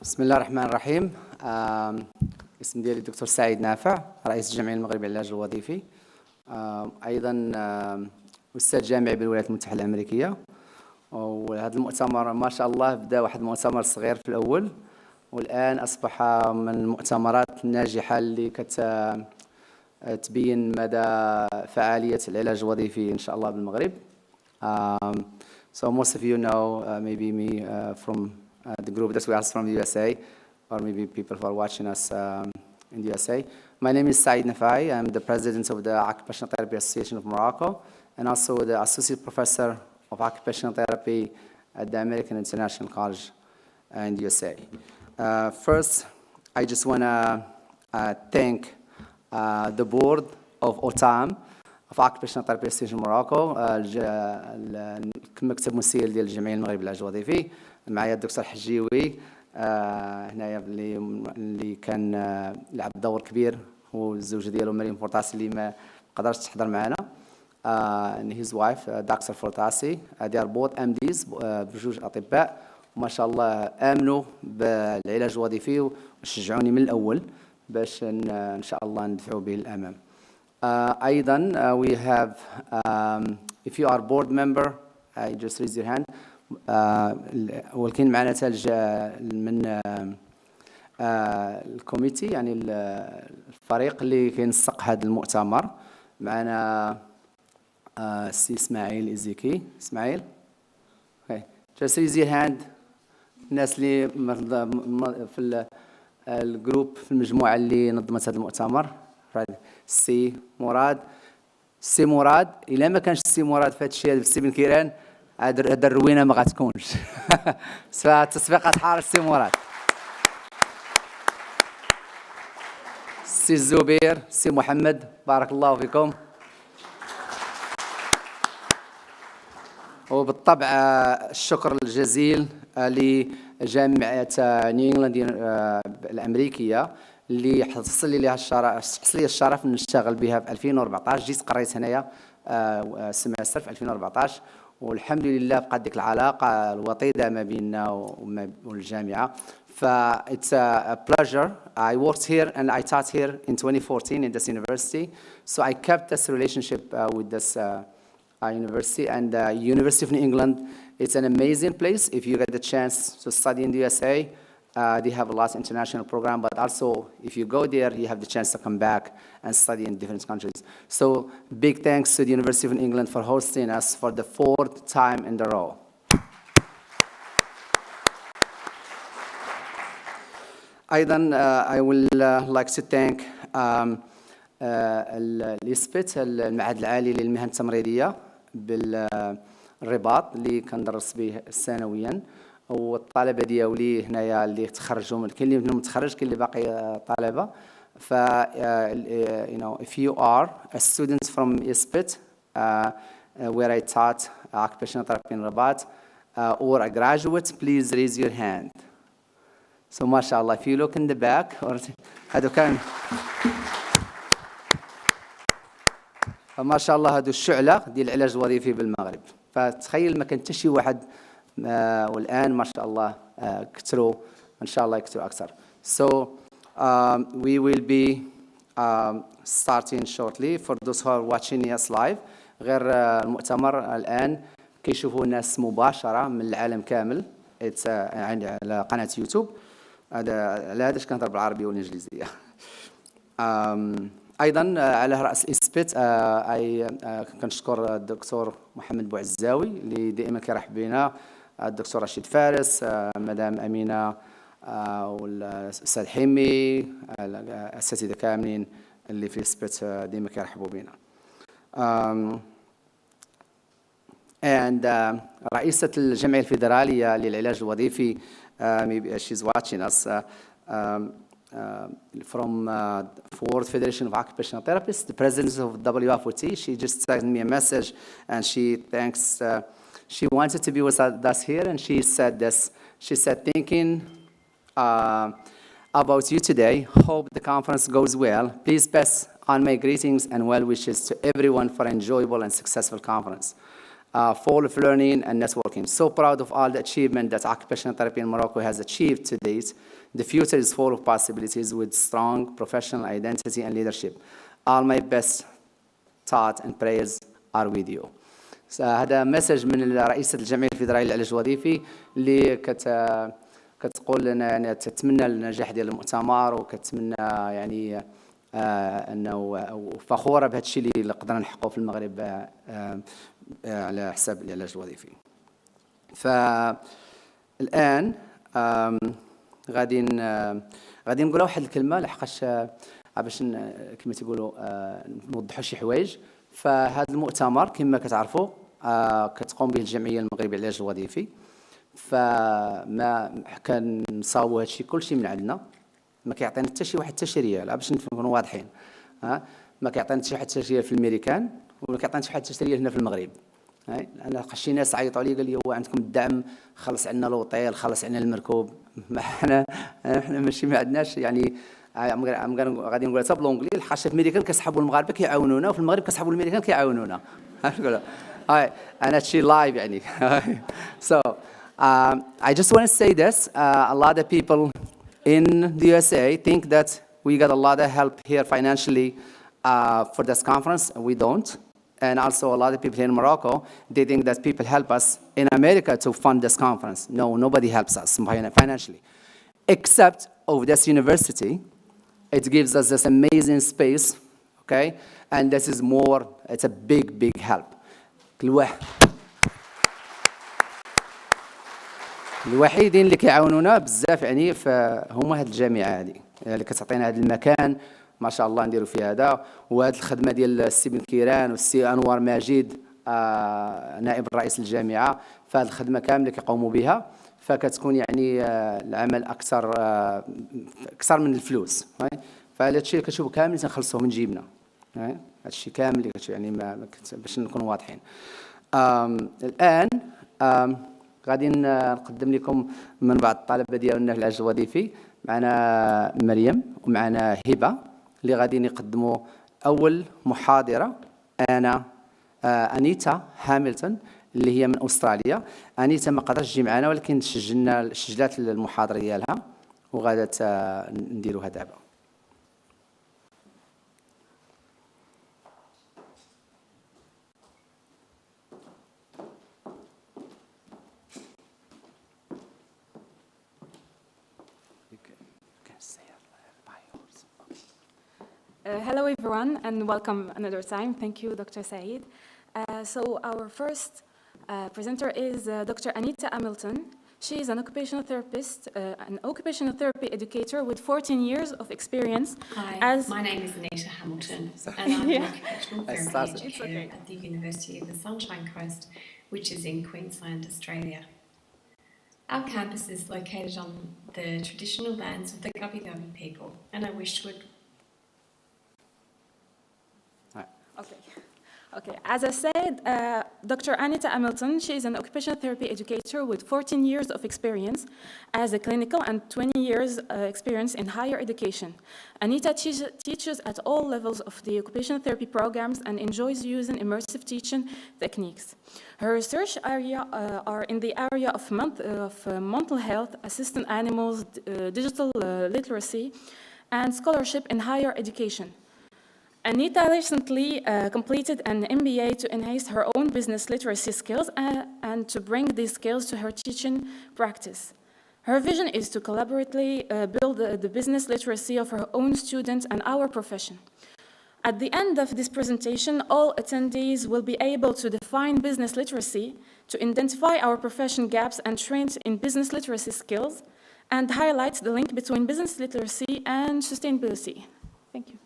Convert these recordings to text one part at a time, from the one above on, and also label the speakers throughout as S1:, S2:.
S1: بسم الله الرحمن الرحيم. اسم ديالي الدكتور سعيد نافع، رئيس الجمعية المغربية للعلاج الوظيفي. أيضا أستاذ جامعي بالولايات المتحدة الأمريكية. وهذا المؤتمر ما شاء الله بدأ واحد المؤتمر صغير في الأول، والآن أصبح من المؤتمرات الناجحة اللي تبين مدى فعالية العلاج الوظيفي إن شاء الله بالمغرب. So most of you know maybe me from the group that we are from the USA, or maybe people who are watching us in the USA. My name is Saeed Nafai. I'm the president of the Occupational Therapy Association of Morocco, and also the associate professor of occupational therapy at the American International College in the USA. First, I just want to thank the board of OTAM, of Occupational Therapy Association of Morocco, المكتب المسير ديال الجمعية المغربية للعلاج الوظيفي. معايا الدكتور حجيوي هنايا اللي كان لعب دور كبير، هو الزوجة ديالو مريم فورتاسي اللي ما قدرتش تحضر معنا. and his wife Dr. Fortasi. They are both MDs بجوج أطباء، وما شاء الله آمنوا بالعلاج الوظيفي وشجعوني من الأول باش إن شاء الله ندفعوا به للأمام. أيضا we have if you are board member just raise your hand. ولكن معنا تلج من الكوميتي، يعني الفريق اللي كينسق هذا المؤتمر. معنا سي اسماعيل إزيكي. اسماعيل just raise your hand. الناس اللي في الجروب في المجموعة اللي نظمت هذا المؤتمر. سي مراد. سي مراد إلا ما كانش سي مراد في هذا الشيء في سي بن كيران هذا الروينه ما غتكونش. فالتصفيقات حارس سي مراد. سي الزبير، سي محمد، بارك الله فيكم. وبالطبع الشكر الجزيل لجامعة نيو انجلاند الأمريكية اللي حصل لي الشرف نشتغل بها في 2014. جيت قريت هنايا سمستر في 2014، والحمد لله بقات ديك العلاقة الوطيدة ما بيننا والجامعة. It's a pleasure. I worked here and I taught here in 2014 in this university. So I kept this relationship with this university. And University of New England, it's an amazing place. If you get the chance to study in the USA, they have a lot of international program, but also if you go there, you have the chance to come back and study in different countries. So big thanks to the University of England for hosting us for the 4th time in a row. أيضا I will like to thank الإسبت المعهد العالي للمهن التمريضية بالرباط اللي كندرس به سنويا، والطلبه ديالي هنايا اللي تخرجوا، كاين اللي منهم تخرج، كاين اللي باقي طلبه. ف you know, if you are a student from ISPIT where I taught occupational therapy in Rabat or a graduate, please raise your hand. So ما شاء الله. If you look in the back هادو كان ما شاء الله هادو الشعلة ديال العلاج الوظيفي بالمغرب. فتخيل ما كان حتى شي واحد، والآن ما شاء الله كثروا، إن شاء الله يكثروا أكثر. So we will be starting shortly for those who are watching us live. غير المؤتمر الآن كيشوفوا ناس مباشرة من العالم كامل. يعني على قناة يوتيوب. هذا علاش كنهضر بالعربية والإنجليزية. أيضا على رأس الإسبيت كنشكر الدكتور محمد بوعزاوي اللي دائما كيرحب بنا، الدكتور رشيد فارس، مدام أمينة، والأستاذ حمي، الأساتذة كاملين اللي في الإسبيت دائما كيرحبوا بنا. and رئيسة الجمعية الفيدرالية للعلاج الوظيفي maybe she's watching us from World Federation of Occupational Therapists, the president of WFOT. She just sent me a message and she thanks. She wanted to be with us here, and she said this. She said, thinking about you today, hope the conference goes well. Please pass on my greetings and well wishes to everyone for an enjoyable and successful conference. full of learning and networking. So proud of all the achievement that occupational therapy in Morocco has achieved to date. The future is full of possibilities with strong professional identity and leadership. All my best thoughts and prayers are with you. هذا مسج من رئيسة الجمعية الفيدرالية للعلاج الوظيفي اللي كتقول لنا يعني تتمنى النجاح ديال المؤتمر وكتمنى يعني انه فخوره بهذا الشيء اللي قدرنا نحققه في المغرب على حساب العلاج الوظيفي. فالان غادي نقولوا واحد الكلمه لحقاش باش كما تيقولوا نوضحوا شي حوايج. فهذا المؤتمر كما كتعرفوا كتقوم به الجمعيه المغربيه للعلاج الوظيفي. فما كنصاوبوا هذا الشيء كلشي من عندنا، ما كيعطينا حتى شي واحد التشريع لا باش نكونوا واضحين. ما كيعطينا حتى واحد التشريع في الامريكان وما كيعطينا حتى واحد التشريع هنا في المغرب. انا شي ناس عيطوا لي قال لي هو عندكم الدعم، خلص عندنا لوطيل، خلص عندنا المركوب. حنا ماشي ما عندناش يعني غادي نقول حتى بالونجلي الحاشا في الامريكان كيسحبوا المغاربه كيعاونونا وفي المغرب كيسحبوا الامريكان كيعاونونا. انا هادشي لايف يعني. So I just want to say this. A lot of people in the USA think that we got a lot of help here financially for this conference. We don't. And also a lot of people here in Morocco, they think that people help us in America to fund this conference. No, nobody helps us financially. Except of this university, it gives us this amazing space, okay? And this is more, it's a big, big help. الوحيدين اللي كيعاونونا بزاف يعني فهما هاد الجامعه هذه اللي كتعطينا هذا المكان ما شاء الله نديروا فيه هذا. وهذه الخدمه ديال السي بن كيران والسي انور ماجد نائب رئيس الجامعه، فهذه الخدمه كامله كيقوموا بها فكتكون يعني العمل اكثر من الفلوس. فهذا الشيء اللي كتشوفوا كامل تنخلصوه من جيبنا. هذا الشيء كامل يعني باش نكونوا واضحين. الان غادي نقدم لكم من بعض الطلبه ديالنا في العلاج الوظيفي. معنا مريم ومعنا هبه اللي غادي يقدموا اول محاضره. انا انيتا هاملتون اللي هي من استراليا. انيتا ما قدرتش تجي معنا ولكن سجلات المحاضره ديالها وغادا نديروها دابا.
S2: Hello everyone and welcome another time. Thank you, Dr. Saeed. So our first presenter is Dr. Anita Hamilton. She is an occupational therapist, an occupational therapy educator with 14 years of experience.
S3: Hi, my name is Anita Hamilton and I'm an occupational therapy educator at the University of the Sunshine Coast, which is in Queensland, Australia. Our campus is located on the traditional lands of the Gubbi Gubbi people, and I wish to
S2: Okay. As I said, Dr. Anita Hamilton, she is an occupational therapy educator with 14 years of experience as a clinical and 20 years experience in higher education. Anita teaches at all levels of the occupational therapy programs and enjoys using immersive teaching techniques. Her research area are in the area of mental health, assistant animals, digital literacy, and scholarship in higher education. Anita recently completed an MBA to enhance her own business literacy skills and to bring these skills to her teaching practice. Her vision is to collaboratively build the business literacy of her own students and our profession. At the end of this presentation, all attendees will be able to define business literacy, to identify our profession gaps and trends in business literacy skills, and highlight the link between business literacy and sustainability. Thank you.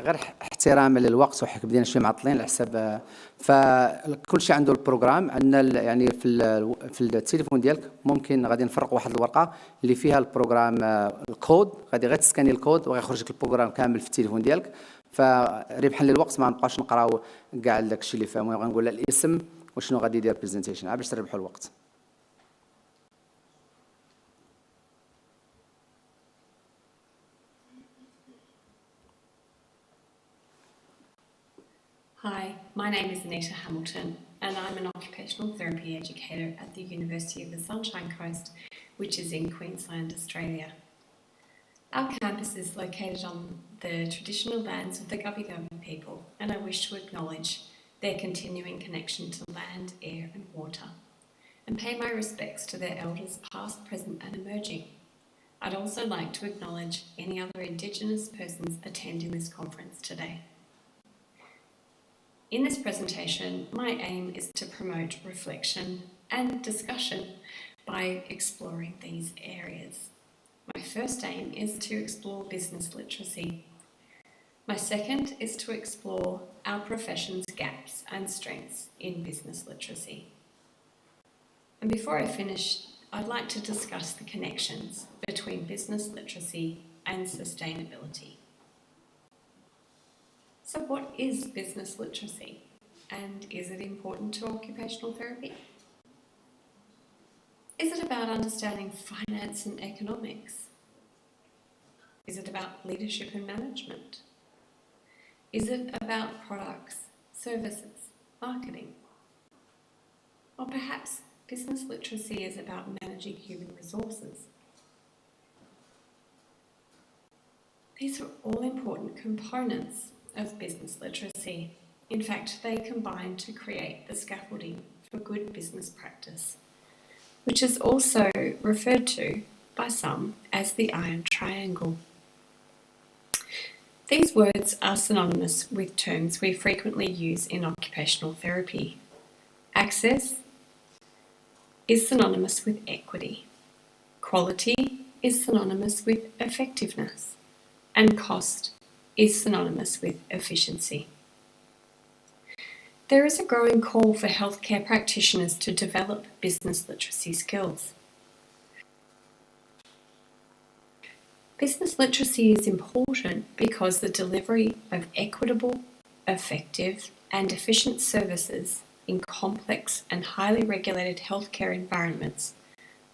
S1: غير احتراما للوقت وحنا بدينا شويه معطلين على حساب فكل شيء عنده البروغرام. عندنا يعني في التليفون ديالك ممكن غادي نفرق واحد الورقه اللي فيها البروغرام الكود، غادي غير تسكاني الكود وغيخرج لك البروغرام كامل في التليفون ديالك. فربحا للوقت ما نبقاوش نقراو كاع داك الشيء اللي فاهمو، غنقول الاسم وشنو غادي يدير بريزنتيشن باش تربحوا الوقت.
S3: Hi, my name is Anita Hamilton and I'm an occupational therapy educator at the University of the Sunshine Coast, which is in Queensland, Australia. Our campus is located on the traditional lands of the Gubbi Gubbi people, and I wish to acknowledge their continuing connection to land, air and water, and pay my respects to their elders past, present and emerging. I'd also like to acknowledge any other Indigenous persons attending this conference today. In this presentation, my aim is to promote reflection and discussion by exploring these areas. My first aim is to explore business literacy. My second is to explore our profession's gaps and strengths in business literacy. And before I finish, I'd like to discuss the connections between business literacy and sustainability. So what is business literacy, and is it important to occupational therapy? Is it about understanding finance and economics? Is it about leadership and management? Is it about products, services, marketing? Or perhaps business literacy is about managing human resources? These are all important components of business literacy. In fact, they combine to create the scaffolding for good business practice, which is also referred to by some as the iron triangle. These words are synonymous with terms we frequently use in occupational therapy. Access is synonymous with equity. Quality is synonymous with effectiveness. And cost is synonymous with efficiency. There is a growing call for healthcare practitioners to develop business literacy skills. Business literacy is important because the delivery of equitable, effective, and efficient services in complex and highly regulated healthcare environments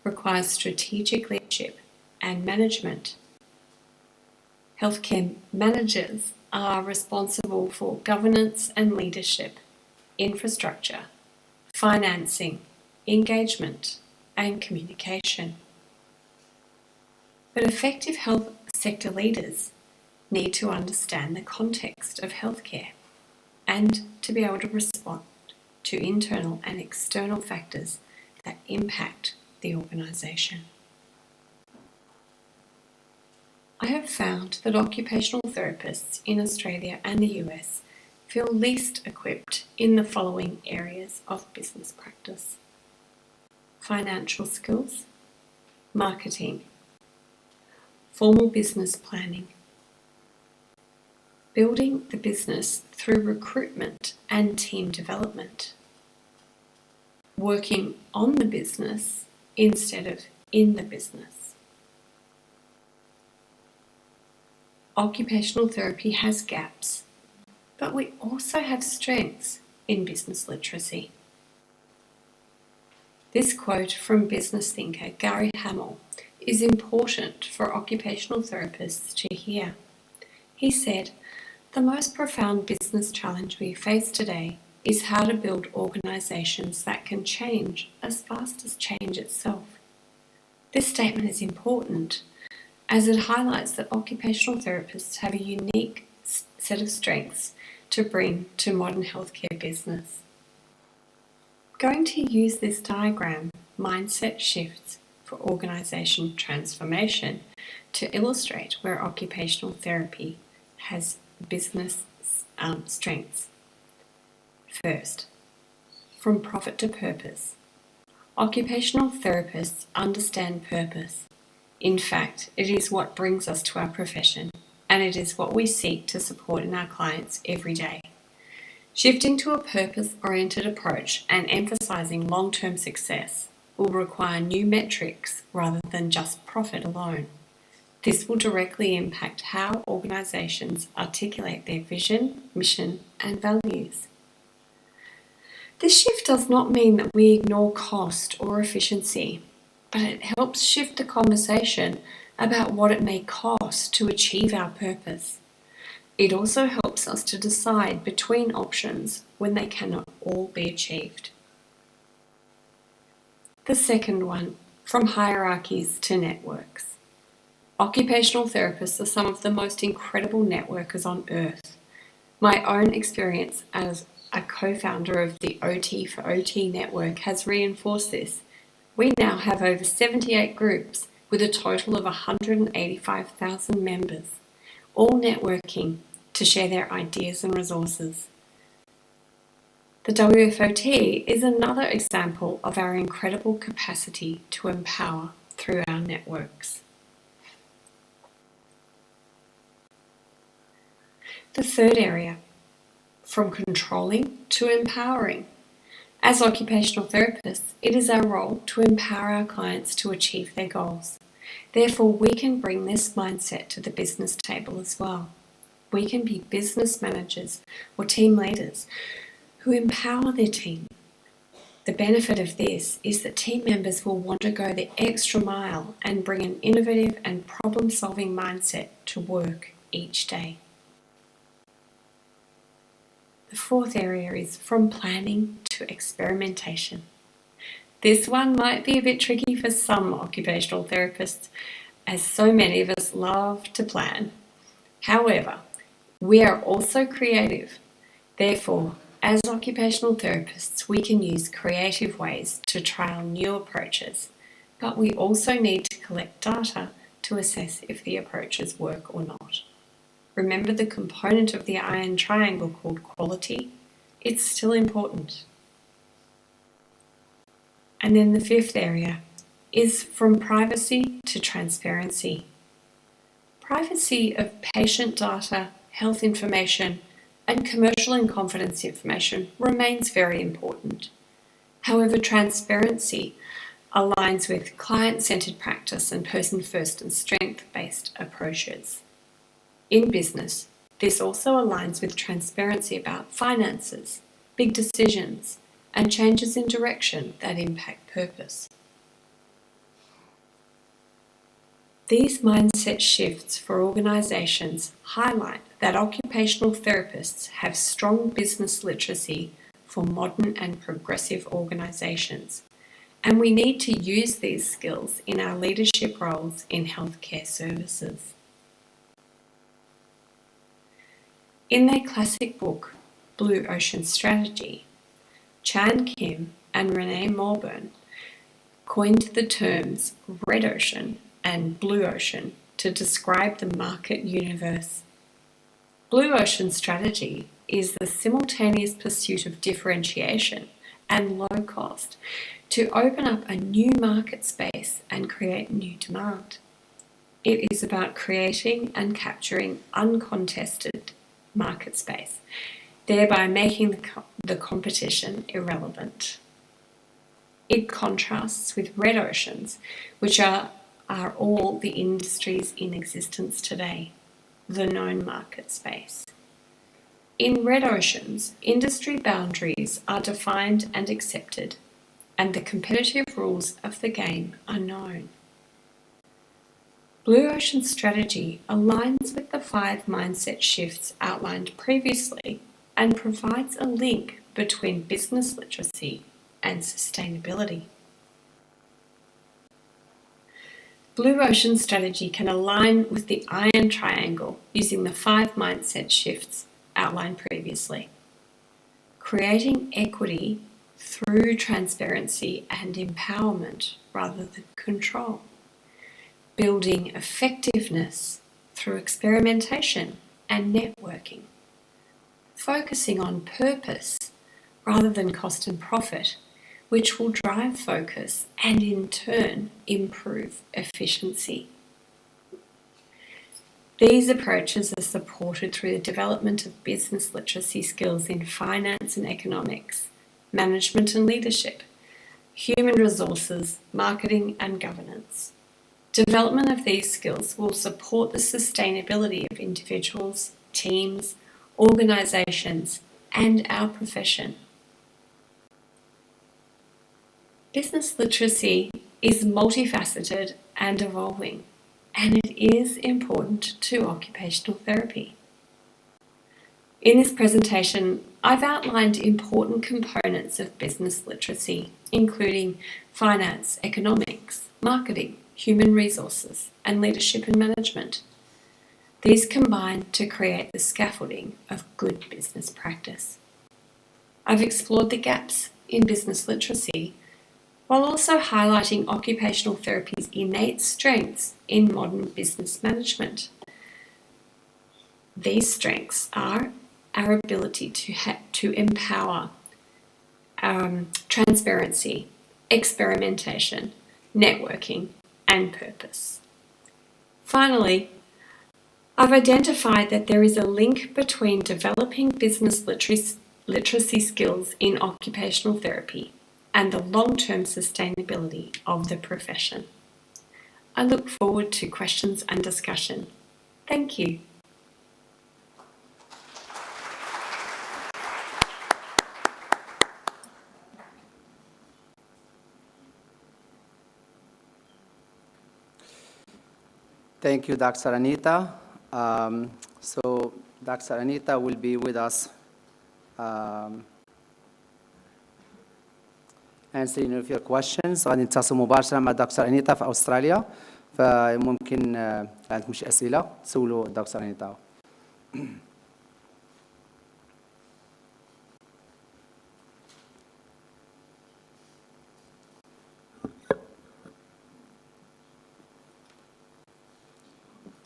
S3: requires strategic leadership and management. Healthcare managers are responsible for governance and leadership, infrastructure, financing, engagement, and communication. But effective health sector leaders need to understand the context of healthcare and to be able to respond to internal and external factors that impact the organisation. I have found that occupational therapists in Australia and the US feel least equipped in the following areas of business practice: financial skills, marketing, formal business planning, building the business through recruitment and team development, working on the business instead of in the business. Occupational therapy has gaps, but we also have strengths in business literacy. This quote from business thinker Gary Hamel is important for occupational therapists to hear. He said, "The most profound business challenge we face today is how to build organisations that can change as fast as change itself." This statement is important as it highlights that occupational therapists have a unique set of strengths to bring to modern healthcare business. I'm going to use this diagram, Mindset Shifts for Organisation Transformation, to illustrate where occupational therapy has business strengths. First, from profit to purpose. Occupational therapists understand purpose. In fact, it is what brings us to our profession, and it is what we seek to support in our clients every day. Shifting to a purpose-oriented approach and emphasising long-term success will require new metrics rather than just profit alone. This will directly impact how organisations articulate their vision, mission, and values. This shift does not mean that we ignore cost or efficiency, but it helps shift the conversation about what it may cost to achieve our purpose. It also helps us to decide between options when they cannot all be achieved. The second one, from hierarchies to networks. Occupational therapists are some of the most incredible networkers on earth. My own experience as a co-founder of the OT for OT network has reinforced this. We now have over 78 groups with a total of 185,000 members, all networking to share their ideas and resources. The WFOT is another example of our incredible capacity to empower through our networks. The third area, from controlling to empowering. As occupational therapists, it is our role to empower our clients to achieve their goals. Therefore, we can bring this mindset to the business table as well. We can be business managers or team leaders who empower their team. The benefit of this is that team members will want to go the extra mile and bring an innovative and problem-solving mindset to work each day. The fourth area is from planning to experimentation. This one might be a bit tricky for some occupational therapists, as so many of us love to plan. However, we are also creative. Therefore, as occupational therapists, we can use creative ways to trial new approaches, but we also need to collect data to assess if the approaches work or not. Remember the component of the iron triangle called quality? It's still important. And then the fifth area is from privacy to transparency. Privacy of patient data, health information, and commercial and confidence information remains very important. However, transparency aligns with client-centered practice and person-first and strength-based approaches. In business, this also aligns with transparency about finances, big decisions, and changes in direction that impact purpose. These mindset shifts for organisations highlight that occupational therapists have strong business literacy for modern and progressive organisations, and we need to use these skills in our leadership roles in healthcare services. In their classic book, Blue Ocean Strategy, Chan Kim and Renee Morburn coined the terms red ocean and blue ocean to describe the market universe. Blue ocean strategy is the simultaneous pursuit of differentiation and low cost to open up a new market space and create new demand. It is about creating and capturing uncontested market space, thereby making the competition irrelevant. It contrasts with red oceans, which are all the industries in existence today, the known market space. In red oceans, industry boundaries are defined and accepted, and the competitive rules of the game are known. Blue Ocean Strategy aligns with the 5 mindset shifts outlined previously and provides a link between business literacy and sustainability. Blue Ocean Strategy can align with the iron triangle using the 5 mindset shifts outlined previously. Creating equity through transparency and empowerment rather than control. Building effectiveness through experimentation and networking. Focusing on purpose rather than cost and profit, which will drive focus and in turn improve efficiency. These approaches are supported through the development of business literacy skills in finance and economics, management and leadership, human resources, marketing and governance. Development of these skills will support the sustainability of individuals, teams, organisations, and our profession. Business literacy is multifaceted and evolving, and it is important to occupational therapy. In this presentation, I've outlined important components of business literacy, including finance, economics, marketing, human resources, and leadership and management. These combine to create the scaffolding of good business practice. I've explored the gaps in business literacy while also highlighting occupational therapy's innate strengths in modern business management. These strengths are our ability to empower transparency, experimentation, networking, and purpose. Finally, I've identified that there is a link between developing business literacy skills in occupational therapy and the long-term sustainability of the profession. I look forward to questions and discussion. Thank you.
S1: Thank you, Dr. Anita. So Dr. Anita will be with us answering of your questions. غادي نتصل مباشرة مع دكتور أنيتا في أستراليا، فممكن عندكم شي أسئلة تسولوا دكتور أنيتا.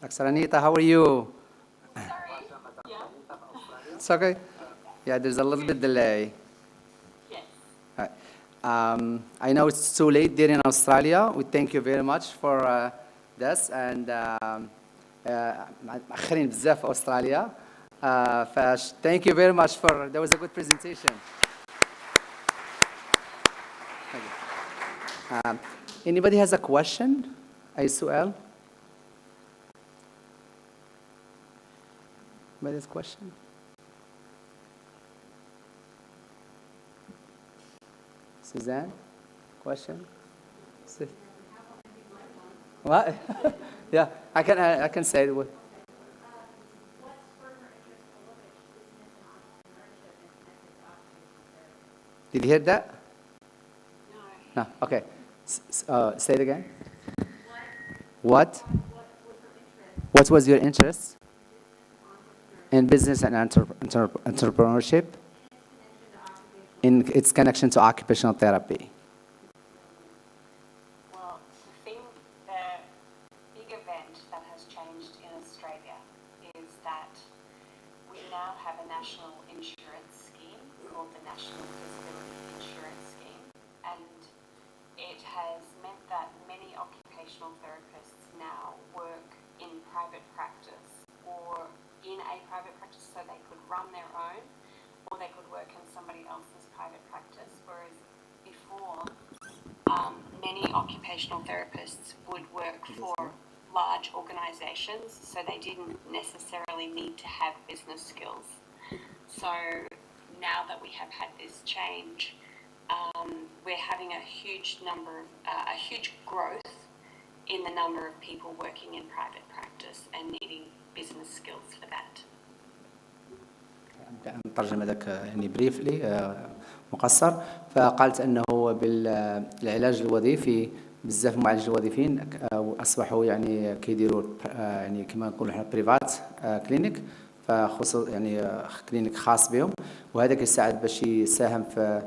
S1: Dr. Anita, how are you? It's okay. Yeah, there's a little bit delay. I know it's too late there in Australia. We thank you very much for this, and مأخرين بزاف في أستراليا. Thank you very much for that was a good presentation. Anybody has a question? أي سؤال? Anybody has a question? Suzanne, question? What? Yeah, I can say it. Did you hear that? No. No. Okay. Say it again. What? What was your interest in business and entrepreneurship? In its connection to occupational therapy.
S4: Well, the big event that has changed in Australia is that we now have a national insurance scheme called the National Disability Insurance Scheme, and it has meant that many occupational therapists now work in private practice or in a private practice, so they could run their own or they could work in somebody else's private practice, whereas before, many occupational therapists would work for large organisations, so they didn't necessarily need to have business skills. So now that we have had this change, we're having a huge growth in the number of people working in private practice and needing business skills for that.
S1: نترجم هذاك يعني بريفلي مقصر. فقالت انه بالعلاج الوظيفي بزاف معالج الوظيفيين اصبحوا يعني كيديروا يعني كما نقولوا احنا بريفات كلينيك، فخصوص يعني كلينيك خاص بهم، وهذا كيساعد باش يساهم في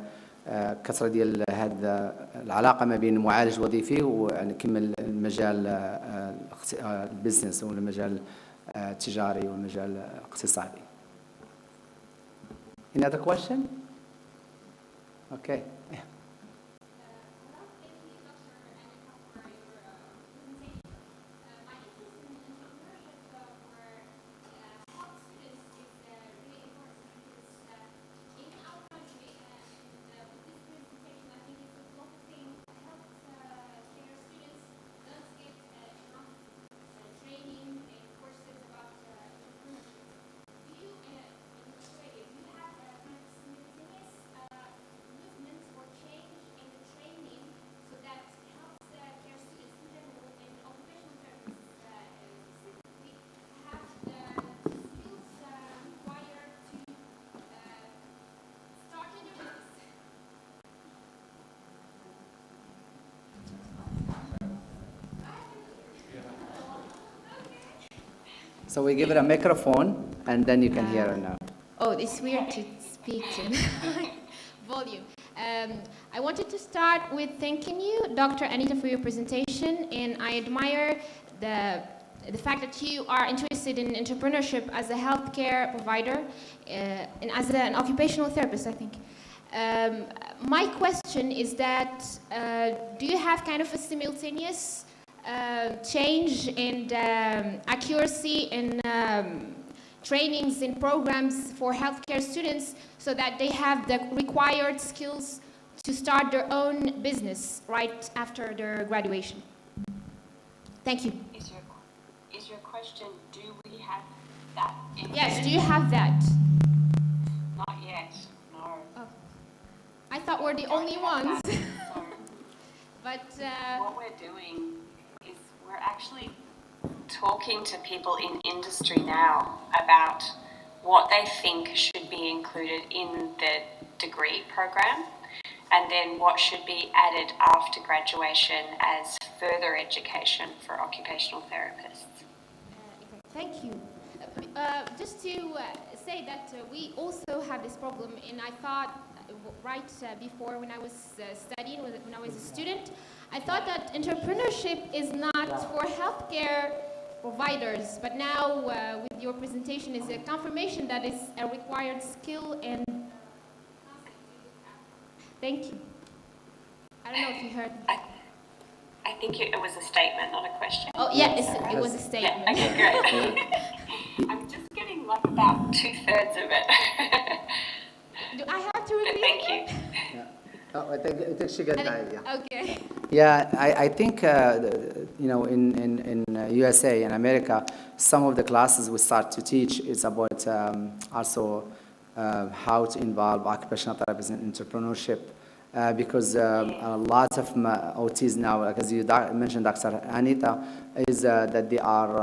S1: كثره ديال هذا العلاقه ما بين المعالج الوظيفي ويعني كما المجال البزنس ولا المجال التجاري والمجال الاقتصادي. Another question? Okay. Yeah. So we give it a microphone, and then you can hear her now.
S5: Oh, it's weird to speak to volume. I wanted to start with thanking you, Dr. Anita, for your presentation, and I admire the fact that you are interested in entrepreneurship as a healthcare provider and as an occupational therapist, I think. My question is that, do you have kind of a simultaneous change in accuracy in trainings and programs for healthcare students so that they have the required skills to start their own business right after their graduation? Thank you.
S4: Is your question, do we have that?
S5: Yes, do you have that?
S4: Not yet, no.
S5: Oh. I thought we're the only ones.
S4: So
S5: But
S4: what we're doing is we're actually talking to people in industry now about what they think should be included in the degree program and then what should be added after graduation as further education for occupational therapists.
S5: thank you. Just to say that we also have this problem, and I thought right before when I was studying, when I was a student, I thought that entrepreneurship is not for healthcare providers, but now with your presentation is a confirmation that it's a required skill, and thank you. I don't know if you heard.
S4: I think it was a statement, not a question.
S5: Oh, yeah, it was a statement.
S4: Yeah, okay, great. I'm just getting like about 2/3 of it.
S5: Do I have to repeat?
S4: Thank you.
S1: Oh, I think she got that, yeah.
S5: Okay.
S1: Yeah, I think, in USA and America, some of the classes we start to teach is about also how to involve occupational therapists in entrepreneurship. Because a lot of OTs now, like as you mentioned, Dr. Anita, is that they are,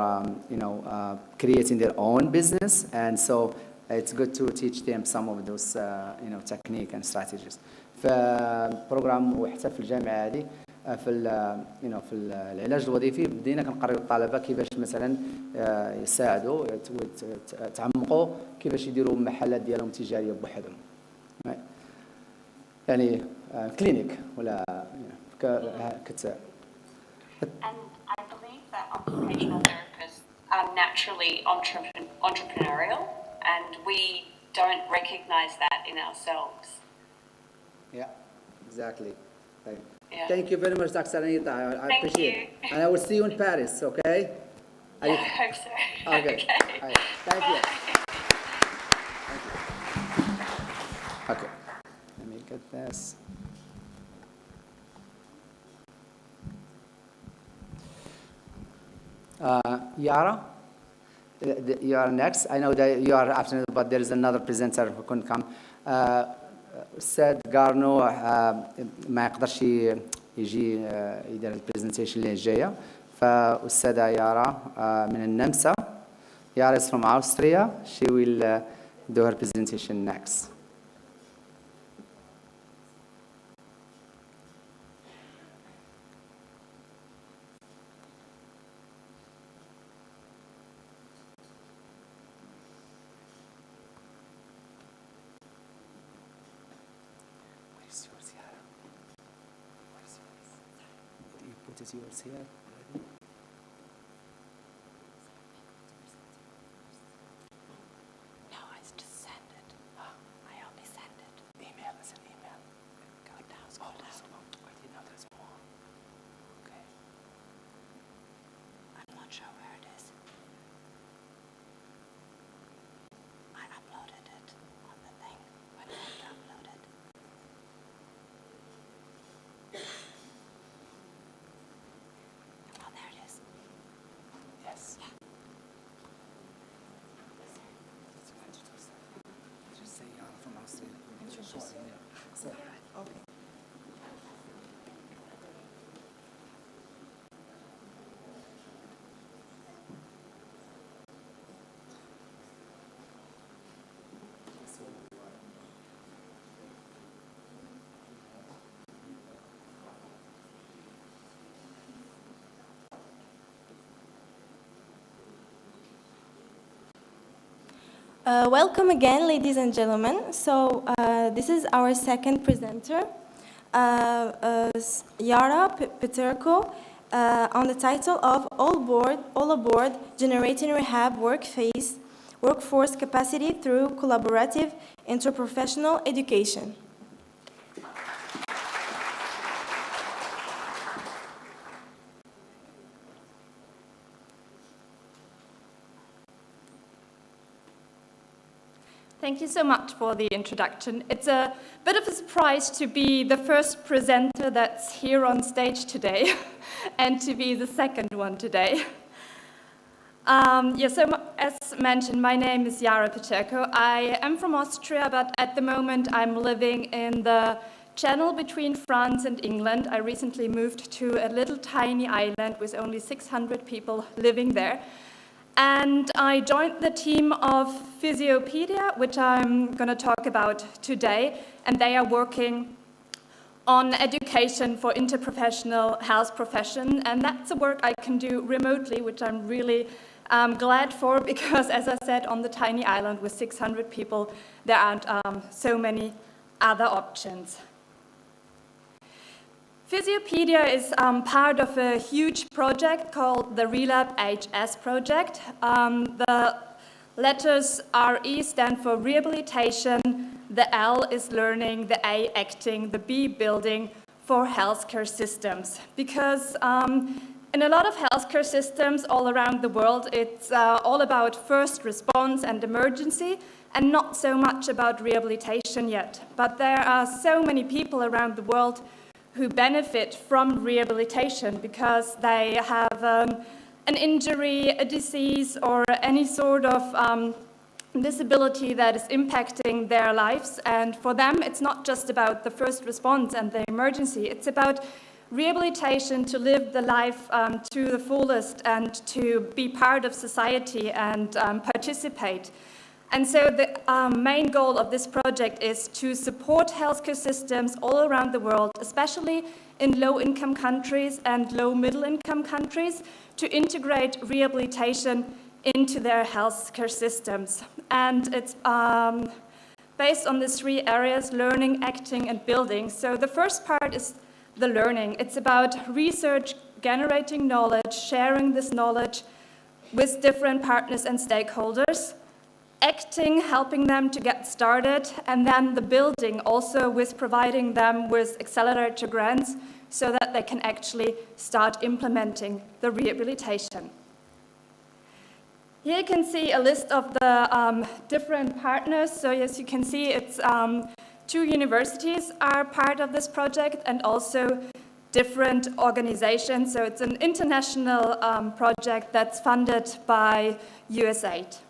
S1: creating their own business, and so it's good to teach them some of those, technique and strategies. فبروجرام وحتى في الجامعة هذه في في العلاج الوظيفي بدينا كنقريو الطلبة كيفاش مثلا يساعدوا ويتعمقوا كيفاش يديروا محلات ديالهم تجارية بوحدهم. يعني كلينيك ولا كت.
S4: And I believe that occupational therapists are naturally entrepreneurial, and we don't recognize that in ourselves.
S1: Yeah, exactly. Right.
S4: Yeah.
S1: Thank you very much, Dr. Anita. I
S4: Thank
S1: appreciate
S4: you.
S1: it. And I will see you in Paris, okay?
S4: Yeah, I hope so.
S1: Okay. All right. Thank you. Okay. Let me get this. Yara, you are next. I know that you are after, but there is another presenter who couldn't come. أستاذ قارنو ما يقدرش يجي يدير البرزنتيشن اللي جاية، فأستاذة يارا من النمسا. Yara is from Austria. She will do her presentation next. What is yours here?
S6: No, I just send it. I only send it.
S1: Email is an email.
S6: Go down, scroll down.
S1: I didn't know there's more. Okay.
S6: I'm not sure where it is. I uploaded it on the thing when I had to upload it.
S7: Welcome again, ladies and gentlemen. So this is our second presenter, Yara Peterko, on the title of All Aboard, Generating Rehab Workforce Capacity Through Collaborative Interprofessional Education.
S8: Thank you so much for the introduction. It's a bit of a surprise to be the first presenter that's here on stage today and to be the second one today. So as mentioned, my name is Yara Peterko. I am from Austria, but at the moment I'm living in the channel between France and England. I recently moved to a little tiny island with only 600 people living there. And I joined the team of Physiopedia, which I'm going to talk about today, and they are working on education for interprofessional health profession, and that's a work I can do remotely, which I'm really glad for, because as I said, on the tiny island with 600 people, there aren't so many other options. Physiopedia is part of a huge project called the Relab HS project. The letters RE stand for rehabilitation, the L is learning, the A acting, the B building for healthcare systems. Because in a lot of healthcare systems all around the world, it's all about first response and emergency, and not so much about rehabilitation yet. But there are so many people around the world who benefit from rehabilitation because they have an injury, a disease, or any sort of disability that is impacting their lives. And for them, it's not just about the first response and the emergency. It's about rehabilitation to live the life to the fullest and to be part of society and participate. And so the main goal of this project is to support healthcare systems all around the world, especially in low-income countries and low-middle-income countries, to integrate rehabilitation into their healthcare systems. And it's based on the three areas: learning, acting, and building. So the first part is the learning. It's about research, generating knowledge, sharing this knowledge with different partners and stakeholders. Acting, helping them to get started, and then the building also with providing them with accelerator grants so that they can actually start implementing the rehabilitation. Here you can see a list of the different partners. So as you can see, it's 2 universities are part of this project and also different organizations. So it's an international project that's funded by USAID.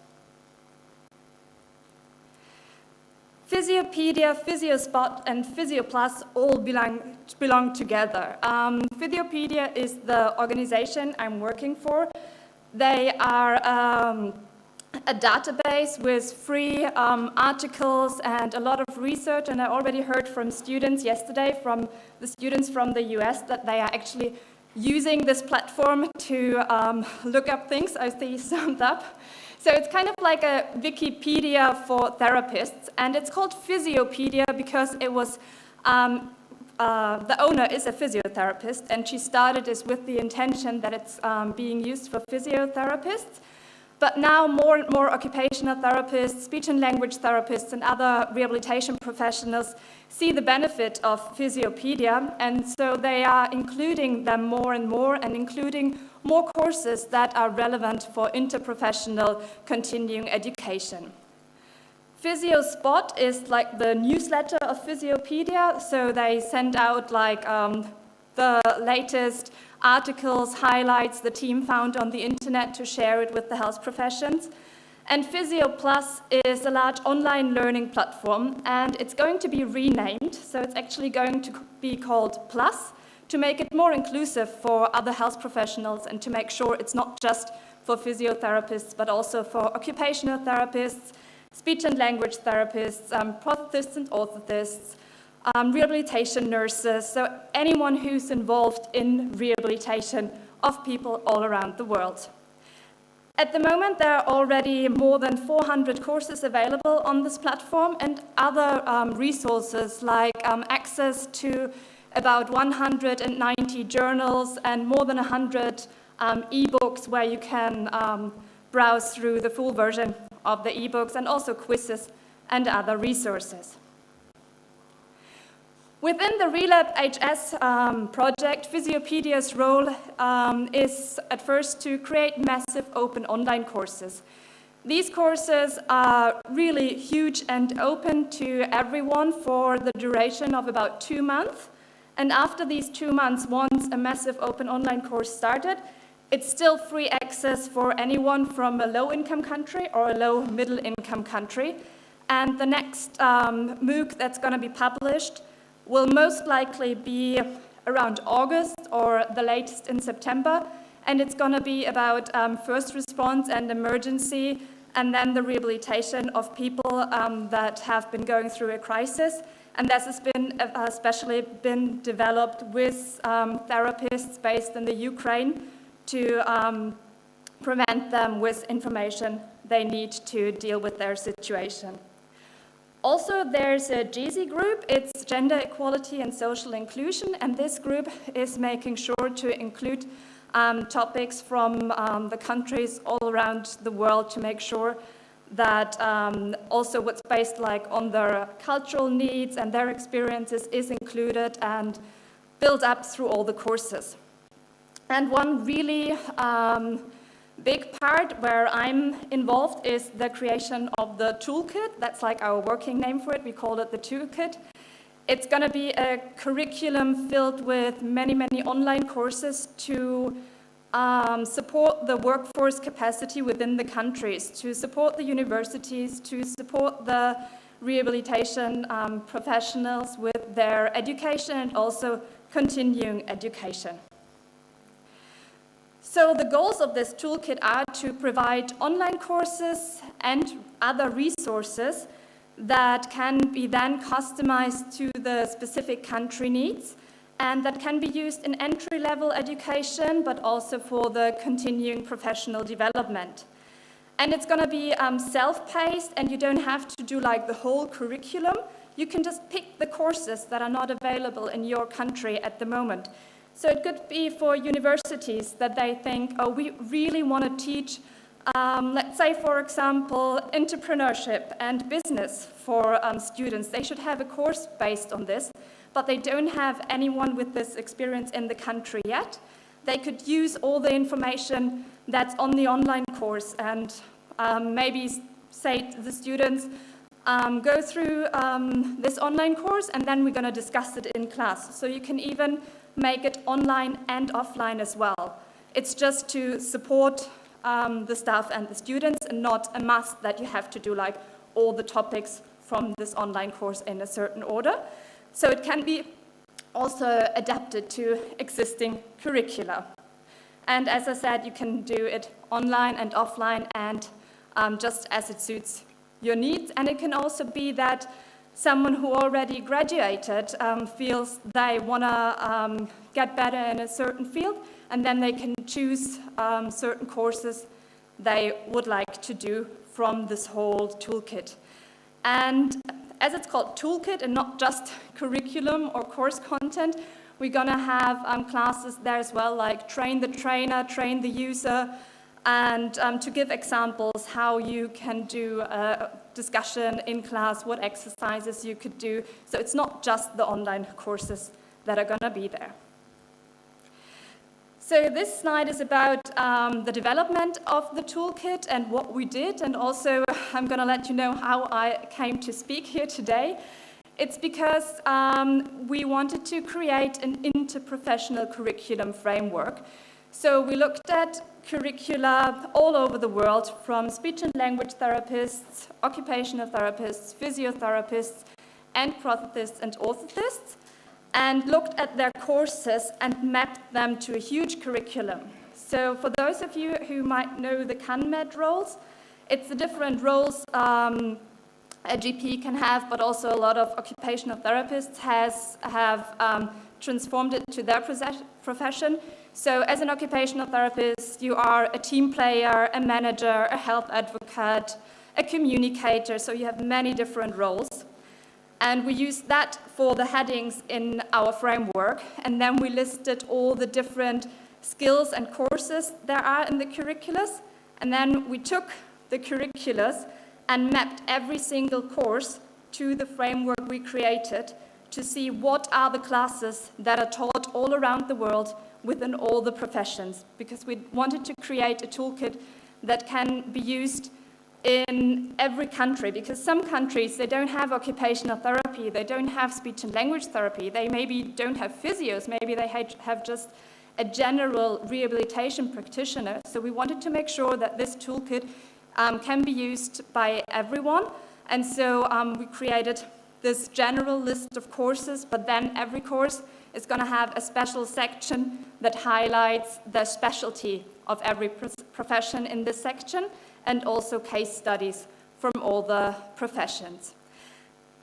S8: Physiopedia, Physiospot, and Physioplus all belong together. Physiopedia is the organization I'm working for. They are a database with free articles and a lot of research, and I already heard from students yesterday, from the students from the US, that they are actually using this platform to look up things. I see summed up. So it's kind of like a Wikipedia for therapists, and it's called Physiopedia because it was, the owner is a physiotherapist, and she started this with the intention that it's being used for physiotherapists. But now more and more occupational therapists, speech and language therapists, and other rehabilitation professionals see the benefit of Physiopedia, and so they are including them more and more, and including more courses that are relevant for interprofessional continuing education. Physiospot is like the newsletter of Physiopedia, so they send out like the latest articles, highlights the team found on the internet to share it with the health professions. And PhysioPlus is a large online learning platform, and it's going to be renamed, so it's actually going to be called Plus, to make it more inclusive for other health professionals and to make sure it's not just for physiotherapists, but also for occupational therapists, speech and language therapists, prosthetists and orthotists, rehabilitation nurses, so anyone who's involved in rehabilitation of people all around the world. At the moment, there are already more than 400 courses available on this platform and other resources like access to about 190 journals and more than 100 e-books where you can browse through the full version of the e-books, and also quizzes and other resources. Within the Relab HS project, Physiopedia's role is at first to create massive open online courses. These courses are really huge and open to everyone for the duration of about 2 months. And after these 2 months, once a massive open online course started, it's still free access for anyone from a low-income country or a low-middle-income country. And the next MOOC that's going to be published will most likely be around August or the latest in September. And it's going to be about first response and emergency, and then the rehabilitation of people that have been going through a crisis. And this has been especially been developed with therapists based in the Ukraine to prevent them with information they need to deal with their situation. Also, there's a GESI group. It's Gender Equality and Social Inclusion, and this group is making sure to include topics from the countries all around the world to make sure that also what's based like on their cultural needs and their experiences is included and built up through all the courses. And one really big part where I'm involved is the creation of the toolkit. That's like our working name for it. We call it the toolkit. It's going to be a curriculum filled with many, many online courses to support the workforce capacity within the countries, to support the universities, to support the rehabilitation professionals with their education and also continuing education. So the goals of this toolkit are to provide online courses and other resources that can be then customized to the specific country needs, and that can be used in entry-level education, but also for the continuing professional development. And it's going to be self-paced, and you don't have to do like the whole curriculum. You can just pick the courses that are not available in your country at the moment. So it could be for universities that they think, oh, we really want to teach, let's say, for example, entrepreneurship and business for students. They should have a course based on this, but they don't have anyone with this experience in the country yet. They could use all the information that's on the online course and maybe say to the students, go through this online course and then we're going to discuss it in class. So you can even make it online and offline as well. It's just to support the staff and the students, and not a must that you have to do like all the topics from this online course in a certain order. So it can be also adapted to existing curricula. And as I said, you can do it online and offline and just as it suits your needs. And it can also be that someone who already graduated feels they want to get better in a certain field, and then they can choose certain courses they would like to do from this whole toolkit. And as it's called toolkit and not just curriculum or course content, we're going to have classes there as well, like train the trainer, train the user, and to give examples how you can do a discussion in class, what exercises you could do. So it's not just the online courses that are going to be there. So this slide is about the development of the toolkit and what we did, and also I'm going to let you know how I came to speak here today. It's because we wanted to create an interprofessional curriculum framework. So we looked at curricula all over the world, from speech and language therapists, occupational therapists, physiotherapists, and prosthetists and orthotists, and looked at their courses and mapped them to a huge curriculum. So for those of you who might know the CanMed roles, it's the different roles a GP can have, but also a lot of occupational therapists have transformed it to their profession. So as an occupational therapist, you are a team player, a manager, a health advocate, a communicator, so you have many different roles. And we used that for the headings in our framework, and then we listed all the different skills and courses there are in the curriculum, and then we took the curriculum and mapped every single course to the framework we created to see what are the classes that are taught all around the world within all the professions, because we wanted to create a toolkit that can be used in every country, because some countries, they don't have occupational therapy, they don't have speech and language therapy, they maybe don't have physios, maybe they have just a general rehabilitation practitioner. So we wanted to make sure that this toolkit can be used by everyone. And so we created this general list of courses, but then every course is going to have a special section that highlights the specialty of every profession in this section, and also case studies from all the professions.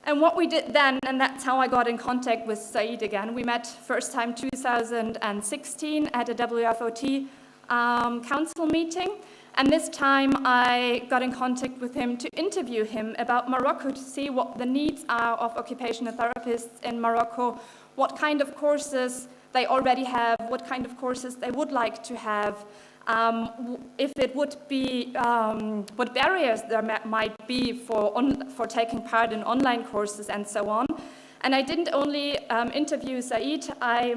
S8: And what we did then, and that's how I got in contact with Saeed again, we met first time 2016 at a WFOT council meeting, and this time I got in contact with him to interview him about Morocco, to see what the needs are of occupational therapists in Morocco, what kind of courses they already have, what kind of courses they would like to have, if it would be, what barriers there might be for taking part in online courses and so on. And I didn't only interview Saeed, I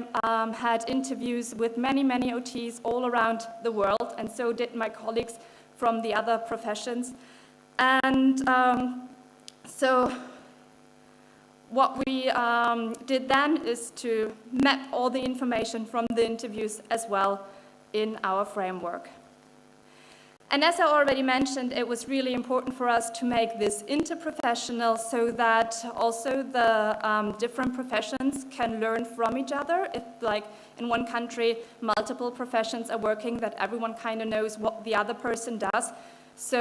S8: had interviews with many, many OTs all around the world, and so did my colleagues from the other professions. And so what we did then is to map all the information from the interviews as well in our framework. And as I already mentioned, it was really important for us to make this interprofessional so that also the different professions can learn from each other. If, like, in one country, multiple professions are working, that everyone kind of knows what the other person does, so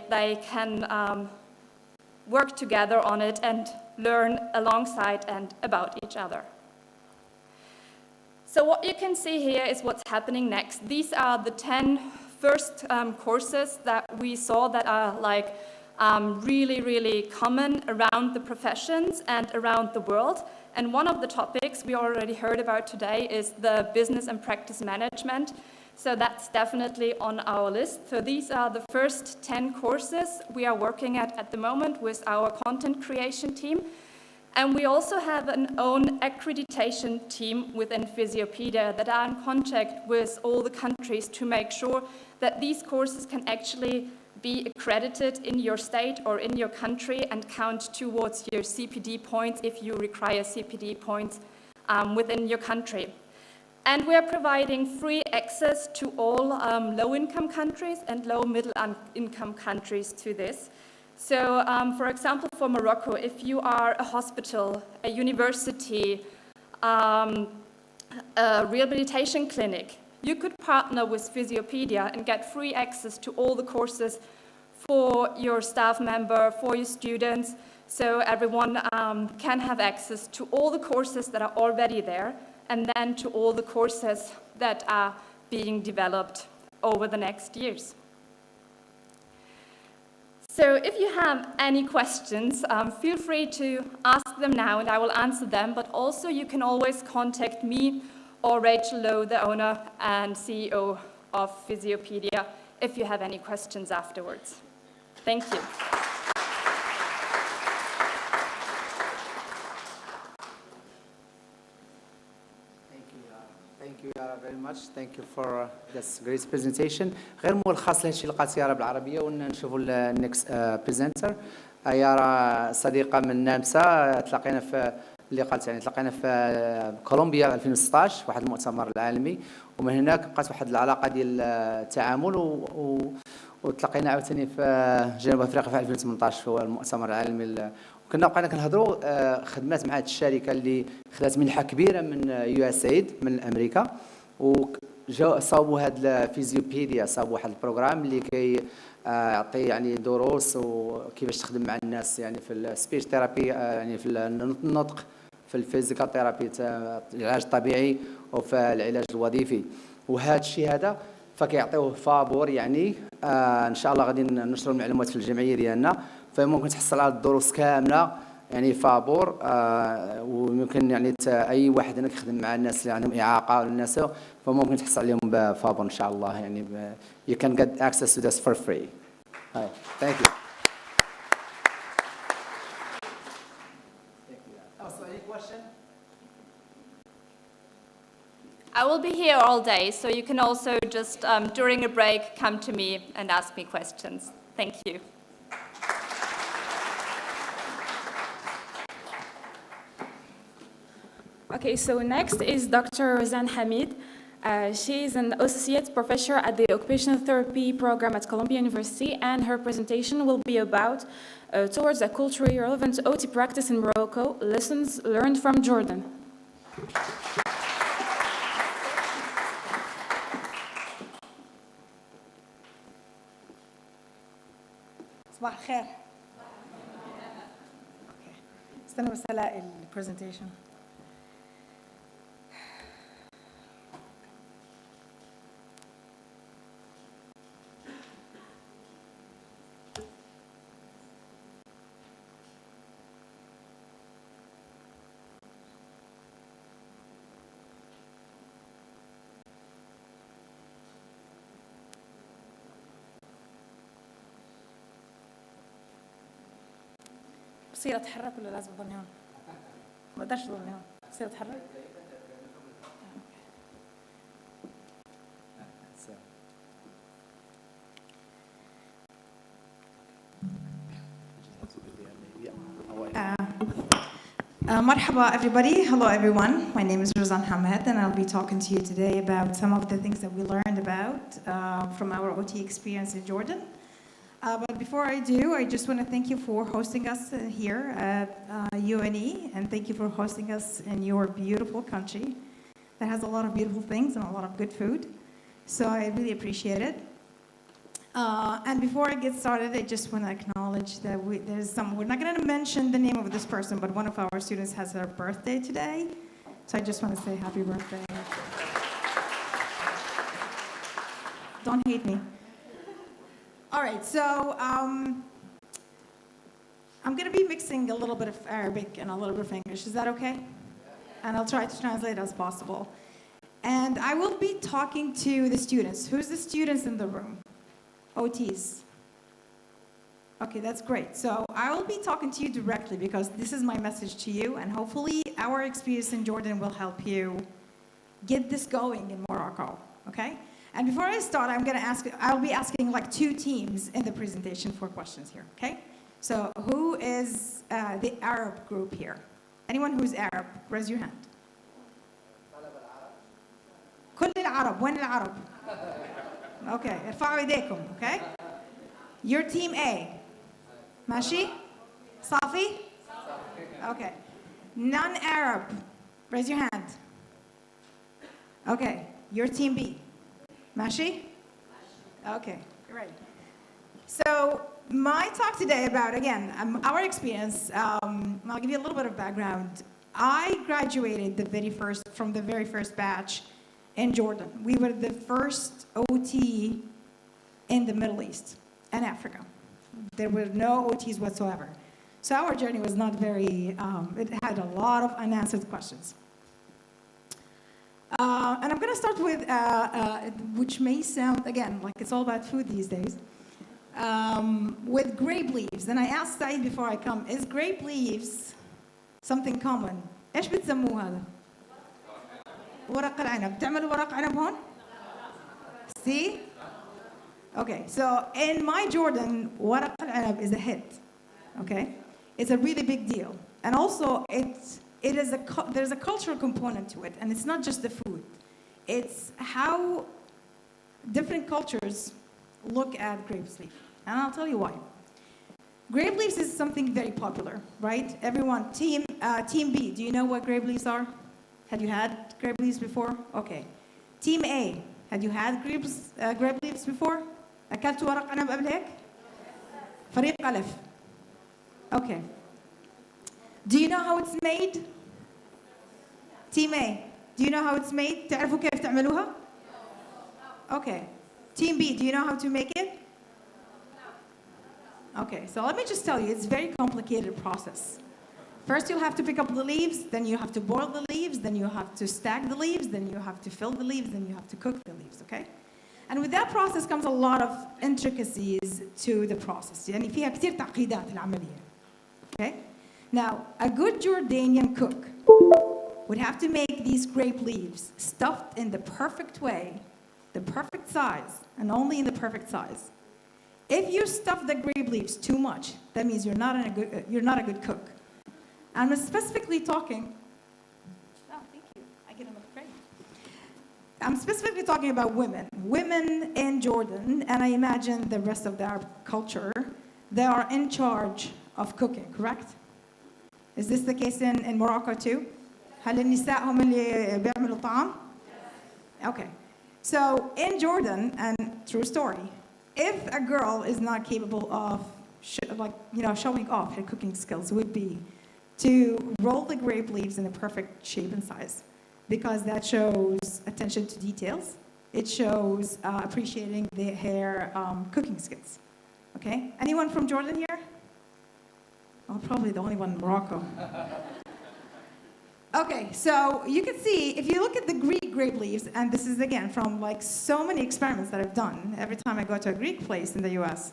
S8: they can work together on it and learn alongside and about each other. So what you can see here is what's happening next. These are the 10 first courses that we saw that are like really, really common around the professions and around the world. And one of the topics we already heard about today is the business and practice management. So that's definitely on our list. So these are the first 10 courses we are working at the moment with our content creation team. And we also have an own accreditation team within Physiopedia that are in contact with all the countries to make sure that these courses can actually be accredited in your state or in your country and count towards your CPD points if you require CPD points within your country. And we are providing free access to all low-income countries and low-middle-income countries to this. So, for example, for Morocco, if you are a hospital, a university, a rehabilitation clinic, you could partner with Physiopedia and get free access to all the courses for your staff member, for your students, so everyone can have access to all the courses that are already there, and then to all the courses that are being developed over the next years. So if you have any questions, feel free to ask them now and I will answer them, but also you can always contact me or Rachel Lowe, the owner and CEO of Physiopedia, if you have any questions afterwards. Thank you.
S1: Thank you, Yara, very much. Thank you for this great presentation. غير ملخص لهالشيء اللي قالت يارا بالعربية، ونشوفوا النكست بريزنتر. يارا صديقة من نامسا، تلاقينا في اللي قالت يعني تلاقينا في كولومبيا 2016 واحد المؤتمر العالمي، ومن هناك بقات واحد العلاقة ديال التعامل وتلاقينا عاوتاني في جنوب افريقيا في 2018 في المؤتمر العالمي. وكنا بقينا كنهضروا خدمات مع هذه الشركه اللي خدات منحه كبيره من يو اس ايد من امريكا، وجاو صاوبوا هذا الفيزيوبيديا، صاوبوا واحد البروغرام اللي يعطي يعني دروس وكيفاش تخدم مع الناس يعني في السبيش ثيرابي، يعني في النطق، في في الفيزيكال ثيرابي العلاج الطبيعي وفي العلاج الوظيفي. وهذا الشيء هذا فكيعطيوه فابور، يعني ان شاء الله غادي ننشروا المعلومات في الجمعيه ديالنا، فممكن تحصل على الدروس كامله يعني فابور. وممكن يعني اي واحد هنا كيخدم مع الناس اللي عندهم اعاقه ولا الناس، فممكن تحصل عليهم بفابور ان شاء الله. يعني you can get access to this for free. Hi. Thank you. Any question?
S8: I will be here all day, so you can also just, during a break, come to me and ask me questions. Thank you.
S2: Okay, so next is Dr. Rozan Hamid. She is an associate professor at the Occupational Therapy program at Columbia University, and her presentation will be about towards a culturally relevant OT practice in Morocco, lessons learned from Jordan.
S6: صباح الخير. استنى بس الاقي البرزنتيشن. بصير اتحرك ولا لازم اضلني هون؟ ما اقدرش اضلني هون، بصير اتحرك؟ Marhaba everybody. Hello everyone. My name is Rozan Hamed and I'll be talking to you today about some of the things that we learned about from our OT experience in Jordan. But before I do, I just want to thank you for hosting us here at UNE, and thank you for hosting us in your beautiful country that has a lot of beautiful things and a lot of good food. So I really appreciate it. And before I get started, I just want to acknowledge that we're not going to mention the name of this person, but one of our students has her birthday today. So I just want to say happy birthday. Don't hate me. All right, so I'm going to be mixing a little bit of Arabic and a little bit of English. Is that okay? And I'll try to translate as possible. And I will be talking to the students. Who's the students in the room? OTs. Okay, that's great. So I will be talking to you directly because this is my message to you, and hopefully our experience in Jordan will help you get this going in Morocco, okay? And before I start, I'll be asking like two teams in the presentation for questions here, okay? So who is the Arab group here? Anyone who's Arab, raise your hand. كل العرب، وين العرب؟ Okay, ارفعوا ايديكم, okay? Your team A. ماشي؟ صافي؟ Okay. Non-Arab, raise your hand. Okay, your team B. ماشي? Okay, great. So my talk today about, again, our experience, I'll give you a little bit of background. I graduated from the very first batch in Jordan. We were the first OT in the Middle East and Africa. There were no OTs whatsoever. So our journey was not very, it had a lot of unanswered questions. And I'm going to start with, which may sound, again, like it's all about food these days, with grape leaves. And I asked Saeed before I come, is grape leaves something common? إيش بتسموه هذا؟ ورق العنب. تعملوا ورق عنب هون؟ See? Okay, so in my Jordan, ورق العنب is a hit. Okay? It's a really big deal. And also, there's a cultural component to it, and it's not just the food. It's how different cultures look at grape leaf. And I'll tell you why. Grape leaves is something very popular, right? Everyone, team B, do you know what grape leaves are? Had you had grape leaves before? Okay. Team A, had you had grape leaves before? أكلتوا ورق عنب قبل هيك؟ فريق ألف. Okay. Do you know how it's made? Team A, do you know how it's made? تعرفوا كيف تعملوها? Okay. Team B, do you know how to make it? Okay, so let me just tell you, it's a very complicated process. First, you'll have to pick up the leaves, then you have to boil the leaves, then you have to stack the leaves, then you have to fill the leaves, then you have to cook the leaves, okay? And with that process comes a lot of intricacies to the process. يعني فيها كتير تعقيدات العملية. Okay? Now, a good Jordanian cook would have to make these grape leaves stuffed in the perfect way, the perfect size, and only in the perfect size. If you stuff the grape leaves too much, that means you're not a good cook. I'm specifically talking. Oh, thank you. I get enough credit. I'm specifically talking about women. Women in Jordan, and I imagine the rest of the Arab culture, they are in charge of cooking, correct? Is this the case in Morocco too? هل النساء هم اللي بيعملوا طعام? Okay. So in Jordan, and true story, if a girl is not capable of showing off her cooking skills, would be to roll the grape leaves in a perfect shape and size, because that shows attention to details. It shows appreciating her cooking skills. Okay? Anyone from Jordan here? Oh, probably the only one in Morocco. Okay, so you can see, if you look at the Greek grape leaves, and this is again from like so many experiments that I've done, every time I go to a Greek place in the US,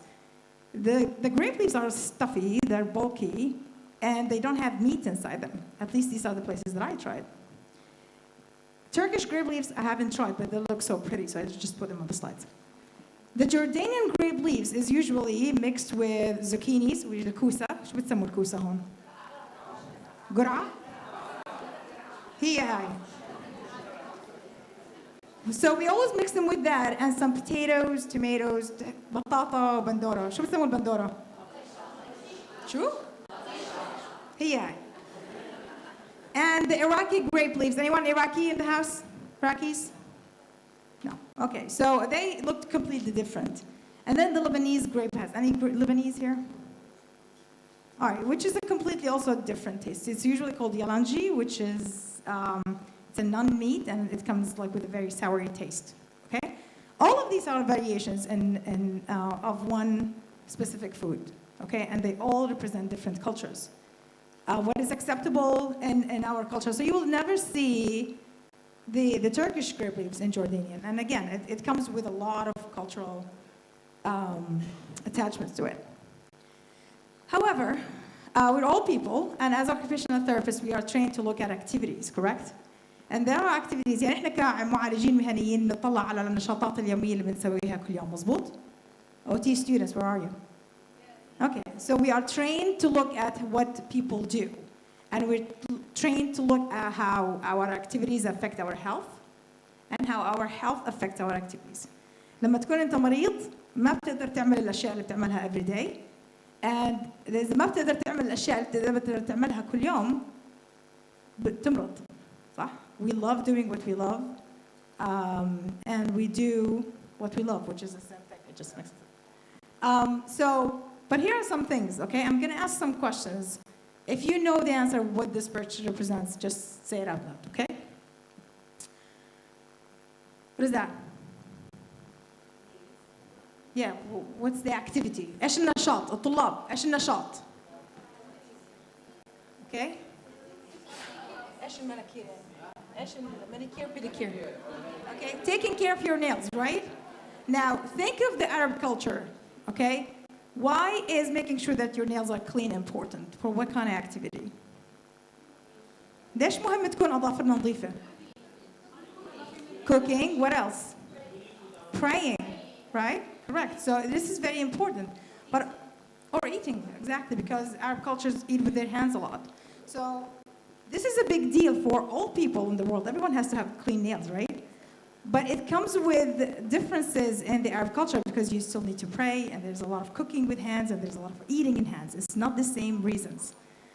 S6: the grape leaves are stuffy, they're bulky, and they don't have meat inside them. At least these are the places that I tried. Turkish grape leaves I haven't tried, but they look so pretty, so I just put them on the slides. The Jordanian grape leaves is usually mixed with zucchinis, which is the kusa. شو بتسموا الكوسة هون؟ قرعة؟ هي هاي. So we always mix them with that and some potatoes, tomatoes, بطاطا وبندورة. شو بتسموا البندورة؟ شو؟ هي هاي. And the Iraqi grape leaves. Anyone Iraqi in the house? Iraqis? No. Okay, so they looked completely different. And then the Lebanese grape has. Any Lebanese here? All right, which is a completely also different taste. It's usually called yalanji, which is it's a non-meat, and it comes like with a very soury taste. Okay, all of these are variations of one specific food. Okay, and they all represent different cultures. What is acceptable in our culture? So you will never see the Turkish grape leaves in Jordanian, and again, it comes with a lot of cultural attachments to it. However, we're all people, and as occupational therapists, we are trained to look at activities, correct? And there are activities. يعني احنا كمعالجين مهنيين نطلع على النشاطات اليومية اللي بنسويها كل يوم، مظبوط؟ OT students, where are you? Okay, so we are trained to look at what people do, and we're trained to look at how our activities affect our health, and how our health affects our activities. لما تكون أنت مريض ما بتقدر تعمل الأشياء اللي بتعملها every day. And إذا ما بتقدر تعمل الأشياء اللي بتقدر تعملها كل يوم بتمرض، صح؟ We love doing what we love, and we do what we love, which is the same thing. It just makes sense. But here are some things, okay? I'm going to ask some questions. If you know the answer, what this birch represents, just say it out loud, okay? What is that? Yeah, what's the activity? إيش النشاط؟ الطلاب، إيش النشاط؟ Okay? إيش المانيكير؟ إيش المانيكير pedicure? Okay, taking care of your nails, right? Now, think of the Arab culture, okay? Why is making sure that your nails are clean important? For what kind of activity? ليش مهم تكون أظافرنا نظيفة؟ Cooking, what else? Praying, right? Correct. So this is very important. Or eating, exactly, because Arab cultures eat with their hands a lot. So this is a big deal for all people in the world. Everyone has to have clean nails, right? But it comes with differences in the Arab culture because you still need to pray, and there's a lot of cooking with hands, and there's a lot of eating in hands. It's not the same reasons.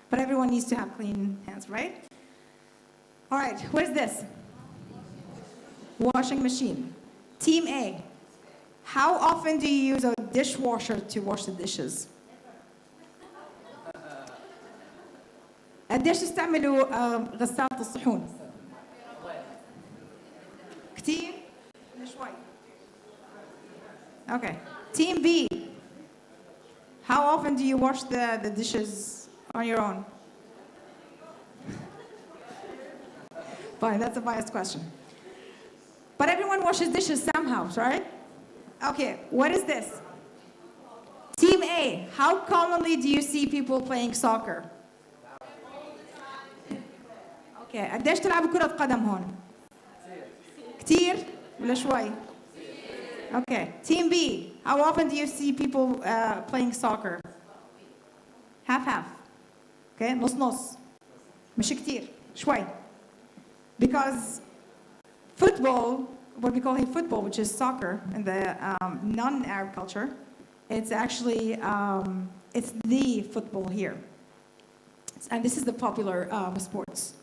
S6: But everyone needs to have clean hands, right? All right, what is this? Washing machine. Team A. How often do you use a dishwasher to wash the dishes? قديش تستعملوا غسالة الصحون؟ Okay. Team B. How often do you wash the dishes on your own? Fine, that's a biased question. But everyone washes dishes somehow, right? Okay, what is this? Team A, how commonly do you see people playing soccer? اوكي قديش تلعبوا كرة قدم هون؟ كتير ولا شوي؟ Okay, Team B, how often do you see people playing soccer? Half. Okay, نص نص. مش كتير، شوي. Because football, what we call here football, which is soccer in the non-Arab culture, it's actually, it's the football here. And this is the popular sports.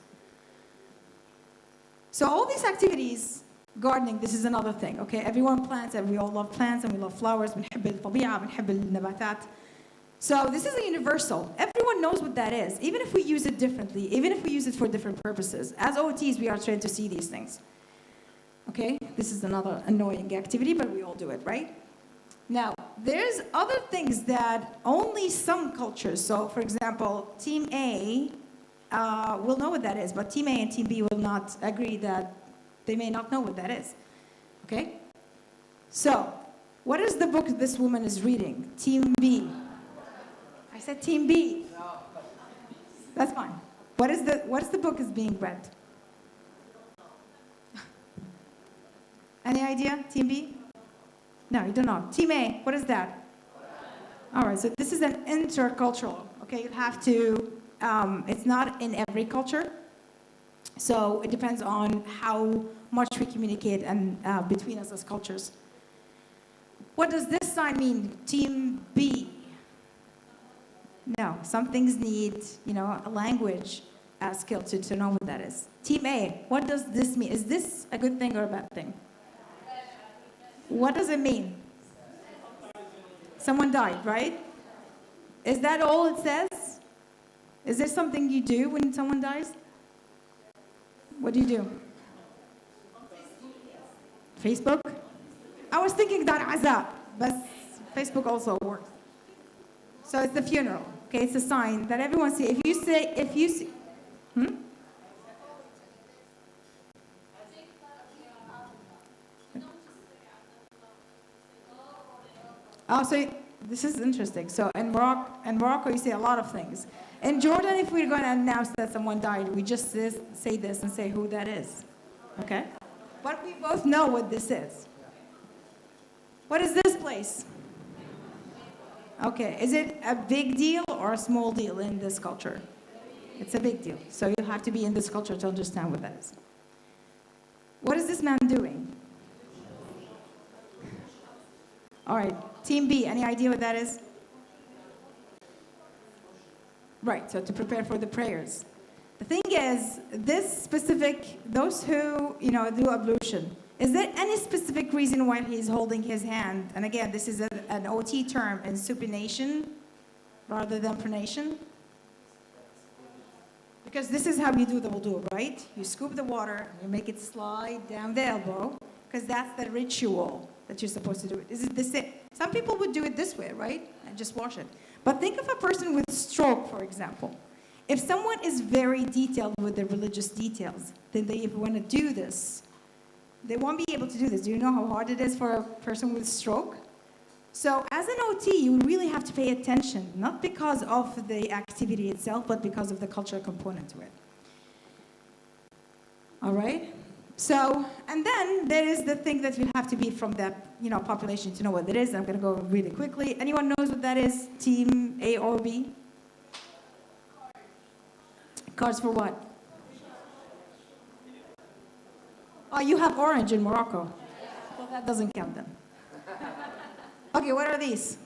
S6: So all these activities, gardening, this is another thing, okay? Everyone plants, and we all love plants, and we love flowers. بنحب الطبيعة, بنحب النباتات. So this is a universal. Everyone knows what that is, even if we use it differently, even if we use it for different purposes. As OTs, we are trained to see these things. Okay? This is another annoying activity, but we all do it, right? Now, there's other things that only some cultures, so for example, Team A will know what that is, but Team A and Team B will not agree that they may not know what that is. Okay? So, what is the book this woman is reading? Team B. I said Team B. That's fine. What is the book is being read? Any idea? Team B? No, you don't know. Team A, what is that? All right, so this is an intercultural. Okay, you have to, it's not in every culture. So it depends on how much we communicate and between us as cultures. What does this sign mean? Team B. No, some things need, a language skill to know what that is. Team A, what does this mean? Is this a good thing or a bad thing? What does it mean? Someone died, right? Is that all it says? Is there something you do when someone dies? What do you do? Facebook? I was thinking that Aza, but Facebook also works. So it's the funeral, okay? It's a sign that everyone sees. If you see, Oh, so this is interesting. So in Morocco, you say a lot of things. In Jordan, if we're going to announce that someone died, we just say this and say who that is, okay? But we both know what this is. What is this place? Okay, is it a big deal or a small deal in this culture? It's a big deal. So you have to be in this culture to understand what that is. What is this man doing? All right, Team B, any idea what that is? Right, so to prepare for the prayers. The thing is, those who, do ablution, is there any specific reason why he's holding his hand? And again, this is an OT term in supination rather than pronation. Because this is how you do the wudu, right? You scoop the water, you make it slide down the elbow, because that's the ritual that you're supposed to do it. Is it the same? Some people would do it this way, right? And just wash it. But think of a person with stroke, for example. If someone is very detailed with the religious details, then they want to do this. They won't be able to do this. Do you know how hard it is for a person with stroke? So as an OT, you really have to pay attention, not because of the activity itself, but because of the cultural component to it. All right? So, and then there is the thing that you have to be from that, population to know what it is. I'm going to go really quickly. Anyone knows what that is? Team A or B? Cards for what? Oh, you have orange in Morocco. Well, that doesn't count then. Okay, what are these?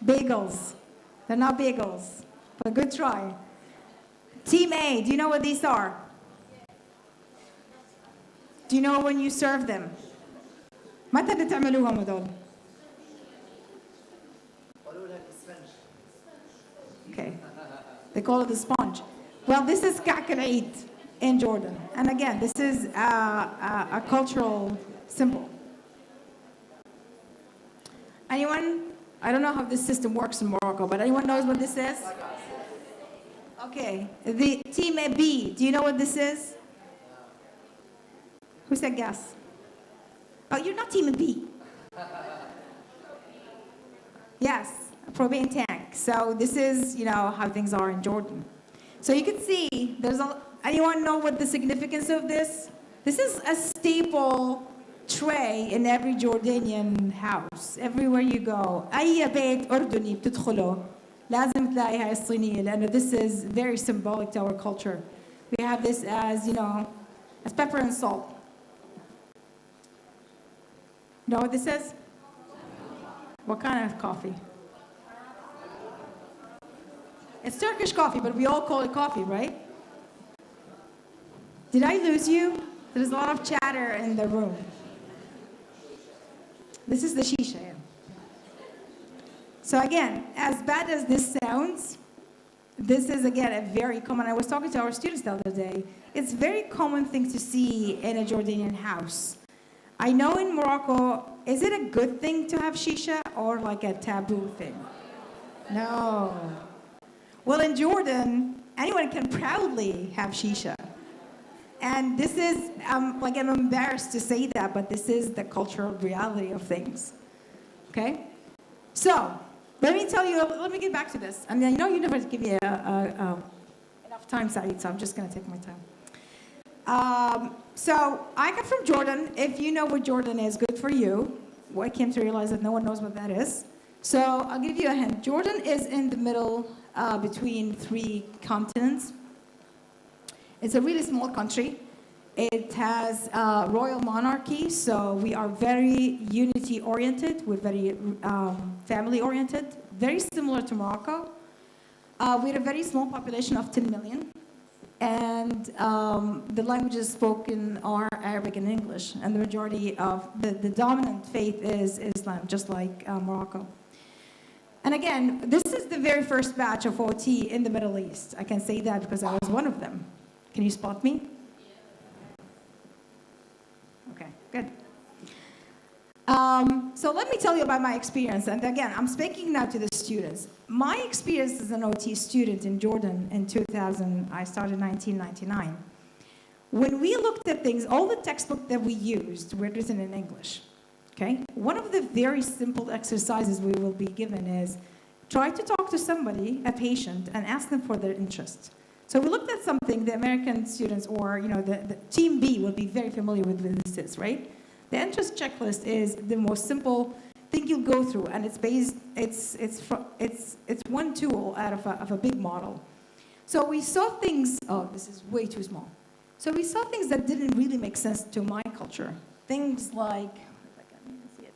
S6: Bagels. They're not bagels, but good try. Team A, do you know what these are? Do you know when you serve them? متى بتعملوهم هذول؟ Okay. They call it the sponge. Well, this is كعك العيد in Jordan. And again, this is a cultural symbol. Anyone? I don't know how this system works in Morocco, but anyone knows what this is? Okay. The team B, do you know what this is? Who said gas? Oh, you're not team B. Yes, a propane tank. So this is, how things are in Jordan. So you can see, anyone know what the significance of this? This is a staple tray in every Jordanian house. Everywhere you go. أي بيت أردني بتدخله لازم تلاقي هاي الصينية لأنه this is very symbolic to our culture. We have this as, as pepper and salt. You know what this is? What kind of coffee? It's Turkish coffee, but we all call it coffee, right? Did I lose you? There's a lot of chatter in the room. This is the shisha. So again, as bad as this sounds, this is again a very common, I was talking to our students the other day, it's a very common thing to see in a Jordanian house. I know in Morocco, is it a good thing to have shisha or like a taboo thing? No. Well, in Jordan, anyone can proudly have shisha. And this is, I'm embarrassed to say that, but this is the cultural reality of things. Okay? So, let me get back to this. I mean, I know you never give me enough time, Saeed, so I'm just going to take my time. So, I come from Jordan. If you know what Jordan is, good for you. Well, I came to realize that no one knows what that is. So, I'll give you a hint. Jordan is in the middle between 3 continents. It's a really small country. It has royal monarchy, so we are very unity-oriented. We're very family-oriented, very similar to Morocco. We have a very small population of 10 million, and the languages spoken are Arabic and English, and the majority of the dominant faith is Islam, just like Morocco. And again, this is the very first batch of OT in the Middle East. I can say that because I was one of them. Can you spot me? Okay, good. So let me tell you about my experience. And again, I'm speaking now to the students. My experience as an OT student in Jordan in 2000, I started in 1999. When we looked at things, all the textbooks that we used were written in English. Okay? One of the very simple exercises we will be given is try to talk to somebody, a patient, and ask them for their interest. So we looked at something the American students or the team B will be very familiar with this is, right? The interest checklist is the most simple thing you'll go through, and it's one tool out of a big model. So we saw things. Oh, this is way too small. So we saw things that didn't really make sense to my culture. Things like, if I can see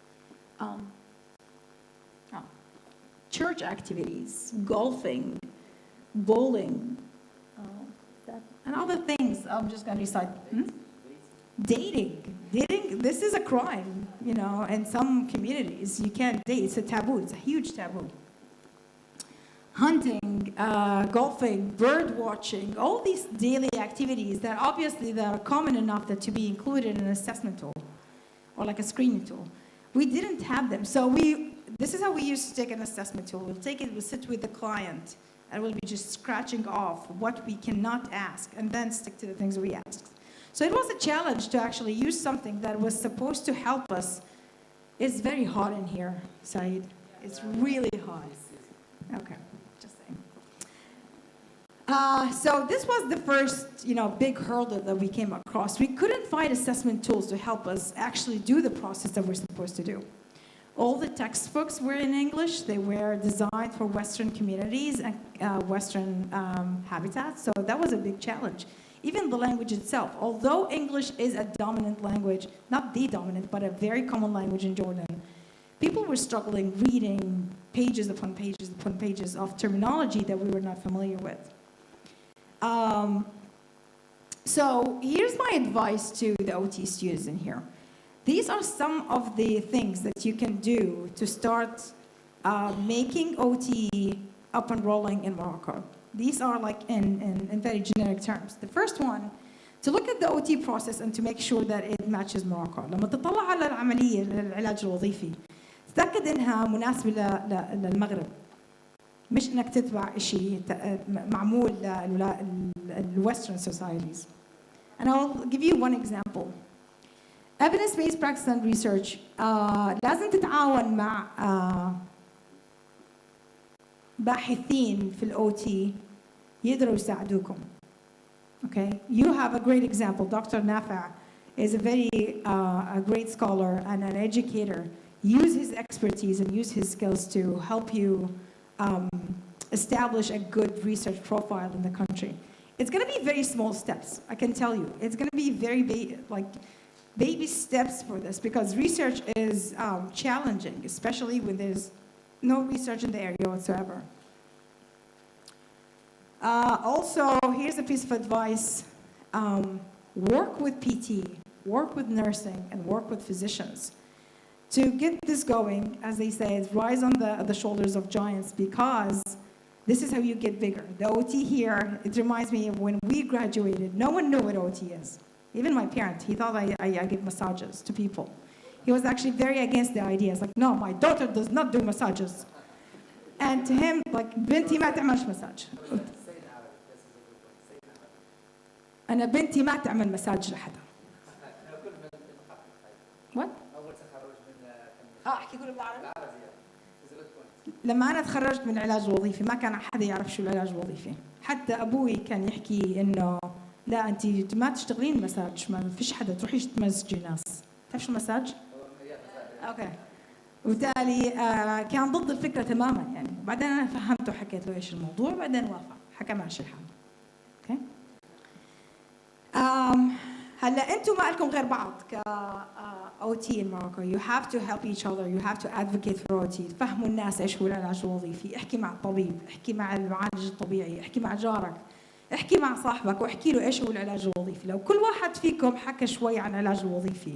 S6: it, church activities, golfing, bowling. And other things, I'm just going to recite. Dating, this is a crime, in some communities. You can't date, it's a taboo, it's a huge taboo. Hunting, golfing, bird watching, all these daily activities that obviously they are common enough that to be included in an assessment tool or like a screening tool. We didn't have them. So this is how we used to take an assessment tool. We'll take it, we'll sit with the client, and we'll be just scratching off what we cannot ask and then stick to the things we asked. So it was a challenge to actually use something that was supposed to help us. It's very hot in here, Saeed. It's really hot. Okay, just saying. So this was the first, big hurdle that we came across. We couldn't find assessment tools to help us actually do the process that we're supposed to do. All the textbooks were in English. They were designed for Western communities and Western habitats, so that was a big challenge. Even the language itself, although English is a dominant language, not the dominant, but a very common language in Jordan, people were struggling reading pages upon pages upon pages of terminology that we were not familiar with. So here's my advice to the OT students in here. These are some of the things that you can do to start making OT up and rolling in Morocco. These are like in very generic terms. The first one, to look at the OT process and to make sure that it matches Morocco. لما تطلع على العملية العلاج الوظيفي, تتأكد إنها مناسبة للمغرب، مش إنك تتبع شيء معمول للويسترن societies. And I'll give you one example. Evidence-based practice and research لازم تتعاون مع باحثين في الOT يقدروا يساعدوكم. Okay, you have a great example. Dr. Nafa is a very a great scholar and an educator. Use his expertise and use his skills to help you establish a good research profile in the country. It's going to be very small steps, I can tell you. It's going to be very baby steps for this, because research is challenging, especially when there's no research in the area whatsoever. Also, here's a piece of advice. Work with PT, work with nursing, and work with physicians. To get this going, as they say, is rise on the shoulders of giants, because this is how you get bigger. The OT here, it reminds me of when we graduated, no one knew what OT is. Even my parent, he thought I give massages to people. He was actually very against the idea. It's like, no, my daughter does not do massages. And to him, like, بنتي ما تعملش مساج. أنا بنتي ما تعمل مساج لحدا. What؟ احكي كله بالعربي. لما أنا تخرجت من العلاج الوظيفي ما كان حدا يعرف شو العلاج الوظيفي. حتى أبوي كان يحكي إنه لا أنت ما تشتغلين مساج، ما فيش حدا تروحيش تمسجي ناس. تعرف شو المساج؟ أوكي. وبالتالي كان ضد الفكرة تماما يعني. بعدين أنا فهمته وحكيت له إيش الموضوع، بعدين وافق، حكى ماشي الحال. أوكي. هلا أنتم ما لكم غير بعض ك OT in Morocco. You have to help each other. You have to advocate for OT. تفهموا الناس إيش هو العلاج الوظيفي. احكي مع الطبيب، احكي مع المعالج الطبيعي، احكي مع جارك، احكي مع صاحبك واحكي له إيش هو العلاج الوظيفي. لو كل واحد فيكم حكى شوي عن العلاج الوظيفي،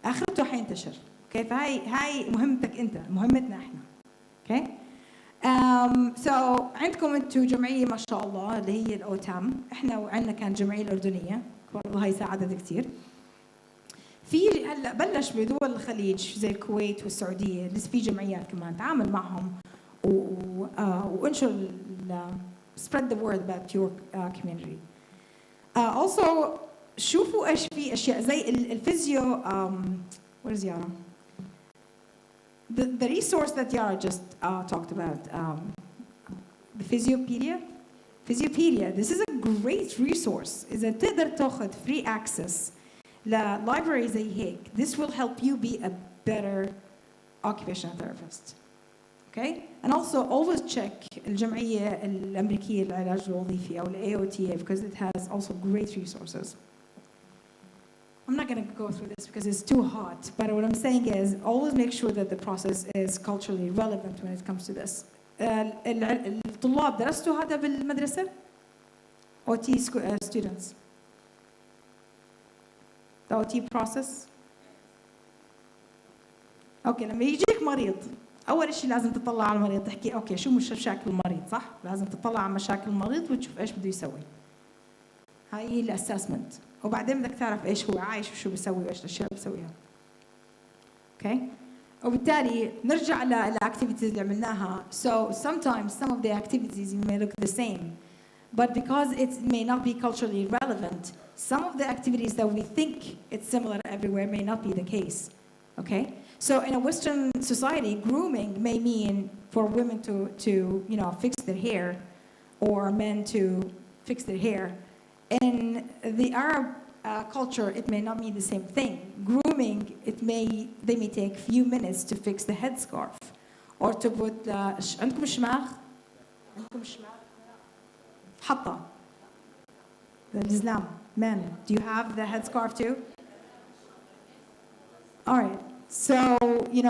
S6: آخرته حينتشر. Okay, فهاي مهمتك أنت، مهمتنا إحنا. Okay. So عندكم أنتم جمعية ما شاء الله اللي هي الأوتام. إحنا وعندنا كان جمعية الأردنية، والله هاي ساعدت كثير. في هلا بلش بدول الخليج زي الكويت والسعودية لسه في جمعيات كمان، تعامل معهم وانشر spread the word about your community. Also شوفوا ايش في اشياء زي الفيزيو what is Yara? The resource that Yara just talked about, the Physiopedia. This is a great resource. إذا تقدر تاخذ free access library زي هيك. This will help you be a better occupational therapist. Okay? And also always check الجمعية الأمريكية للعلاج الوظيفي أو AOTA, because it has also great resources. I'm not going to go through this because it's too hot, but what I'm saying is always make sure that the process is culturally relevant when it comes to this. الطلاب درستوا هذا بالمدرسة؟ OT students. The OT process. أوكي، لما يجيك مريض أول شيء لازم تطلع على المريض، تحكي أوكي شو مشاكل المريض، صح؟ لازم تطلع على مشاكل المريض وتشوف إيش بده يسوي. هاي هي الأسسمنت، وبعدين بدك تعرف إيش هو عايش وشو بيسوي وإيش الأشياء اللي بيسويها. أوكي؟ وبالتالي نرجع للأكتيفيتيز اللي عملناها. So sometimes some of the activities may look the same, but because it may not be culturally relevant, some of the activities that we think it's similar everywhere may not be the case. Okay? So in a Western society, grooming may mean for women to fix their hair, or men to fix their hair. In the Arab culture, it may not mean the same thing. Grooming, they may take few minutes to fix the headscarf, or to put عندكم شماغ؟ عندكم شماغ؟ حطة. The Islam, men. Do you have the headscarf too? All right. So,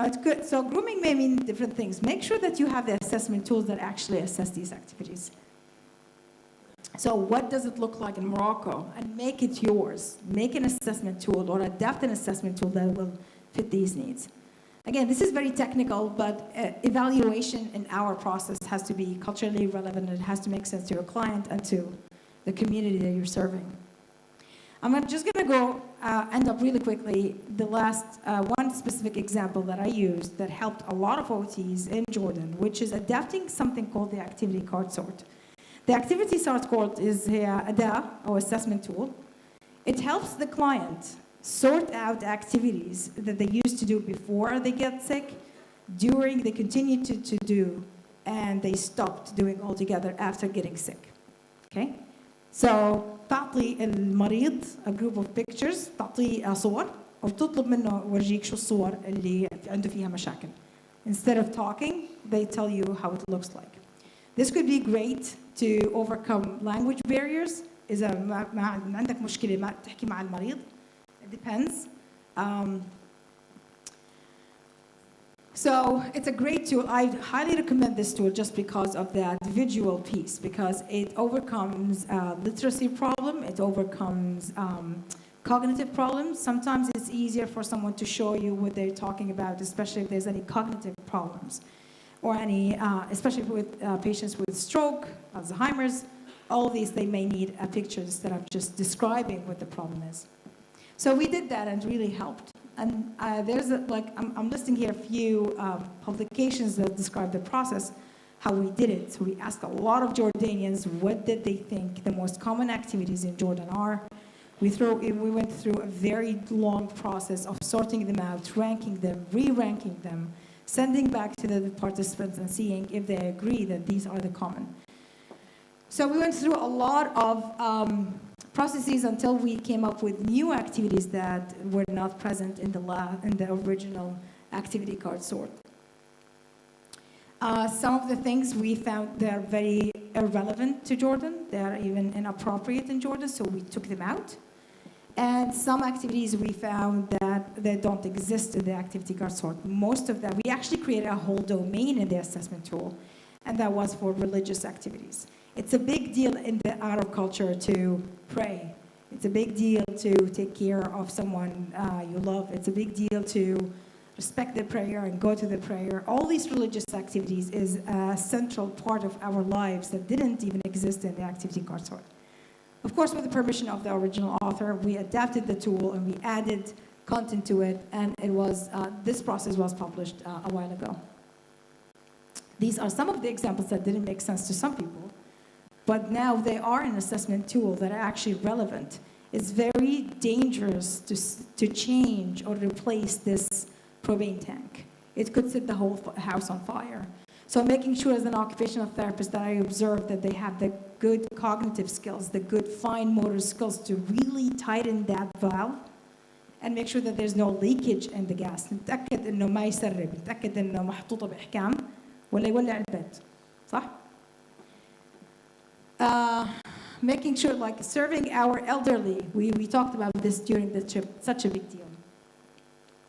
S6: it's good. So grooming may mean different things. Make sure that you have the assessment tools that actually assess these activities. So what does it look like in Morocco? And make it yours. Make an assessment tool or adapt an assessment tool that will fit these needs. Again, this is very technical, but evaluation in our process has to be culturally relevant. It has to make sense to your client and to the community that you're serving. just going to go end up really quickly. The last one specific example that I used that helped a lot of OTs in Jordan, which is adapting something called the activity card sort. The activity sort card is a أداة or assessment tool. It helps the client sort out activities that they used to do before they get sick, during they continue to do, and they stopped doing altogether after getting sick. Okay? So تعطي المريض a group of pictures، تعطيه صور وتطلب منه ورجيك شو الصور اللي عنده فيها مشاكل. Instead of talking, they tell you how it looks like. This could be great to overcome language barriers. إذا ما عندك مشكلة ما تحكي مع المريض. It depends. So it's a great tool. I highly recommend this tool just because of that visual piece, because it overcomes literacy problem, it overcomes cognitive problems. Sometimes it's easier for someone to show you what they're talking about, especially if there's any cognitive problems, or any, especially with patients with stroke, Alzheimer's, all of these, they may need a picture instead of just describing what the problem is. So we did that and it really helped. And there's I'm listing here a few publications that describe the process, how we did it. So we asked a lot of Jordanians what did they think the most common activities in Jordan are. We went through a very long process of sorting them out, ranking them, re-ranking them, sending back to the participants and seeing if they agree that these are the common. So we went through a lot of processes until we came up with new activities that were not present in the original activity card sort. Some of the things we found they're very irrelevant to Jordan. They're even inappropriate in Jordan, so we took them out. And some activities we found that they don't exist in the activity card sort. Most of them, we actually created a whole domain in the assessment tool, and that was for religious activities. It's a big deal in the Arab culture to pray. It's a big deal to take care of someone you love. It's a big deal to respect the prayer and go to the prayer. All these religious activities is a central part of our lives that didn't even exist in the activity card sort. Of course, with the permission of the original author, we adapted the tool and we added content to it, and it was this process was published a while ago. These are some of the examples that didn't make sense to some people, but now they are an assessment tool that are actually relevant. It's very dangerous to change or replace this propane tank. It could set the whole house on fire. So making sure as an occupational therapist that I observe that they have the good cognitive skills, the good fine motor skills to really tighten that valve and make sure that there's no leakage in the gas. نتأكد إنه ما يسرب، نتأكد إنه محطوطة بإحكام ولا يولع البيت، صح؟ Making sure, like serving our elderly, we talked about this during the trip, such a big deal,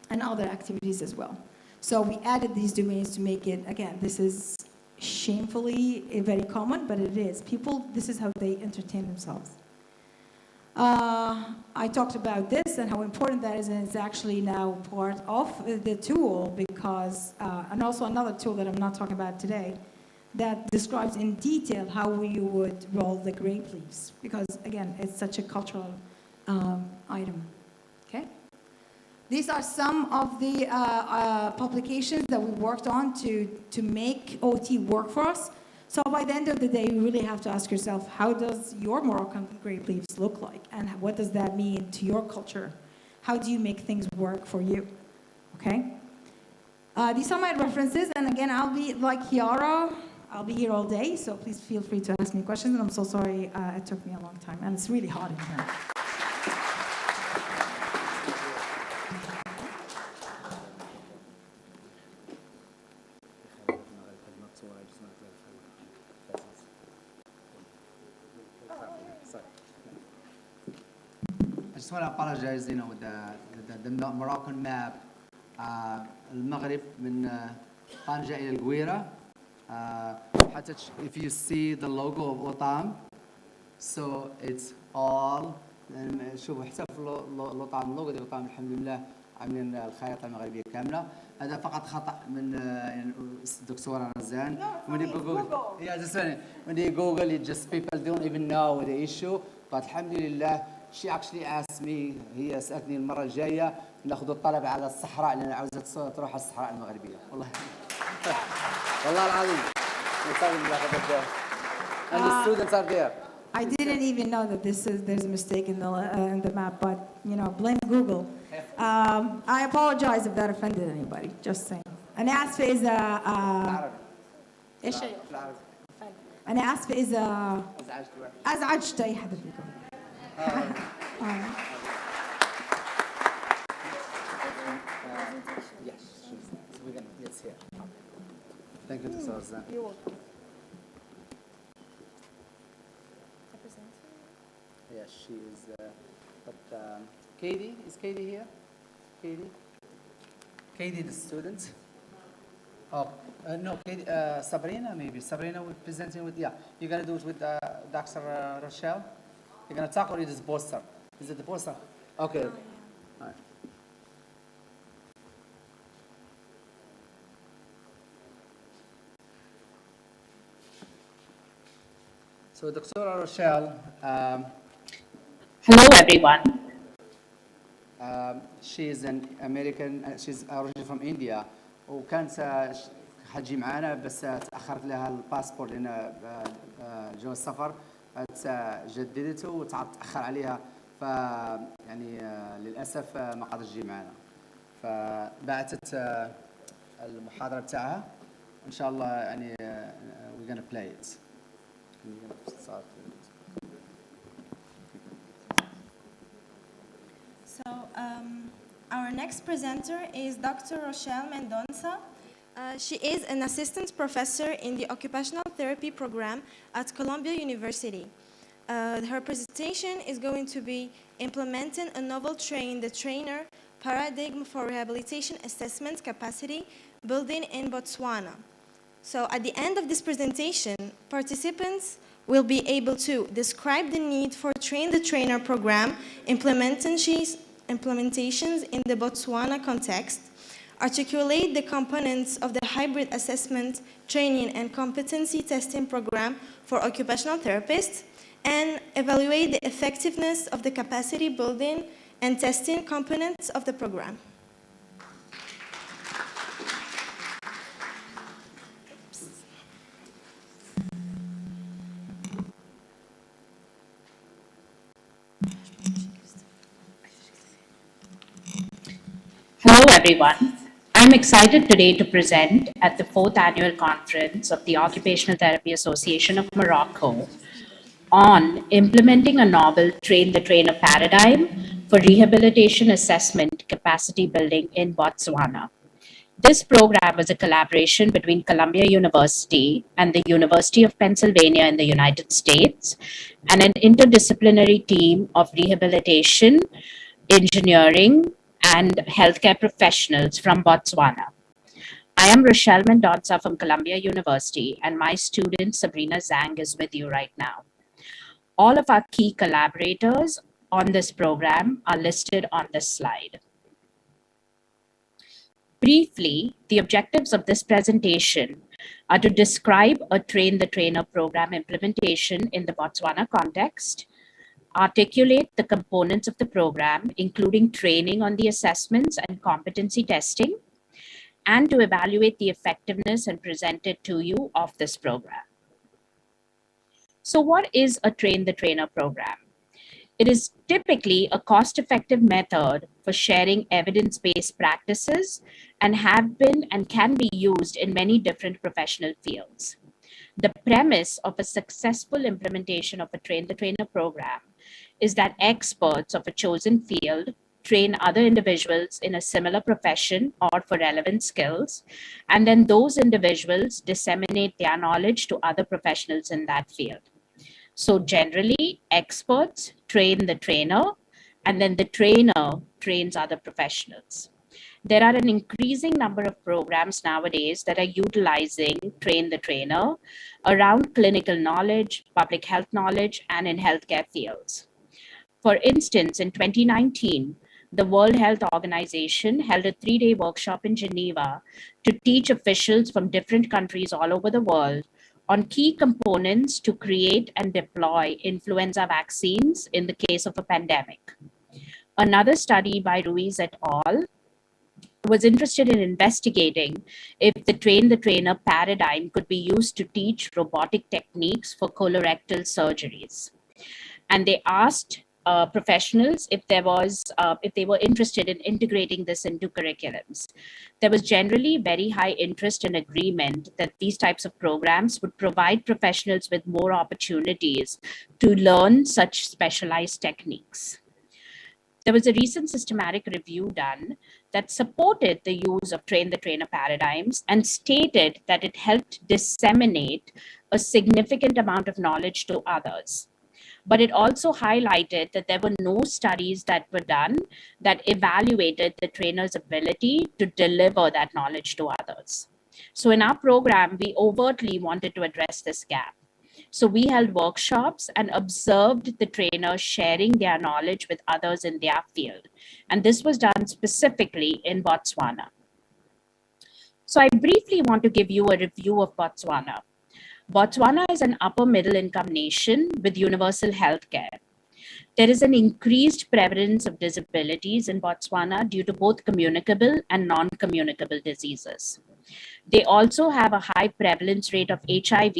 S6: and other activities as well. So we added these domains to make it, again, this is shamefully very common, but it is. People, this is how they entertain themselves. I talked about this and how important that is, and it's actually now part of the tool because, and also another tool that I'm not talking about today, that describes in detail how you would roll the grape leaves, because again, it's such a cultural item, okay? These are some of the publications that we worked on to make OT work for us. So by the end of the day, you really have to ask yourself, how does your Moroccan grape leaves look like? And what does that mean to your culture? How do you make things work for you, okay? These are my references, and again, I'll be like Chiara, I'll be here all day, so please feel free to ask me questions, and I'm so sorry it took me a long time, and it's really hot in here.
S1: I just want to apologize, with the Moroccan map. المغرب من طنجة إلى القويرة. If you see the logo of OTAM, so it's all. شوفوا حسب الأوطام اللوجو ده OTAM الحمد لله عاملين الخريطة المغربية كاملة. هذا فقط خطأ من الدكتورة رزان. When you Google, yeah, just when you Google, it just people don't even know the issue. But الحمد لله she actually asked me, هي سألتني المرة الجاية ناخذ الطلبة على الصحراء لأن عاوزة تروح على الصحراء المغربية. والله والله العظيم. And the students are there.
S6: I didn't even know that there's a mistake in the map, but blame Google. I apologize if that offended anybody. Just saying. أنا آسفة إذا إيش أنا آسفة إذا أزعجت أي حدا فيكم.
S1: Yes, we're gonna. Yes, here. Thank you, Dr. Zan.
S7: You're welcome.
S1: Yes, she is. But Katie, is Katie here? Katie? Katie, the student? Oh, no, Katie, Sabrina, maybe. Sabrina will presenting with, yeah. You're going to do it with Dr. Rochelle? You're going to talk or is it the poster? Is it the poster? Okay. All right. So, Dr. Rochelle,
S9: hello, everyone.
S1: she is an American, she's originally from India, وكانت حتجي معانا بس تأخرت لها الباسبور لأن جواز السفر جددته وتأخر عليها يعني للأسف ما قدرت تجي معانا فبعثت المحاضرة بتاعها إن شاء الله يعني we're gonna play it.
S7: So our next presenter is Dr. Rochelle Mendonça. She is an assistant professor in the Occupational Therapy program at Columbia University. Her presentation is going to be implementing a novel train-the-trainer paradigm for rehabilitation assessment capacity building in Botswana. So at the end of this presentation, participants will be able to describe the need for train-the-trainer program implementations in the Botswana context, articulate the components of the hybrid assessment, training, and competency testing program for occupational therapists, and evaluate the effectiveness of the capacity building and testing components of the program.
S9: Hello, everyone. I'm excited today to present at the 4th Annual Conference of the Occupational Therapy Association of Morocco on implementing a novel train-the-trainer paradigm for rehabilitation assessment capacity building in Botswana. This program is a collaboration between Columbia University and the University of Pennsylvania in the United States, and an interdisciplinary team of rehabilitation, engineering, and healthcare professionals from Botswana. I am Rochelle Mendonça from Columbia University, and my student Sabrina Zhang is with you right now. All of our key collaborators on this program are listed on this slide. Briefly, the objectives of this presentation are to describe a train-the-trainer program implementation in the Botswana context, articulate the components of the program, including training on the assessments and competency testing, and to evaluate the effectiveness and present it to you of this program. So what is a train-the-trainer program? It is typically a cost-effective method for sharing evidence-based practices and have been and can be used in many different professional fields. The premise of a successful implementation of a train-the-trainer program is that experts of a chosen field train other individuals in a similar profession or for relevant skills, and then those individuals disseminate their knowledge to other professionals in that field. So generally, experts train the trainer, and then the trainer trains other professionals. There are an increasing number of programs nowadays that are utilizing train the trainer around clinical knowledge, public health knowledge, and in healthcare fields. For instance, in 2019, the World Health Organization held a 3-day workshop in Geneva to teach officials from different countries all over the world on key components to create and deploy influenza vaccines in the case of a pandemic. Another study by Ruiz et al. Was interested in investigating if the train the trainer paradigm could be used to teach robotic techniques for colorectal surgeries. And they asked professionals if they were interested in integrating this into curriculums. There was generally very high interest and agreement that these types of programs would provide professionals with more opportunities to learn such specialized techniques. There was a recent systematic review done that supported the use of train the trainer paradigms and stated that it helped disseminate a significant amount of knowledge to others. But it also highlighted that there were no studies that were done that evaluated the trainer's ability to deliver that knowledge to others. So in our program, we overtly wanted to address this gap. So we held workshops and observed the trainers sharing their knowledge with others in their field. And this was done specifically in Botswana. So I briefly want to give you a review of Botswana. Botswana is an upper middle income nation with universal health care. There is an increased prevalence of disabilities in Botswana due to both communicable and non-communicable diseases. They also have a high prevalence rate of HIV,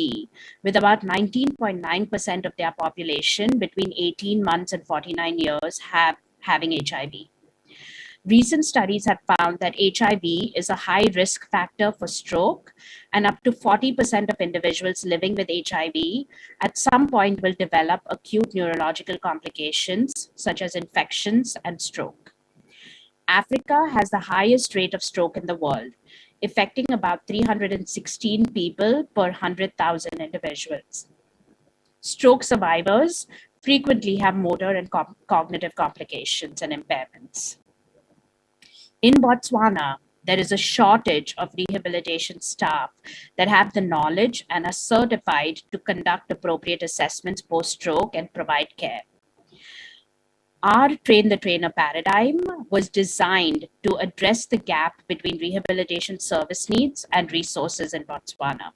S9: with about 19.9% of their population between 18 months and 49 years having HIV. Recent studies have found that HIV is a high risk factor for stroke, and up to 40% of individuals living with HIV at some point will develop acute neurological complications such as infections and stroke. Africa has the highest rate of stroke in the world, affecting about 316 people per 100,000 individuals. Stroke survivors frequently have motor and cognitive complications and impairments. In Botswana, there is a shortage of rehabilitation staff that have the knowledge and are certified to conduct appropriate assessments post-stroke and provide care. Our train the trainer paradigm was designed to address the gap between rehabilitation service needs and resources in Botswana.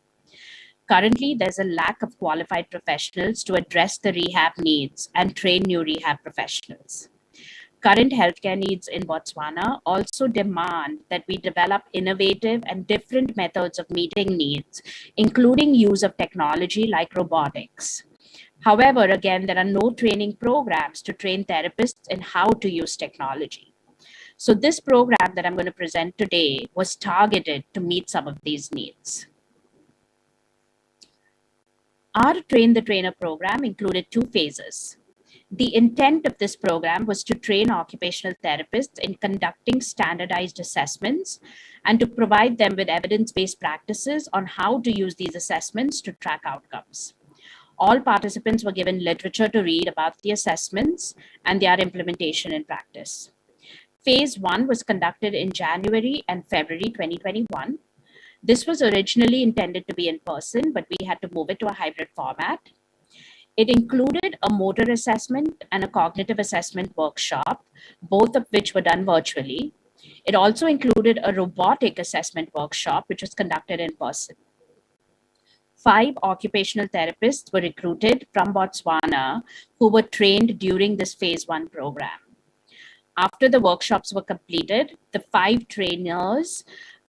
S9: Currently, there's a lack of qualified professionals to address the rehab needs and train new rehab professionals. Current healthcare needs in Botswana also demand that we develop innovative and different methods of meeting needs, including use of technology like robotics. However, again, there are no training programs to train therapists in how to use technology. So this program that I'm going to present today was targeted to meet some of these needs. Our Train the Trainer program included 2 phases. The intent of this program was to train occupational therapists in conducting standardized assessments and to provide them with evidence-based practices on how to use these assessments to track outcomes. All participants were given literature to read about the assessments and their implementation in practice. Phase 1 was conducted in January and February 2021. This was originally intended to be in person, but we had to move it to a hybrid format. It included a motor assessment and a cognitive assessment workshop, both of which were done virtually. It also included a robotic assessment workshop, which was conducted in person. 5 occupational therapists were recruited from Botswana who were trained during this phase 1 program. After the workshops were completed, the 5 trainers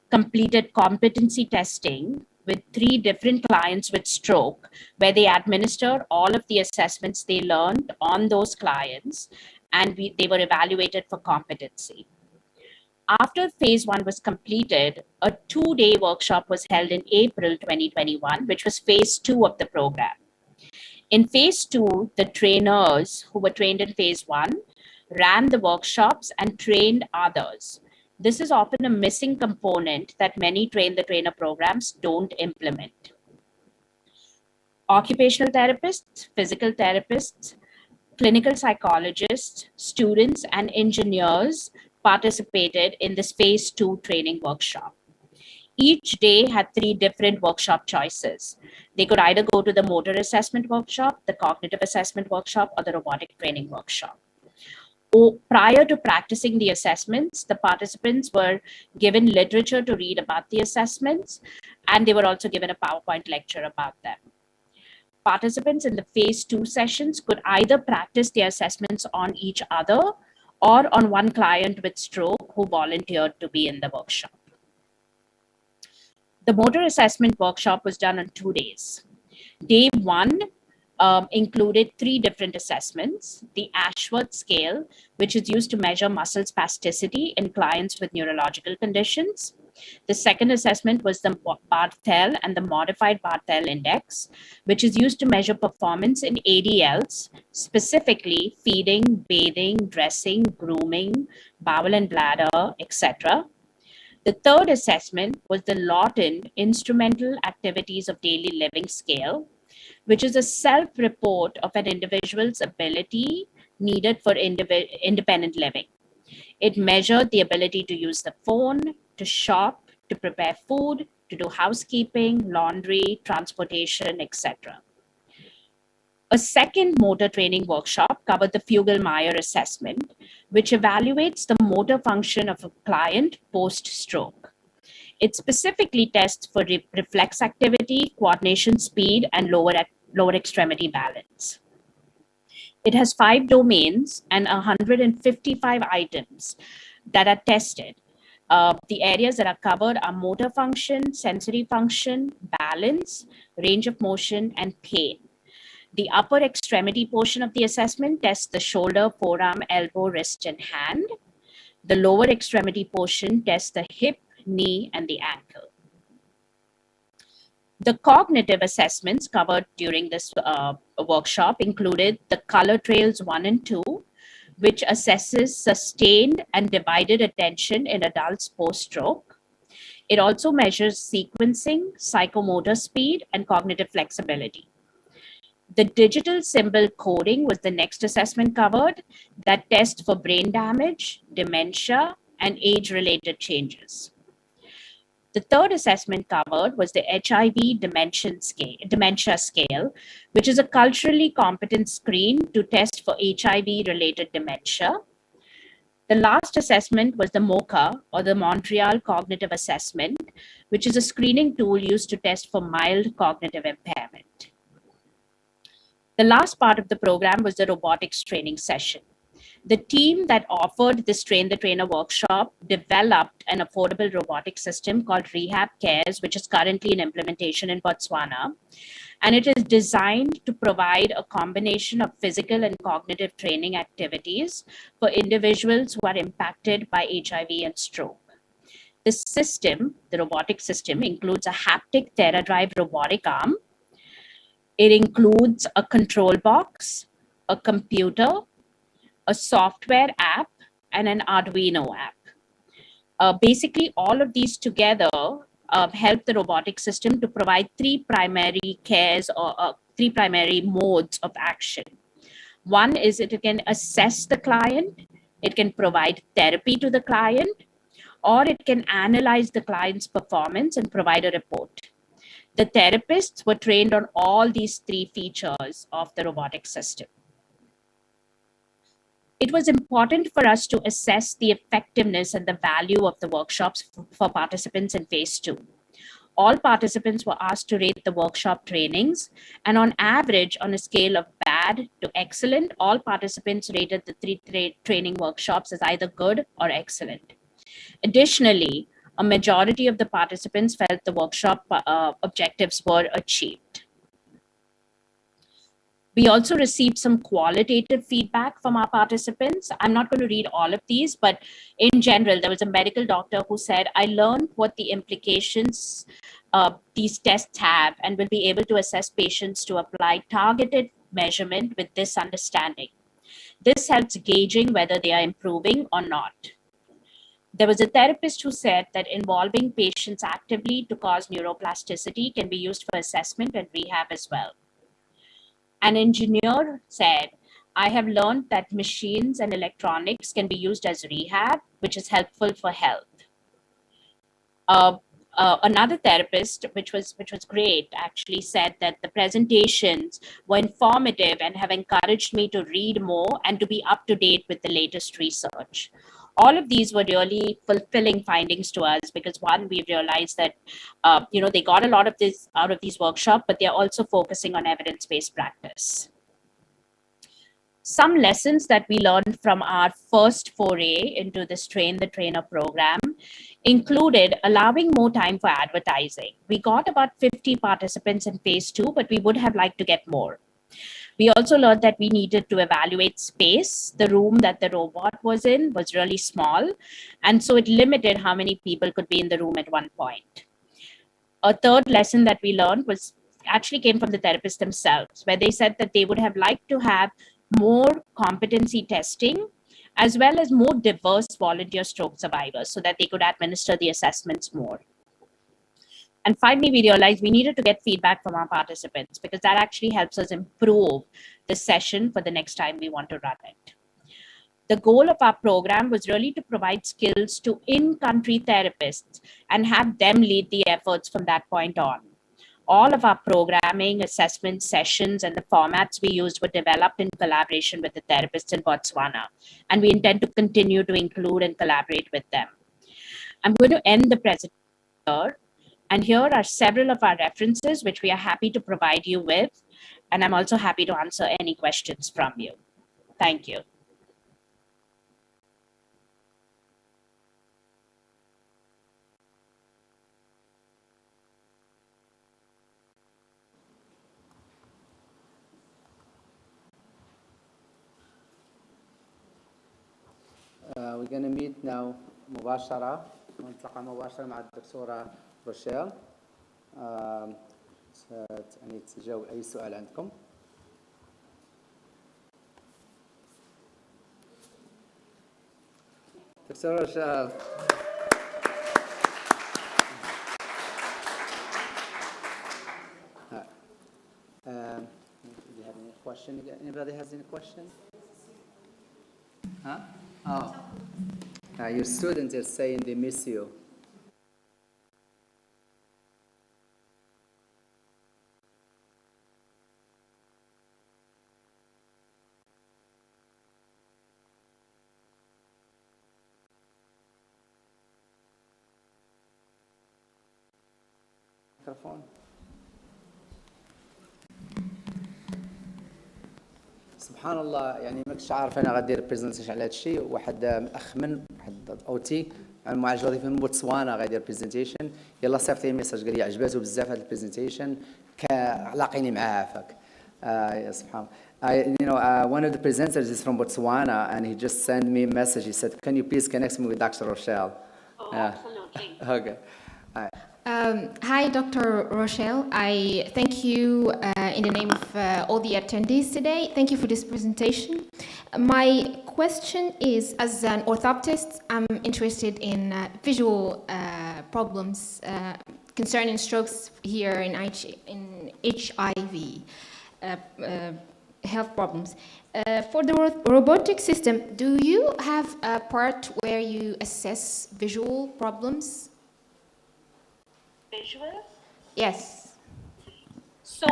S9: completed competency testing with 3 different clients with stroke, where they administered all of the assessments they learned on those clients, and they were evaluated for competency. After phase 1 was completed, a 2-day workshop was held in April 2021, which was phase 2 of the program. In phase 2, the trainers who were trained in phase 1 ran the workshops and trained others. This is often a missing component that many train the trainer programs don't implement. Occupational therapists, physical therapists, clinical psychologists, students, and engineers participated in this phase 2 training workshop. Each day had 3 different workshop choices. They could either go to the motor assessment workshop, the cognitive assessment workshop, or the robotic training workshop. Prior to practicing the assessments, the participants were given literature to read about the assessments, and they were also given a PowerPoint lecture about them. Participants in the phase 2 sessions could either practice their assessments on each other or on one client with stroke who volunteered to be in the workshop. The motor assessment workshop was done on 2 days. Day 1 included 3 different assessments: the Ashworth scale, which is used to measure muscle spasticity in clients with neurological conditions. The second assessment was the Barthel and the modified Barthel index, which is used to measure performance in ADLs, specifically feeding, bathing, dressing, grooming, bowel and bladder, etc. The third assessment was the Lawton Instrumental Activities of Daily Living scale, which is a self-report of an individual's ability needed for independent living. It measured the ability to use the phone, to shop, to prepare food, to do housekeeping, laundry, transportation, etc. A second motor training workshop covered the Fugel-Meyer assessment, which evaluates the motor function of a client post-stroke. It specifically tests for reflex activity, coordination speed, and lower extremity balance. It has 5 domains and 155 items that are tested. The areas that are covered are motor function, sensory function, balance, range of motion, and pain. The upper extremity portion of the assessment tests the shoulder, forearm, elbow, wrist, and hand. The lower extremity portion tests the hip, knee, and the ankle. The cognitive assessments covered during this workshop included the Color Trails 1 and 2, which assesses sustained and divided attention in adults post-stroke. It also measures sequencing, psychomotor speed, and cognitive flexibility. The digital symbol coding was the next assessment covered that tests for brain damage, dementia, and age-related changes. The third assessment covered was the HIV dementia scale, which is a culturally competent screen to test for HIV-related dementia. The last assessment was the MoCA, or the Montreal Cognitive Assessment, which is a screening tool used to test for mild cognitive impairment. The last part of the program was the robotics training session. The team that offered this Train the Trainer workshop developed an affordable robotic system called Rehab Cares, which is currently in implementation in Botswana. And it is designed to provide a combination of physical and cognitive training activities for individuals who are impacted by HIV and stroke. The system, the robotic system, includes a haptic TheraDrive robotic arm. It includes a control box, a computer, a software app, and an Arduino app. Basically, all of these together help the robotic system to provide 3 primary cares or 3 primary modes of action. One is it can assess the client, it can provide therapy to the client, or it can analyze the client's performance and provide a report. The therapists were trained on all these 3 features of the robotic system. It was important for us to assess the effectiveness and the value of the workshops for participants in phase 2. All participants were asked to rate the workshop trainings, and on average, on a scale of bad to excellent, all participants rated the 3 training workshops as either good or excellent. Additionally, a majority of the participants felt the workshop objectives were achieved. We also received some qualitative feedback from our participants. I'm not going to read all of these, but in general, there was a medical doctor who said, I learned what the implications these tests have and will be able to assess patients to apply targeted measurement with this understanding. This helps gauging whether they are improving or not. There was a therapist who said that involving patients actively to cause neuroplasticity can be used for assessment and rehab as well. An engineer said, I have learned that machines and electronics can be used as rehab, which is helpful for health. Another therapist, which was great, actually said that the presentations were informative and have encouraged me to read more and to be up to date with the latest research. All of these were really fulfilling findings to us because one, we realized that they got a lot of this out of these workshops, but they're also focusing on evidence-based practice. Some lessons that we learned from our first foray into this Train the Trainer program included allowing more time for advertising. We got about 50 participants in phase 2, but we would have liked to get more. We also learned that we needed to evaluate space. The room that the robot was in was really small, and so it limited how many people could be in the room at one point. A third lesson that we learned was actually came from the therapists themselves, where they said that they would have liked to have more competency testing, as well as more diverse volunteer stroke survivors so that they could administer the assessments more. And finally, we realized we needed to get feedback from our participants because that actually helps us improve the session for the next time we want to run it. The goal of our program was really to provide skills to in-country therapists and have them lead the efforts from that point on. All of our programming, assessment sessions, and the formats we used were developed in collaboration with the therapists in Botswana, and we intend to continue to include and collaborate with them. I'm going to end the presentation here, and here are several of our references, which we are happy to provide you with, and I'm also happy to answer any questions from you. Thank you.
S1: We're going to meet now مباشرة نلتقى مباشرة مع الدكتورة روشيل يعني تجاوب أي سؤال عندكم. دكتورة روشيل. Do you have any question? Anybody has any question? Huh? Oh. Your students are saying they miss you. Microphone. سبحان الله يعني ماكش عارف انا غادير بريزنتيشن على هذا الشيء. واحد اخ من واحد اوتي معالج وظيفي من بوتسوانا غادير بريزنتيشن، يلا صيفط لي ميساج قال لي عجباتو بزاف هذا البريزنتيشن لاقيني معاه عافاك. يا سبحان الله. One of the presenters is from Botswana and he just sent me a message. He said, "Can you please connect me with Dr. Rochelle?"
S3: Oh, absolutely.
S1: Okay.
S5: Hi, Dr. Rochelle. I thank you in the name of all the attendees today. Thank you for this presentation. My question is, as an orthoptist, I'm interested in visual problems concerning strokes here in HIV, health problems. For the robotic system, do you have a part where you assess visual problems?
S9: Visual?
S5: Yes.
S9: So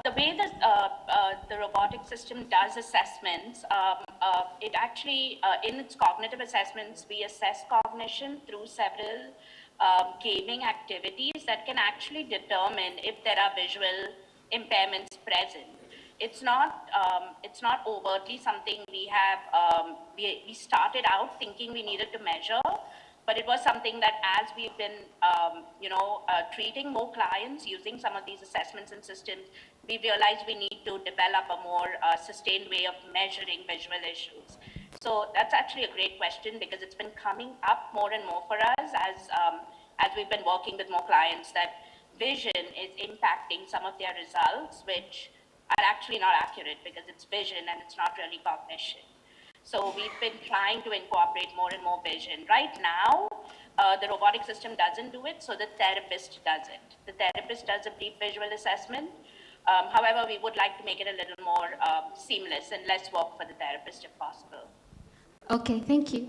S9: the way that the robotic system does assessments, it actually, in its cognitive assessments, we assess cognition through several gaming activities that can actually determine if there are visual impairments present. It's not overtly something we have, we started out thinking we needed to measure, but it was something that as we've been, treating more clients using some of these assessments and systems, we realized we need to develop a more sustained way of measuring visual issues. So that's actually a great question because it's been coming up more and more for us as we've been working with more clients that vision is impacting some of their results, which are actually not accurate because it's vision and it's not really cognition. So we've been trying to incorporate more and more vision. Right now, the robotic system doesn't do it, so the therapist does it. The therapist does a brief visual assessment. However, we would like to make it a little more seamless and less work for the therapist if possible.
S5: Okay, thank you.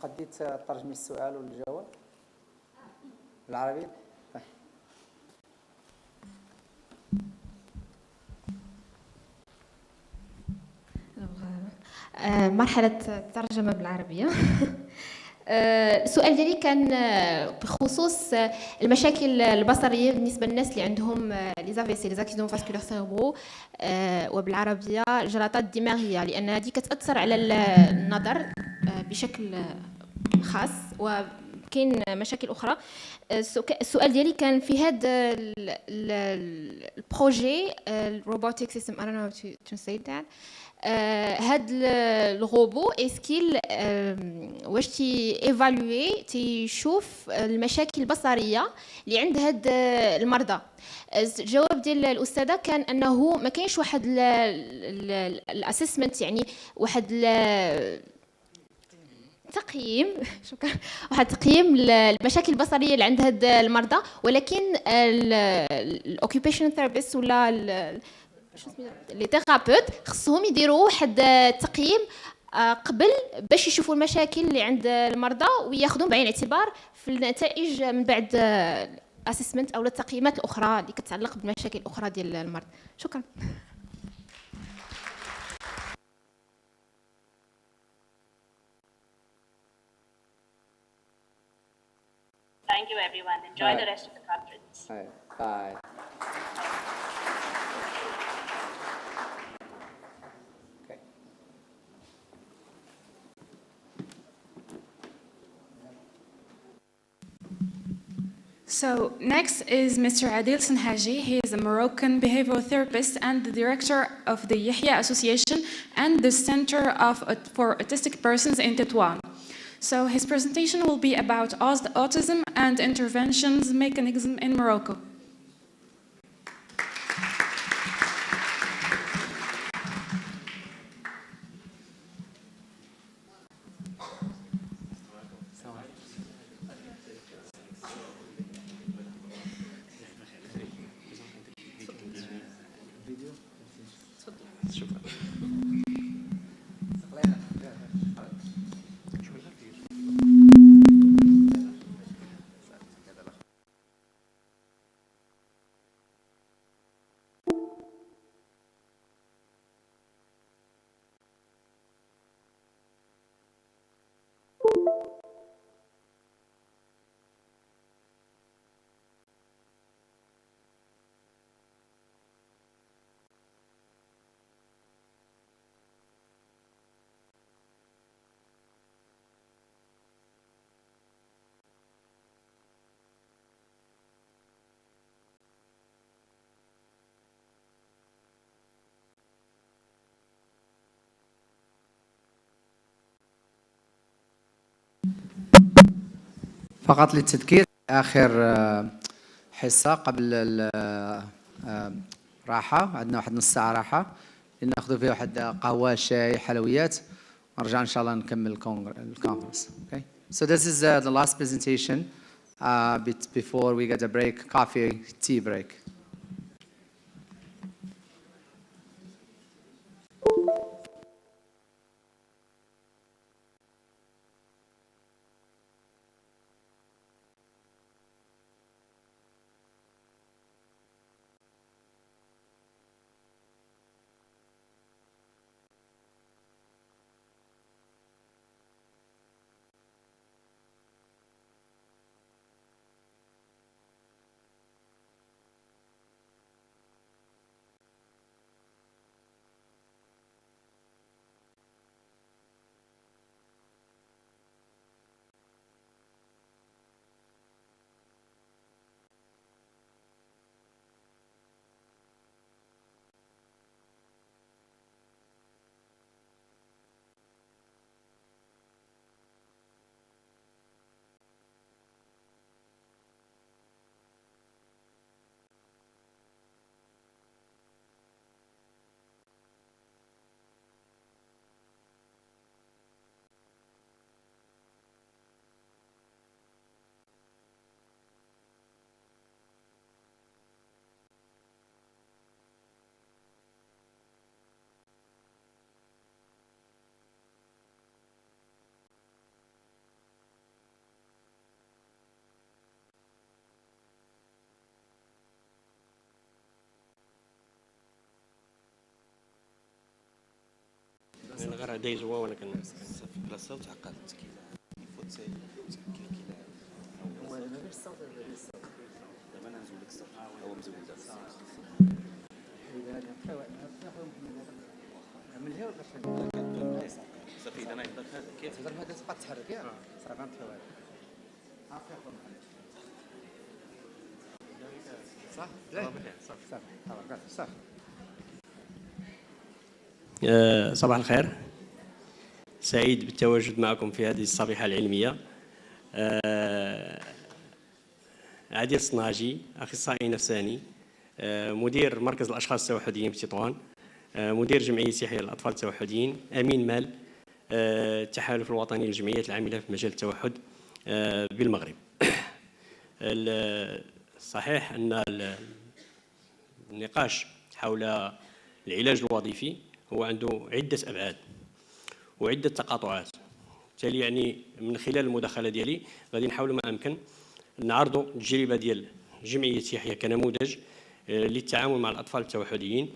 S1: تقدي تترجمي السؤال والجواب بالعربي؟
S5: مرحلة الترجمة بالعربية. السؤال ديالي كان بخصوص المشاكل البصرية بالنسبة للناس اللي عندهم لي زافيسي لي زاكسيدون فاسكولار سيربرو، وبالعربية جلطات دماغية، لأن هذه كتأثر على النظر بشكل خاص، وكاين مشاكل أخرى. السؤال ديالي كان في هذا البروجي الروبوتيك سيستم، I don't know how to translate that. هاد الروبو اسكيل واش تي ايفالوي تيشوف المشاكل البصريه اللي عند هاد المرضى. الجواب ديال الاستاذه كان انه ما كاينش واحد الاسسمنت، يعني واحد تقييم شكرا، واحد تقييم المشاكل البصريه اللي عند هاد المرضى، ولكن الاوكيبيشنال ثيرابيست ولا لي ثيرابيوت خصهم يديروا واحد التقييم قبل باش يشوفوا المشاكل اللي عند المرضى وياخذوهم بعين الاعتبار في النتائج من بعد اسسمنت او التقييمات الاخرى اللي كتعلق بالمشاكل الاخرى ديال المرض. شكرا.
S9: Thank you, everyone. Enjoy the rest of the conference.
S1: Bye. Okay.
S2: So next is Mr. Adil Sanhaji. He is a Moroccan behavioral therapist and the director of the Yahya Association and the Center for Autistic Persons in Tétouan. So his presentation will be about autism and interventions mechanism in Morocco.
S1: فقط للتذكير، آخر حصة قبل الراحة عندنا واحد نص ساعة راحة ناخذوا فيها واحد قهوة شاي حلويات ونرجع إن شاء الله نكمل الكونفرنس. Okay. So this is the last presentation before we get a break, coffee, tea break.
S10: غير دايز هو وانا كنصف بلاصه وتعقد التسكيل يفوت سي كيلا هو انا غير الصوت دابا انا نزول لك الصوت هو مزول دابا من هنا ولا صافي انا نقدر كيف تقدر ما تبقى تحرك ياك صافي غنطفيوها عافاك صح صافي صباح الخير، سعيد بالتواجد معكم في هذه الصبيحة العلمية. عادل الصناجي، أخصائي نفساني، مدير مركز الأشخاص التوحديين بتطوان، مدير جمعية سياحية للأطفال التوحديين، أمين مال التحالف الوطني للجمعيات العاملة في مجال التوحد بالمغرب. صحيح أن النقاش حول العلاج الوظيفي هو عنده عدة أبعاد وعدة تقاطعات، بالتالي يعني من خلال المداخلة ديالي غادي نحاول ما أمكن نعرضوا التجربة ديال الجمعية السياحية كنموذج للتعامل مع الأطفال التوحديين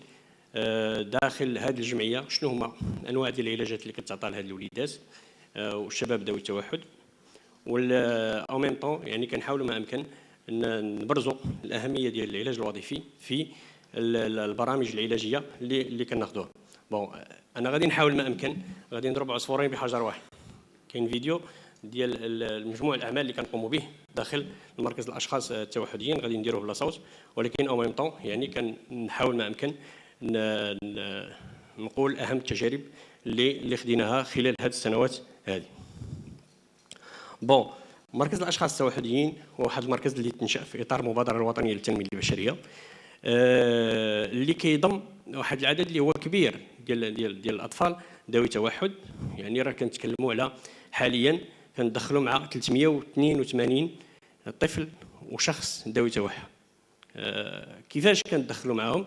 S10: داخل هذه الجمعية. شنو هما أنواع ديال العلاجات اللي كتعطى لهاد الوليدات والشباب ذوي التوحد، أو ميم طون يعني كنحاولوا ما أمكن نبرزوا الأهمية ديال العلاج الوظيفي في البرامج العلاجية اللي كناخذوها. بون انا غادي نحاول ما امكن غادي نضرب عصفورين بحجر واحد. كاين فيديو ديال المجموع الاعمال اللي كنقوموا به داخل المركز الاشخاص التوحديين غادي نديروه بلا صوت، ولكن او ميم طون يعني كنحاول ما امكن نقول اهم التجارب اللي خديناها خلال هذه السنوات هذه. بون مركز الاشخاص التوحديين هو واحد المركز اللي تنشا في اطار المبادره الوطنيه للتنميه البشريه اللي كيضم واحد العدد اللي هو كبير ديال الاطفال ذوي التوحد. يعني راه كنتكلموا على حاليا كندخلوا مع 382 طفل وشخص ذوي توحد. كيفاش كندخلوا معهم؟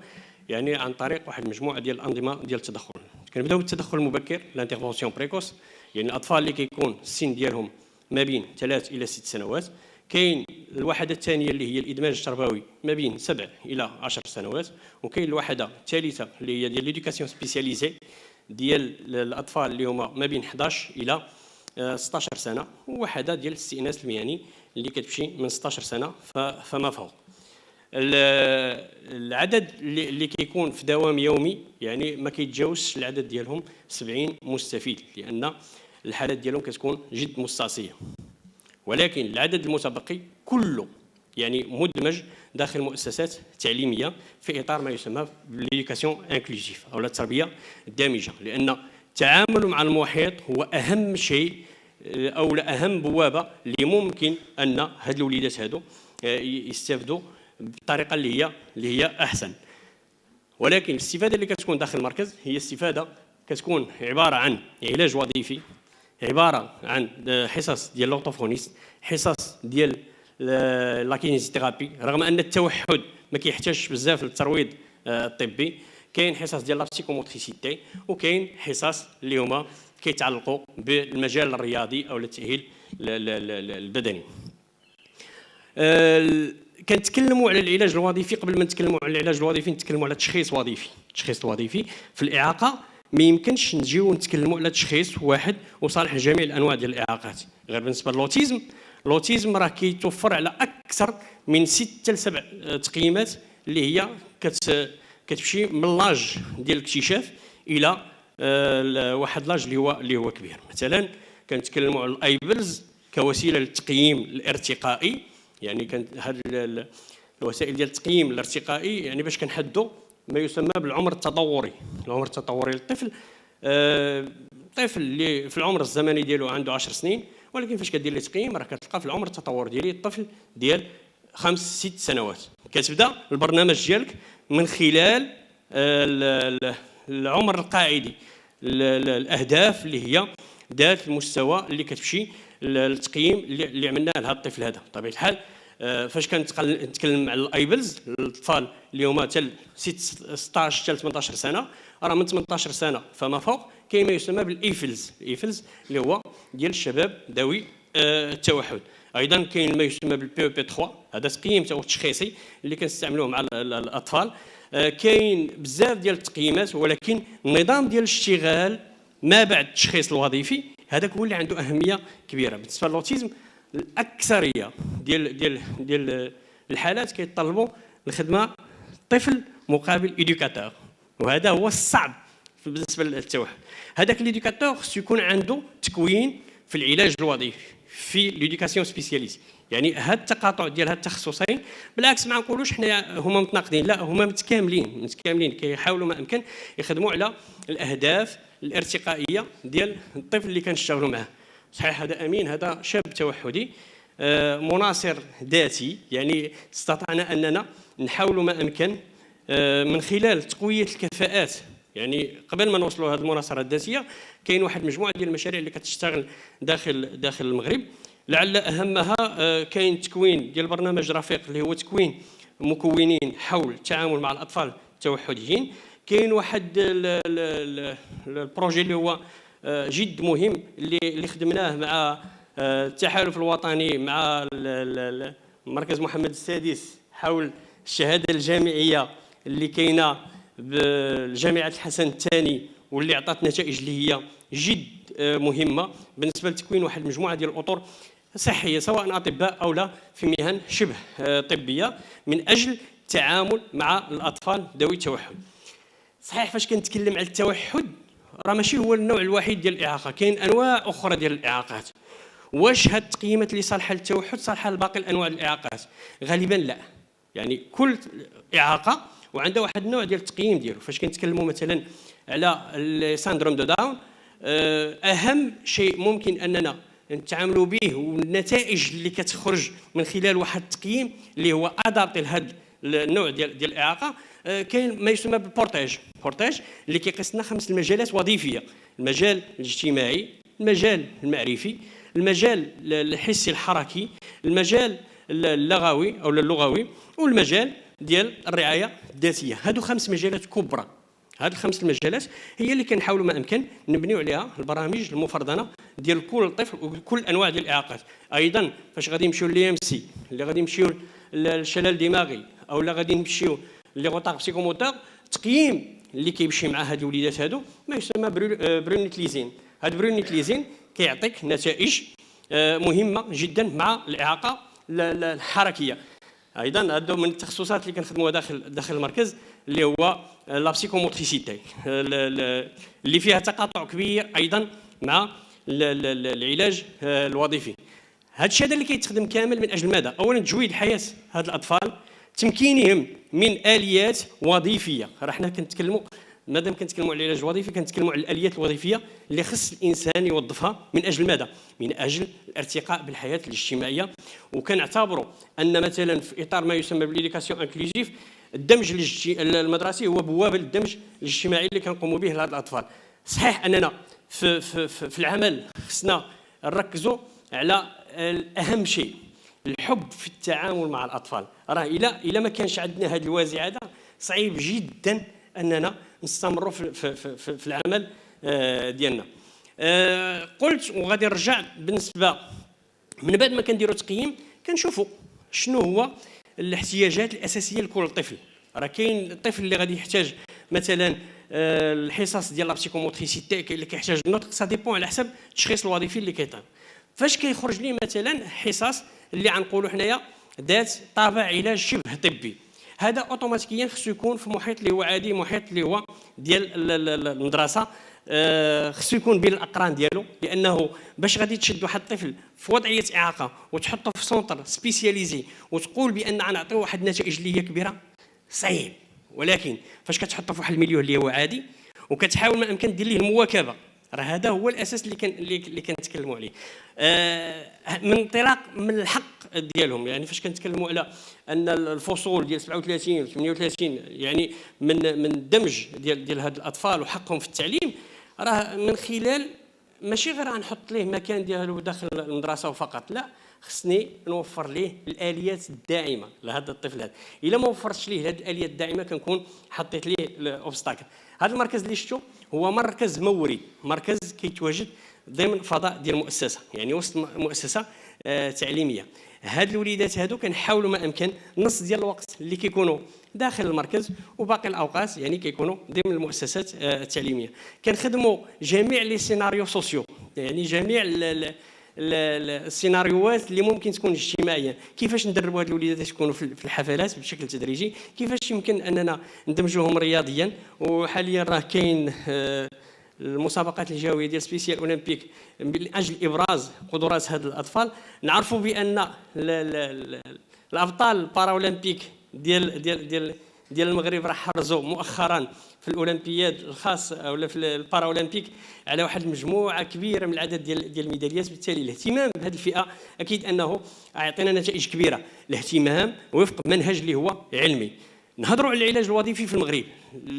S10: يعني عن طريق واحد المجموعه ديال الانظمه ديال التدخل. كنبداو بالتدخل المبكر، لانترفونسيون بريكوس، يعني الاطفال اللي كيكون السن ديالهم ما بين 3 الى 6 سنوات. كاين الوحده الثانيه اللي هي الادماج التربوي ما بين 7 الى 10 سنوات، وكاين الوحده الثالثه اللي هي ديال ليدوكاسيون سبيسياليزي ديال الاطفال اللي هما ما بين 11 الى 16 سنه، ووحده ديال الاستئناس المهني اللي كتمشي من 16 سنه فما فوق. العدد اللي كيكون في دوام يومي يعني ما كيتجاوزش العدد ديالهم 70 مستفيد، لان الحالات ديالهم كتكون جد مستعصيه. ولكن العدد المتبقي كله يعني مدمج داخل مؤسسات تعليميه في اطار ما يسمى بالإديوكاسيون انكلوزيف او التربيه الدامجه، لان التعامل مع المحيط هو اهم شيء او اهم بوابه اللي ممكن ان هاد الوليدات هادو يستافدوا بالطريقه اللي هي احسن. ولكن الاستفاده اللي كتكون داخل المركز هي استفاده كتكون عباره عن علاج وظيفي، عباره عن حصص ديال لوطوفونيست، حصص ديال لا كينيزيثيرابي، رغم ان التوحد ما كيحتاجش بزاف للترويض الطبي. كاين حصص ديال لا بسيكوموتريسيتي، وكاين حصص اللي هما كيتعلقوا بالمجال الرياضي او التاهيل البدني. كنتكلموا على العلاج الوظيفي. قبل ما نتكلموا على العلاج الوظيفي نتكلموا على التشخيص وظيفي. التشخيص الوظيفي في الاعاقه ما يمكنش نجيو نتكلموا على تشخيص واحد وصالح لجميع الانواع ديال الاعاقات. غير بالنسبه للأوتيزم، الأوتيزم راه كيتوفر على اكثر من 6 ل 7 تقييمات اللي هي كتمشي من لاج ديال الاكتشاف الى واحد لاج اللي هو كبير. مثلا كنتكلموا على الايبلز كوسيله للتقييم الارتقائي. يعني كانت هذه الوسائل ديال التقييم الارتقائي يعني باش كنحدوا ما يسمى بالعمر التطوري. العمر التطوري للطفل، الطفل اللي في العمر الزمني ديالو عنده 10 سنين، ولكن فاش كدير له تقييم راه كتلقى في العمر التطوري ديال الطفل ديال 5 6 سنوات. كتبدا البرنامج ديالك من خلال العمر القاعدي، الاهداف اللي هي ذات المستوى اللي كتمشي التقييم اللي عملناه لهذا الطفل هذا. بطبيعه الحال فاش كنتكلم على الايبلز، الاطفال اللي هما حتى 16 حتى 18 سنه، راه من 18 سنه فما فوق كاين ما يسمى بالايفلز. الايفلز اللي هو ديال الشباب ذوي التوحد. ايضا كاين ما يسمى بالبي او بي 3، هذا تقييم تشخيصي اللي كنستعملوه مع الاطفال. كاين بزاف ديال التقييمات، ولكن النظام ديال الاشتغال ما بعد التشخيص الوظيفي، هذاك هو اللي عنده اهميه كبيره. بالنسبه للاوتيزم الاكثريه ديال الحالات كيطلبوا الخدمه طفل مقابل ايديوكاتور، وهذا هو الصعب بالنسبه للتوحد. هذاك ليديكاتور خصو يكون عنده تكوين في العلاج الوظيفي في ليديكاسيون سبيسياليزي. يعني هاد التقاطع ديال هاد التخصصين بالعكس ما نقولوش حنا هما متناقضين، لا هما متكاملين كيحاولوا ما امكن يخدموا على الاهداف الارتقائيه ديال الطفل اللي كنشتغلوا معاه. صحيح هذا امين، هذا شاب توحدي مناصر ذاتي، يعني استطعنا اننا نحاولوا ما امكن من خلال تقويه الكفاءات. يعني قبل ما نوصلوا لهذه المناصره الذاتيه كاين واحد مجموعه ديال المشاريع اللي كتشتغل داخل المغرب، لعل اهمها كاين تكوين ديال برنامج رفيق اللي هو تكوين مكونين حول التعامل مع الاطفال التوحديين. كاين واحد البروجي اللي هو جد مهم اللي خدمناه مع التحالف الوطني مع مركز محمد السادس حول الشهاده الجامعيه اللي كاينه بجامعه الحسن الثاني، واللي عطات نتائج اللي هي جد مهمه بالنسبه لتكوين واحد المجموعه ديال الاطر صحيه سواء اطباء او لا في مهن شبه طبيه من اجل التعامل مع الاطفال ذوي التوحد. صحيح فاش كنتكلم على التوحد راه ماشي هو النوع الوحيد ديال الاعاقه، كاين انواع اخرى ديال الاعاقات. واش هاد التقييمات اللي صالحه للتوحد صالحه لباقي الانواع الاعاقات؟ غالبا لا. يعني كل اعاقه وعندها واحد النوع ديال التقييم ديالو. فاش كنتكلموا مثلا على الساندروم دو داون، اهم شيء ممكن اننا نتعاملوا به والنتائج اللي كتخرج من خلال واحد التقييم اللي هو ادابتي لهذا النوع ديال الاعاقه، كاين ما يسمى بالبورتاج اللي كيقيس لنا 5 المجالات وظيفيه: المجال الاجتماعي، المجال المعرفي، المجال الحسي الحركي، المجال اللغوي او اللغوي، والمجال ديال الرعايه الذاتيه. هادو 5 مجالات كبرى. هاد ال5 المجالات هي اللي كنحاولوا ما امكن نبنيو عليها البرامج المفردنه ديال كل طفل وكل انواع ديال الاعاقات. ايضا فاش غادي نمشيو للي ام سي، اللي غادي نمشيو للشلل الدماغي، او لا غادي نمشيو لي غوطاغ بسيكوموتور، التقييم اللي كيمشي مع هاد الوليدات هادو ما يسمى برونيتليزين. هاد برونيتليزين كيعطيك نتائج مهمه جدا مع الاعاقه الحركيه. ايضا هادو من التخصصات اللي كنخدموها داخل المركز اللي هو لا بسيكوموتريسيتي اللي فيها تقاطع كبير ايضا مع العلاج الوظيفي. هذا الشيء هذا اللي كيتخدم كامل من اجل ماذا؟ اولا تجويد حياه هاد الاطفال، تمكينهم من اليات وظيفيه. راه حنا كنتكلموا مادام كنتكلموا على العلاج الوظيفي كنتكلموا على الاليات الوظيفيه اللي خص الانسان يوظفها من اجل ماذا؟ من اجل الارتقاء بالحياه الاجتماعيه. وكنعتبروا ان مثلا في اطار ما يسمى بالإديوكاسيون انكلوزيف الدمج المدرسي هو بوابه الدمج الاجتماعي اللي كنقوموا به لهذ الاطفال. صحيح اننا في العمل خصنا نركزوا على اهم شيء الحب في التعامل مع الاطفال. راه الا ما كانش عندنا هذه الوازع هذا صعيب جدا اننا نستمروا في العمل ديالنا. قلت وغادي نرجع بالنسبه من بعد ما كنديروا تقييم كنشوفوا شنو هو الاحتياجات الاساسيه لكل طفل. راه كاين الطفل اللي غادي يحتاج مثلا الحصص ديال لا بسيكوموتريسيتي اللي كيحتاج النطق، سا ديبون على حسب التشخيص الوظيفي اللي كيطلب. فاش كيخرج لي مثلا حصص اللي غنقولوا حنايا ذات طابع علاج شبه طبي، هذا اوتوماتيكيا خصو يكون في محيط اللي هو عادي، محيط اللي هو ديال المدرسه، خصو يكون بين الاقران ديالو. لانه باش غادي تشد واحد الطفل في وضعيه اعاقه وتحطه في سونتر سبيسياليزي وتقول بان غنعطيو واحد النتائج اللي هي كبيره صعيب. ولكن فاش كتحطه في واحد المليو اللي هو عادي وكتحاول ما امكن دير ليه المواكبه، راه هذا هو الاساس اللي كنتكلموا عليه. من انطلاق من الحق ديالهم. يعني فاش كنتكلموا على ان الفصول ديال 37 و 38 يعني من الدمج ديال هاد الاطفال وحقهم في التعليم، راه من خلال ماشي غير غنحط ليه مكان ديالو داخل المدرسه فقط، لا خصني نوفر ليه الاليات الداعمه لهذا الطفل هذا. الا ما وفرتش ليه هذه الاليات الداعمه كنكون حطيت ليه الاوبستاكل. هذا المركز اللي شفتو هو مركز موري، مركز كيتواجد ضمن فضاء ديال المؤسسه، يعني وسط مؤسسه تعليميه. هاد الوليدات هادو كنحاولوا ما امكن نص ديال الوقت اللي كيكونوا داخل المركز، وباقي الاوقات يعني كيكونوا ضمن المؤسسات التعليميه. كنخدموا جميع لي سيناريو سوسيو، يعني جميع السيناريوهات اللي ممكن تكون اجتماعيه. كيفاش ندربوا هاد الوليدات يكونوا في الحفلات بشكل تدريجي، كيفاش يمكن اننا ندمجوهم رياضيا. وحاليا راه كاين المسابقات الجويه ديال سبيسيال اولمبيك من اجل ابراز قدرات هاد الاطفال. نعرفوا بان الابطال الباراولمبيك ديال المغرب راه حرزوا مؤخرا في الاولمبياد الخاص ولا في الباراولمبيك على واحد المجموعه كبيره من العدد ديال الميداليات. بالتالي الاهتمام بهذه الفئه اكيد انه يعطينا نتائج كبيره. الاهتمام وفق منهج اللي هو علمي. نهضروا على العلاج الوظيفي في المغرب.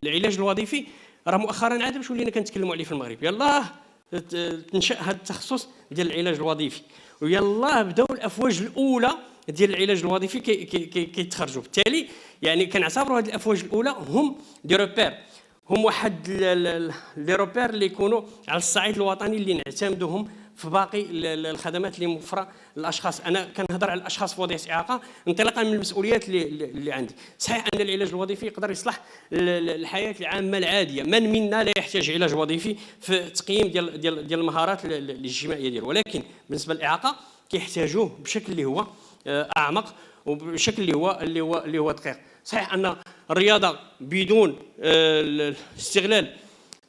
S10: العلاج الوظيفي راه مؤخرا عاد باش ولينا كنتكلموا عليه في المغرب. يلاه تنشا هذا التخصص ديال العلاج الوظيفي، ويلاه بداو الافواج الاولى ديال العلاج الوظيفي كيتخرجوا. بالتالي يعني كنعتبروا هذه الافواج الاولى هم دي روبير، هم واحد لي روبير اللي يكونوا على الصعيد الوطني اللي نعتمدوهم في باقي الخدمات اللي موفره للاشخاص. انا كنهضر على الاشخاص في وضعيه اعاقه انطلاقا من المسؤوليات اللي عندي. صحيح ان العلاج الوظيفي يقدر يصلح الحياه العامه العاديه، من منا لا يحتاج علاج وظيفي في التقييم ديال المهارات الاجتماعيه ديالو، ولكن بالنسبه للاعاقه كيحتاجوه بشكل اللي هو اعمق وبشكل اللي هو دقيق. صحيح ان الرياضه بدون استغلال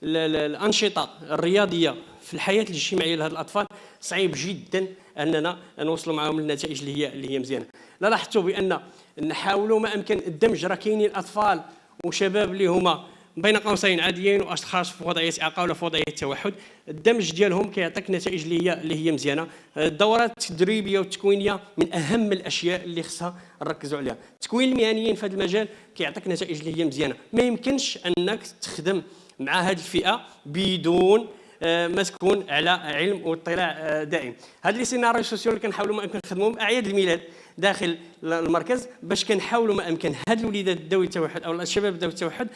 S10: الانشطه الرياضيه في الحياه الاجتماعيه لهذ الاطفال صعيب جدا اننا نوصلوا معهم للنتائج اللي هي مزيانه. لا لاحظتوا بان نحاولوا ما امكن الدمج. راه كاينين اطفال وشباب اللي هما بين قوسين عاديين واشخاص في وضعيه اعاقه ولا في وضعيه توحد، الدمج ديالهم كيعطيك نتائج اللي هي مزيانه. الدورات التدريبيه والتكوينيه من اهم الاشياء اللي خصها نركزوا عليها. التكوين المهنيين في هذا المجال كيعطيك نتائج اللي هي مزيانه. ما يمكنش انك تخدم مع هذه الفئه بدون ما تكون على علم واطلاع دائم. هاد لي سيناريو سوسيو اللي كنحاولوا ما امكن نخدموهم اعياد الميلاد داخل المركز باش كنحاولوا ما امكن هاد الوليدات ذوي التوحد او الشباب ذوي التوحد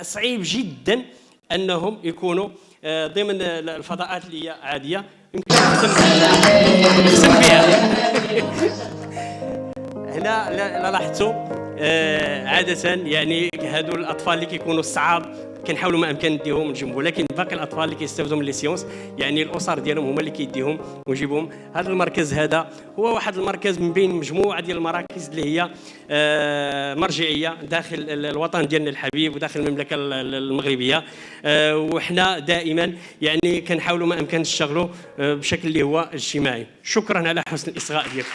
S10: صعيب جدا انهم يكونوا ضمن الفضاءات اللي هي عاديه يمكن نخدم فيها. هنا لا لاحظتوا عاده يعني هادو الاطفال اللي كيكونوا الصعاب كنحاولوا ما امكن نديهم نجنبوا، لكن باقي الاطفال اللي كيستافدوا من لي سيونس يعني الاسر ديالهم هما اللي كيديهم ويجيبوهم. هذا المركز هذا هو واحد المركز من بين مجموعه ديال المراكز اللي هي مرجعيه داخل الوطن ديالنا الحبيب وداخل المملكه المغربيه. وحنا دائما يعني كنحاولوا ما امكن نشتغلوا بشكل اللي هو اجتماعي. شكرا على حسن الاصغاء ديالكم.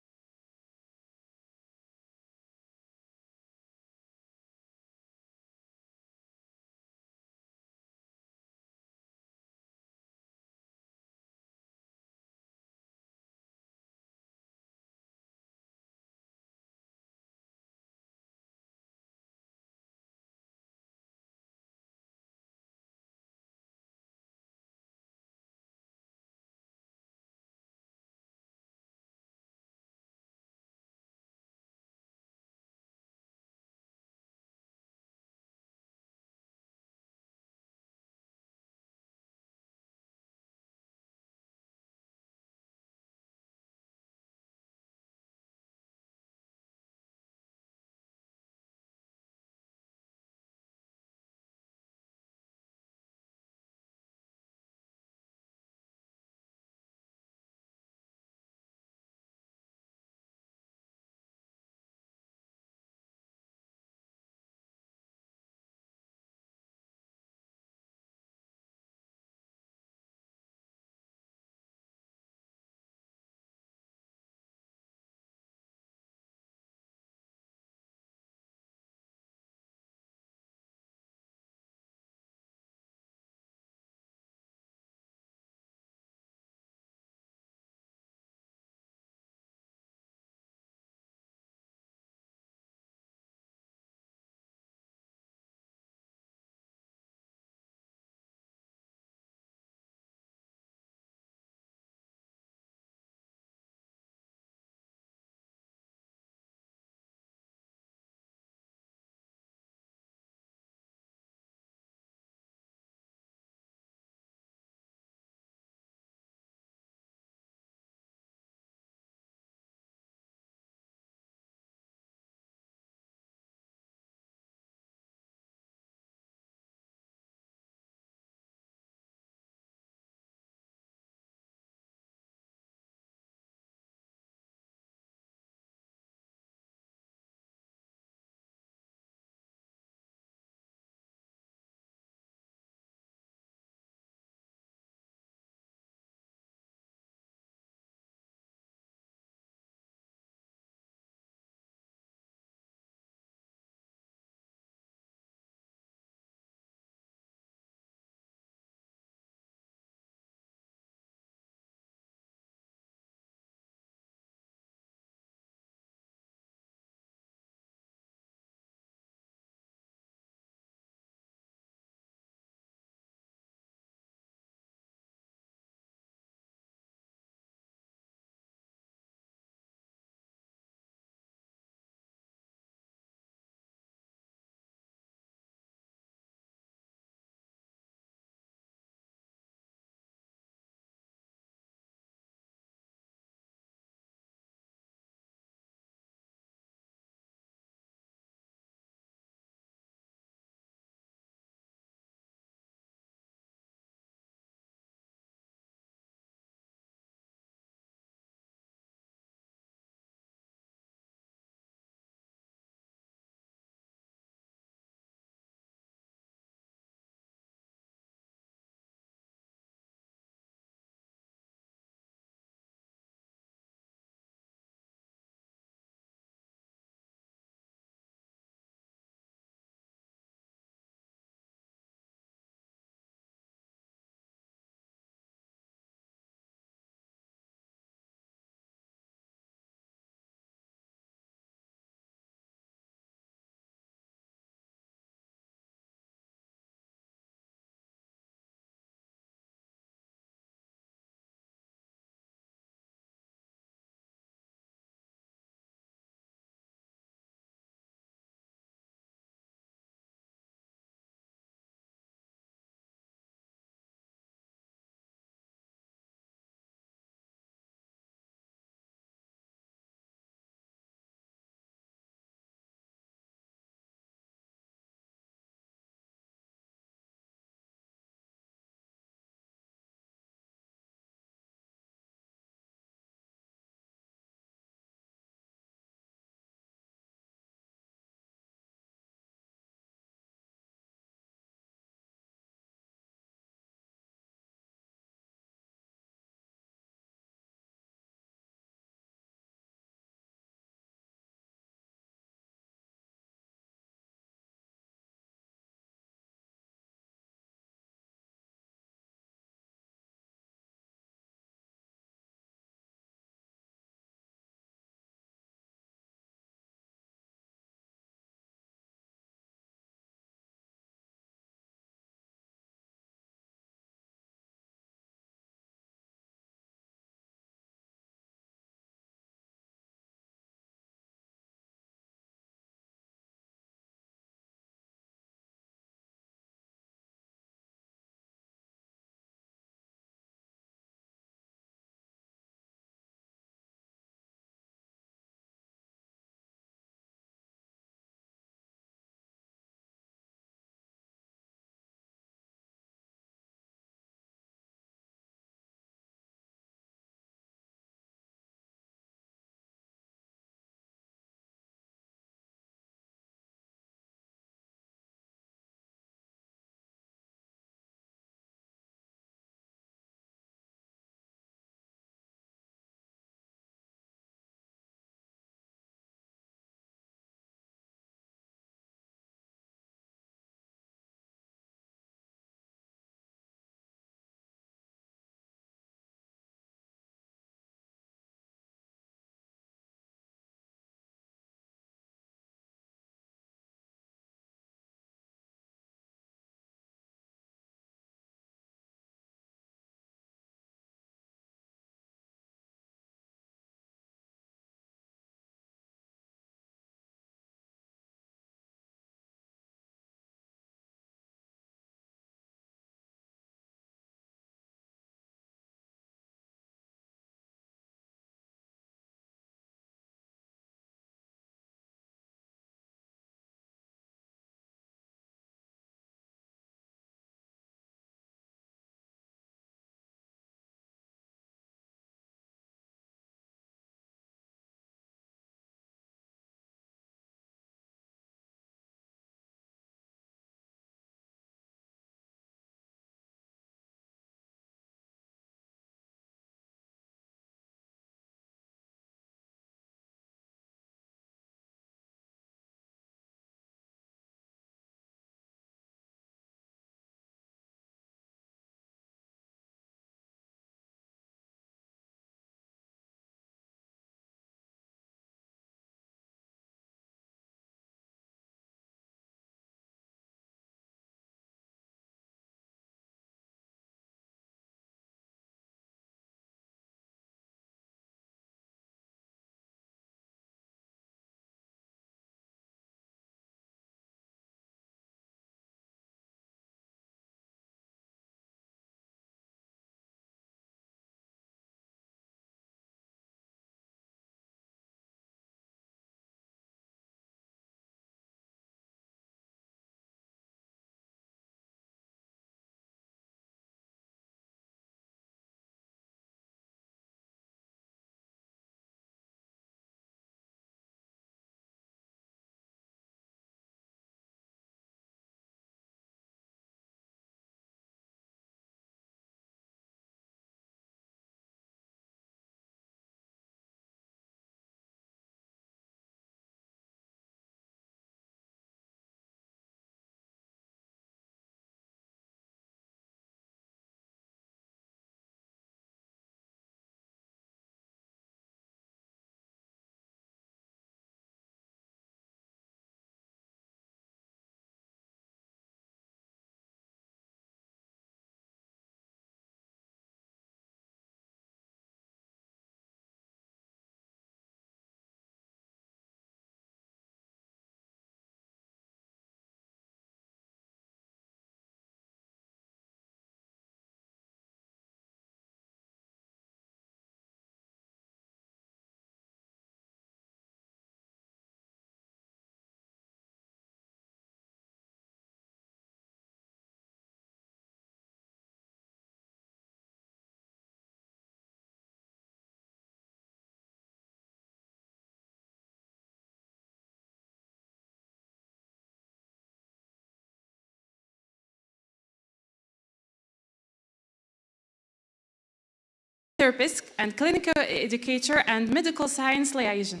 S2: therapist and clinical educator and medical science liaison.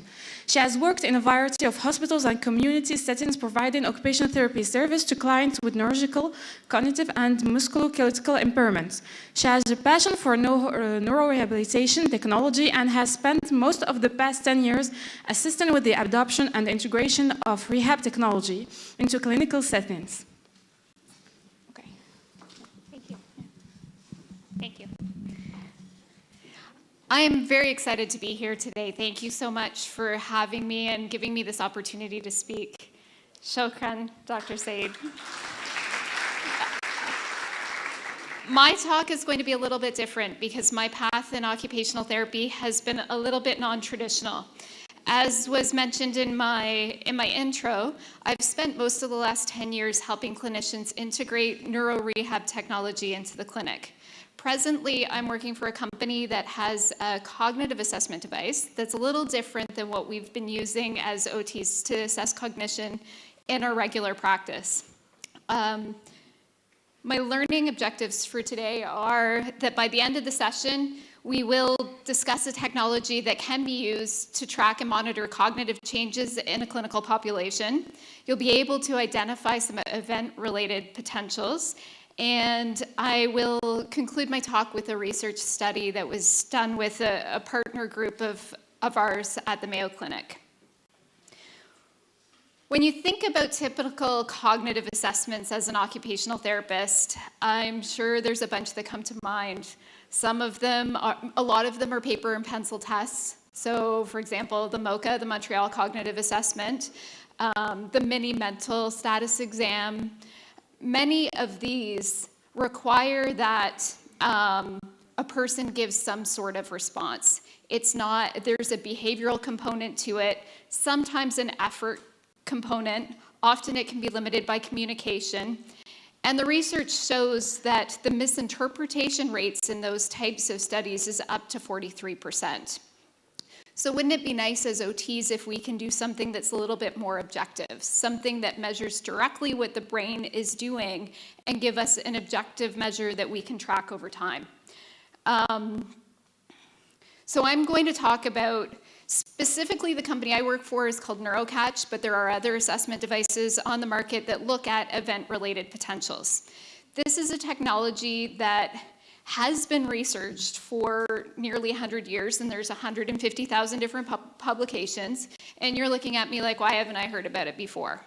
S2: She has worked in a variety of hospitals and community settings providing occupational therapy service to clients with neurological, cognitive, and musculoskeletal impairments. She has a passion for neurorehabilitation technology and has spent most of the past 10 years assisting with the adoption and integration of rehab technology into clinical settings.
S11: Okay. Thank you. Thank you. I am very excited to be here today. Thank you so much for having me and giving me this opportunity to speak. Shukran, Dr. Said. My talk is going to be a little bit different because my path in occupational therapy has been a little bit non-traditional. As was mentioned in my intro, I've spent most of the last 10 years helping clinicians integrate neuro-rehab technology into the clinic. Presently, I'm working for a company that has a cognitive assessment device that's a little different than what we've been using as OTs to assess cognition in our regular practice. My learning objectives for today are that by the end of the session, we will discuss a technology that can be used to track and monitor cognitive changes in a clinical population. You'll be able to identify some event-related potentials. And I will conclude my talk with a research study that was done with a partner group of ours at the Mayo Clinic. When you think about typical cognitive assessments as an occupational therapist, I'm sure there's a bunch that come to mind. A lot of them are paper and pencil tests. So, for example, the MOCA, the Montreal Cognitive Assessment, the mini mental status exam. Many of these require that a person gives some sort of response. There's a behavioral component to it, sometimes an effort component. Often it can be limited by communication. And the research shows that the misinterpretation rates in those types of studies is up to 43%. So wouldn't it be nice as OTs if we can do something that's a little bit more objective, something that measures directly what the brain is doing and give us an objective measure that we can track over time? So I'm going to talk about specifically the company I work for is called NeuroCatch, but there are other assessment devices on the market that look at event-related potentials. This is a technology that has been researched for nearly 100 years, and there's 150,000 different publications, and you're looking at me like, why haven't I heard about it before?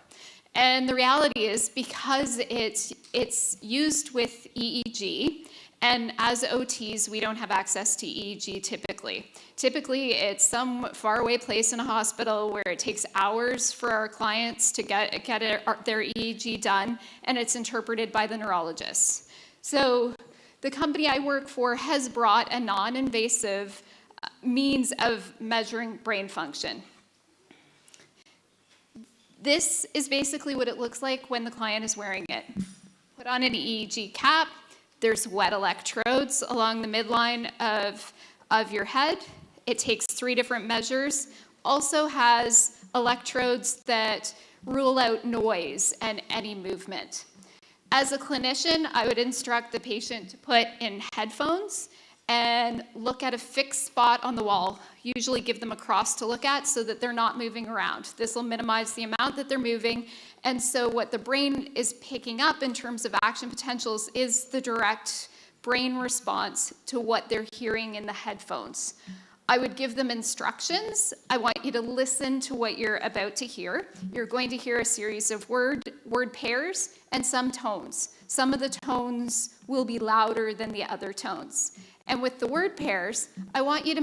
S11: And the reality is because it's used with EEG, and as OTs, we don't have access to EEG typically. Typically, it's some faraway place in a hospital where it takes hours for our clients to get their EEG done, and it's interpreted by the neurologists. So the company I work for has brought a non-invasive means of measuring brain function. This is basically what it looks like when the client is wearing it. Put on an EEG cap. There's wet electrodes along the midline of your head. It takes 3 different measures. Also has electrodes that rule out noise and any movement. As a clinician, I would instruct the patient to put in headphones and look at a fixed spot on the wall. Usually give them a cross to look at so that they're not moving around. This will minimize the amount that they're moving. And so what the brain is picking up in terms of action potentials is the direct brain response to what they're hearing in the headphones. I would give them instructions. I want you to listen to what you're about to hear. You're going to hear a series of word pairs and some tones. Some of the tones will be louder than the other tones. And with the word pairs, I want you to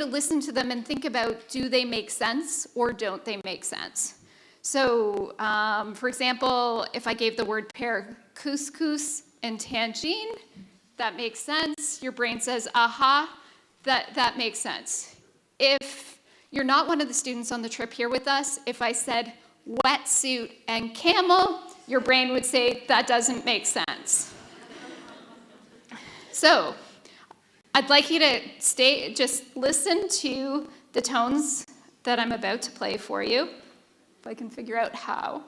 S11: listen to them and think about, do they make sense or don't they make sense? So, for example, if I gave the word pair couscous and tangine, that makes sense. Your brain says, aha, that makes sense. If you're not one of the students on the trip here with us, if I said wetsuit and camel, your brain would say, that doesn't make sense. So, I'd like you to just listen to the tones that I'm about to play for you, if I can figure out how.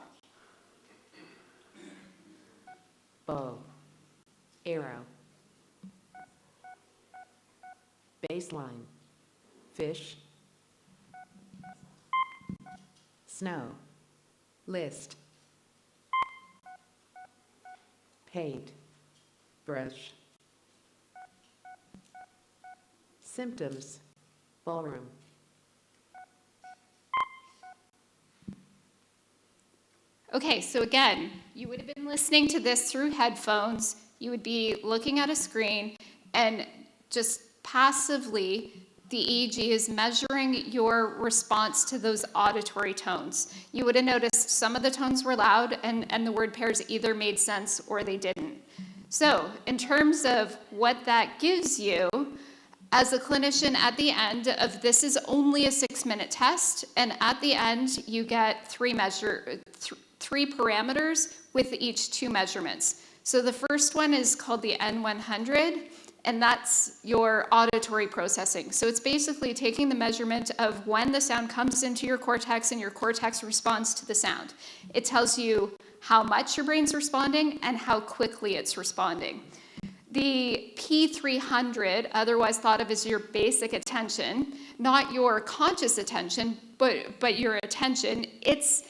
S12: Bow, arrow, baseline, fish, snow, list, paint, brush, symptoms, ballroom.
S11: Okay, so again, you would have been listening to this through headphones. You would be looking at a screen, and just passively, the EEG is measuring your response to those auditory tones. You would have noticed some of the tones were loud, and the word pairs either made sense or they didn't. So, in terms of what that gives you, as a clinician at the end of this is only a 6-minute test, and at the end you get three parameters with each 2 measurements. So the first one is called the N100, and that's your auditory processing. So it's basically taking the measurement of when the sound comes into your cortex and your cortex responds to the sound. It tells you how much your brain's responding and how quickly it's responding. The P300, otherwise thought of as your basic attention, not your conscious attention, but your attention, it's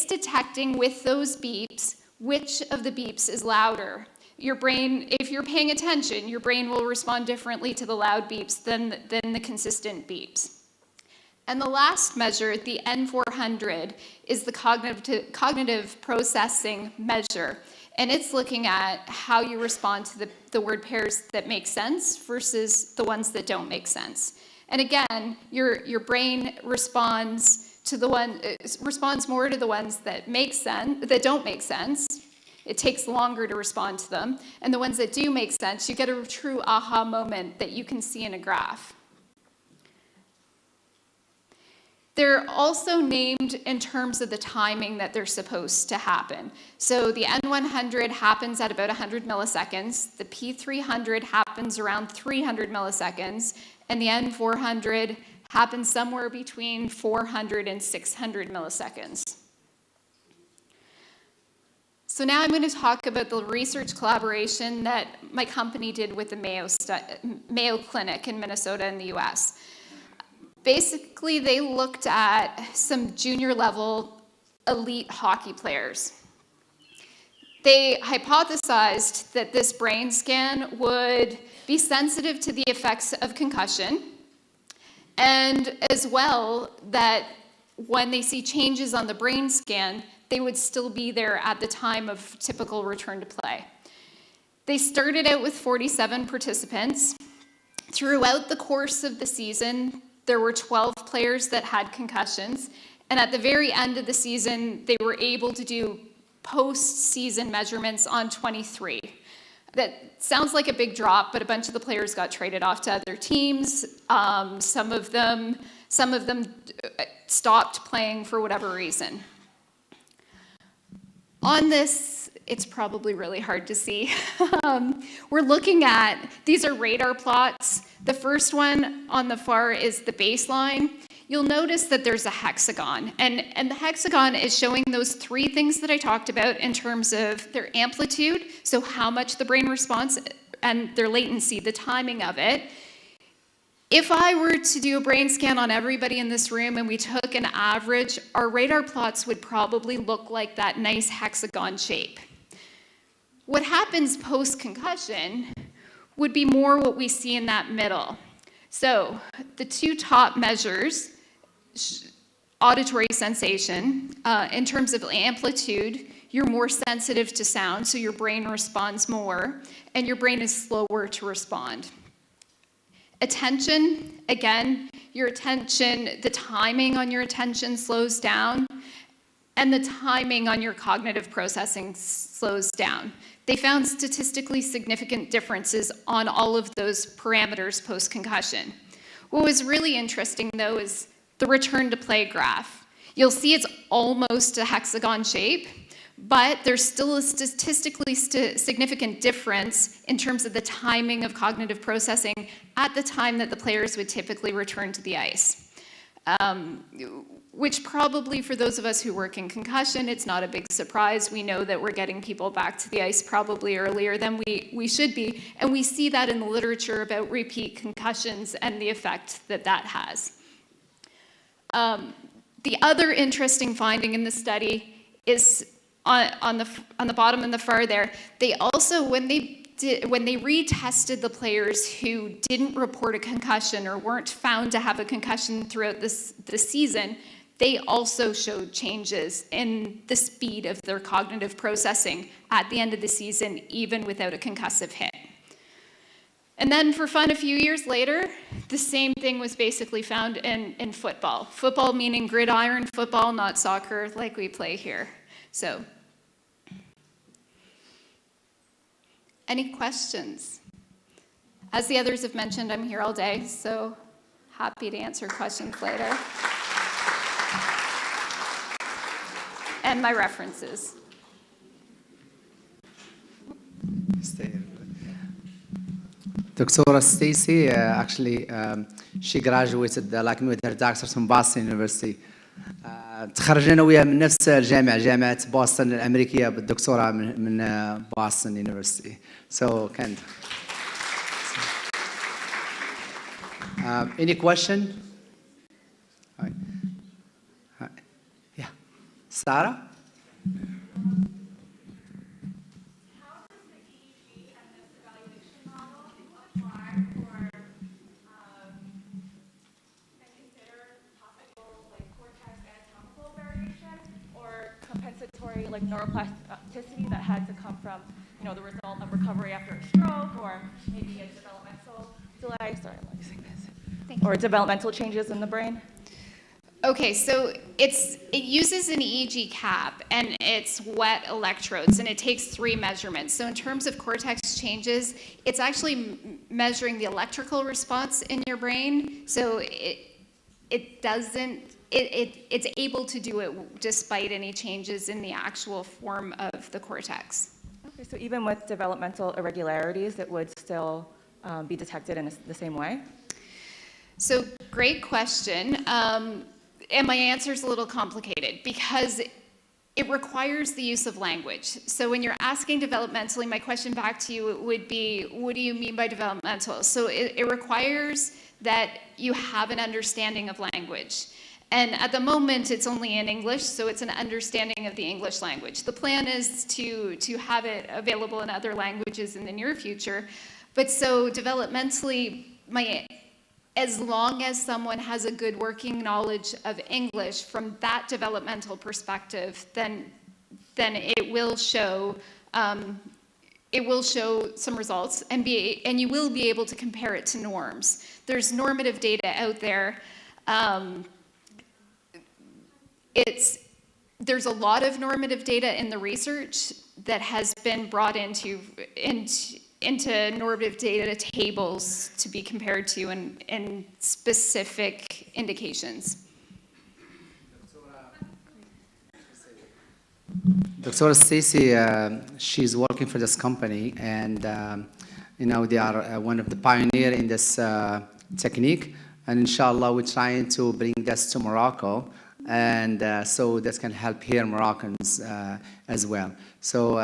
S11: detecting with those beeps which of the beeps is louder. Your brain, if you're paying attention, your brain will respond differently to the loud beeps than the consistent beeps. And the last measure, the N400, is the cognitive processing measure. And it's looking at how you respond to the word pairs that make sense versus the ones that don't make sense. And again, your brain responds more to the ones that make sense, that don't make sense. It takes longer to respond to them. And the ones that do make sense, you get a true aha moment that you can see in a graph. They're also named in terms of the timing that they're supposed to happen. So the N100 happens at about 100 milliseconds, the P300 happens around 300 milliseconds, and the N400 happens somewhere between 400 and 600 milliseconds. So now I'm going to talk about the research collaboration that my company did with the Mayo Clinic in Minnesota in the US. Basically, they looked at some junior level elite hockey players. They hypothesized that this brain scan would be sensitive to the effects of concussion, and as well that when they see changes on the brain scan, they would still be there at the time of typical return to play. They started out with 47 participants. Throughout the course of the season, there were 12 players that had concussions, and at the very end of the season, they were able to do post-season measurements on 23. That sounds like a big drop, but a bunch of the players got traded off to other teams. Some of them stopped playing for whatever reason. On this, it's probably really hard to see. We're looking at, these are radar plots. The first one on the far is the baseline. You'll notice that there's a hexagon, and the hexagon is showing those 3 things that I talked about in terms of their amplitude, so how much the brain responds, and their latency, the timing of it. If I were to do a brain scan on everybody in this room and we took an average, our radar plots would probably look like that nice hexagon shape. What happens post-concussion would be more what we see in that middle. So the 2 top measures, auditory sensation, in terms of amplitude, you're more sensitive to sound, so your brain responds more, and your brain is slower to respond. Attention, again, your attention, the timing on your attention slows down, and the timing on your cognitive processing slows down. They found statistically significant differences on all of those parameters post-concussion. What was really interesting, though, is the return to play graph. You'll see it's almost a hexagon shape, but there's still a statistically significant difference in terms of the timing of cognitive processing at the time that the players would typically return to the ice. which probably for those of us who work in concussion, it's not a big surprise. We know that we're getting people back to the ice probably earlier than we should be. And we see that in the literature about repeat concussions and the effect that that has. The other interesting finding in the study is on the bottom and the far there, they also, when they retested the players who didn't report a concussion or weren't found to have a concussion throughout the season, they also showed changes in the speed of their cognitive processing at the end of the season, even without a concussive hit. And then for fun, a few years later, the same thing was basically found in football. Football meaning gridiron football, not soccer like we play here. So, any questions? As the others have mentioned, I'm here all day, so happy to answer questions later. And my references.
S1: Dr. Stacy, actually, she graduated like with her doctorate from Boston University. تخرجنا وياها من نفس الجامعة، جامعة بوسطن الأمريكية بالدكتوراه من Boston University. So, kind. Any question? Hi. Hi. Yeah. Sarah?
S13: Like neuroplasticity that had to come from, the result of recovery after a stroke, or maybe a developmental delay. Sorry, I'm using this. Or developmental changes in the brain.
S11: Okay, so it uses an EEG cap and it's wet electrodes, and it takes 3 measurements. So in terms of cortex changes, it's actually measuring the electrical response in your brain. So it's able to do it despite any changes in the actual form of the cortex.
S13: Okay, so even with developmental irregularities, it would still be detected in the same way?
S11: So great question. And my answer is a little complicated because it requires the use of language. So when you're asking developmentally, my question back to you would be, what do you mean by developmental? So it requires that you have an understanding of language. And at the moment, it's only in English, so it's an understanding of the English language. The plan is to have it available in other languages in the near future. But so developmentally, as long as someone has a good working knowledge of English from that developmental perspective, then it will show some results, and you will be able to compare it to norms. There's normative data out there. There's a lot of normative data in the research that has been brought into normative data tables to be compared to in specific indications.
S1: Dr. Stacy, she's working for this company, and they are one of the pioneer in this technique. And inshallah, we're trying to bring this to Morocco, and so this can help here Moroccans as well. So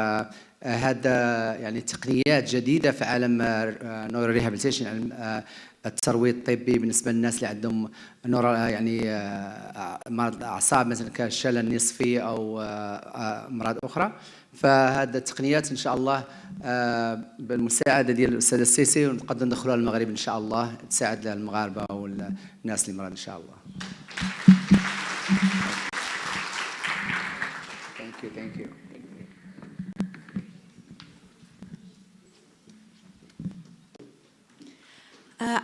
S1: هذا يعني تقنيات جديدة في عالم نورو ريهابيليتيشن، الترويض الطبي بالنسبة للناس اللي عندهم مرض أعصاب مثلا كالشلل النصفي أو أمراض أخرى. فهذا التقنيات إن شاء الله بالمساعدة ديال الأستاذ السيسي ونقدر ندخلوها للمغرب إن شاء الله تساعد المغاربة والناس اللي مرض إن شاء الله. Thank you.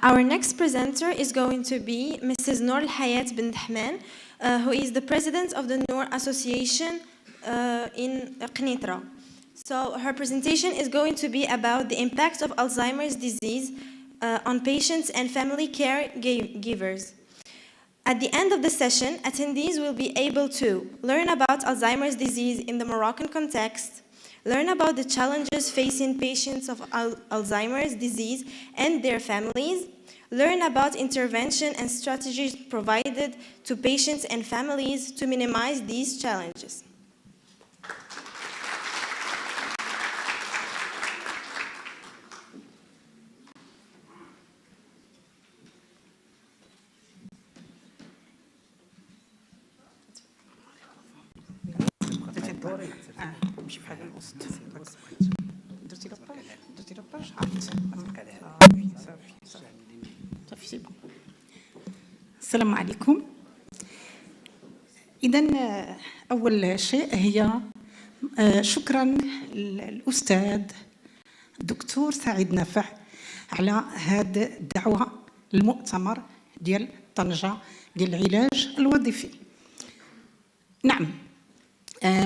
S7: Our next presenter is going to be Mrs. Noor Hayat bin Rahman, who is the president of the Noor Association in Qnitra. So her presentation is going to be about the impact of Alzheimer's disease on patients and family caregivers. At the end of the session, attendees will be able to learn about Alzheimer's disease in the Moroccan context, learn about the challenges facing patients of Alzheimer's disease and their families, learn about intervention and strategies provided to patients and families to minimize these challenges.
S6: السلام عليكم. إذن أول شيء هي شكرا للأستاذ الدكتور سعيد نافع على هذه الدعوة للمؤتمر ديال طنجة ديال العلاج الوظيفي. نعم،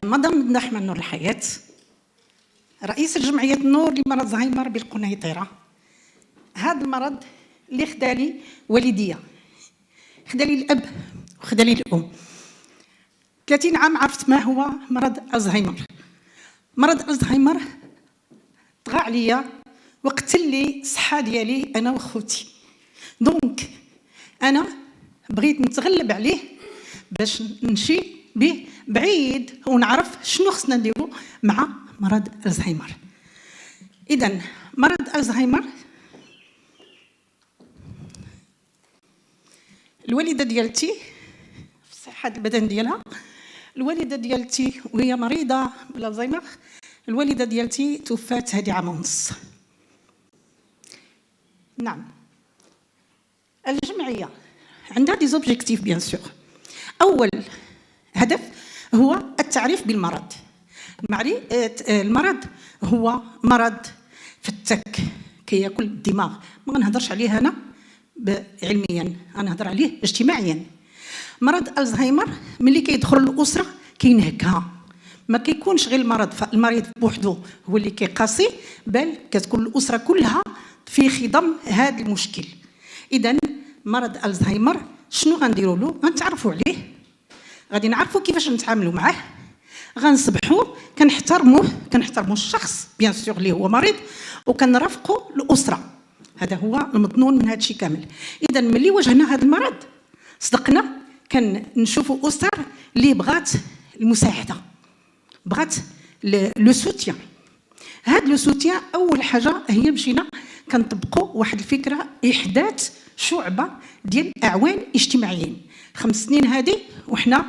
S6: مدام أحمد نور الحياة رئيس جمعية نور لمرض زهايمر بالقنيطرة. هذا المرض اللي خدالي والدية، خدالي الأب وخدالي الأم. 30 عام عرفت ما هو مرض الزهايمر. مرض الزهايمر طغى عليا وقتل لي الصحة ديالي أنا وخوتي. دونك أنا بغيت نتغلب عليه باش نمشي به بعيد ونعرف شنو خصنا نديرو مع مرض الزهايمر. إذن مرض الزهايمر الوالدة ديالتي في صحة البدن ديالها، الوالدة ديالتي وهي مريضة بالزهايمر، الوالدة ديالتي توفات هذه عام ونص. نعم، الجمعية عندها دي زوبجيكتيف بيان سور. أول هدف هو التعريف بالمرض. المرض هو مرض فتك كياكل الدماغ، ما غنهضرش عليه أنا علميا، غنهضر عليه اجتماعيا. مرض الزهايمر ملي كيدخل الأسرة كينهكها، ما كيكونش غير المريض بوحدو هو اللي كيقاسي، بل كتكون الأسرة كلها في خضم هذا المشكل. إذن مرض الزهايمر شنو غنديروا له؟ غنتعرفوا عليه، غادي نعرفوا كيفاش نتعاملوا معاه، غنصبحوا كنحترموا الشخص بيان سور اللي هو مريض، وكنرافقوا الأسرة. هذا هو المضمون من هذا الشيء كامل. إذا ملي واجهنا هذا المرض صدقنا كنشوفوا أسر اللي بغات المساعدة، بغات لو سوتيان. هذا لو سوتيان أول حاجة هي مشينا كنطبقوا واحد الفكرة إحداث شعبة ديال الأعوان اجتماعيين. 5 سنين هذه وحنا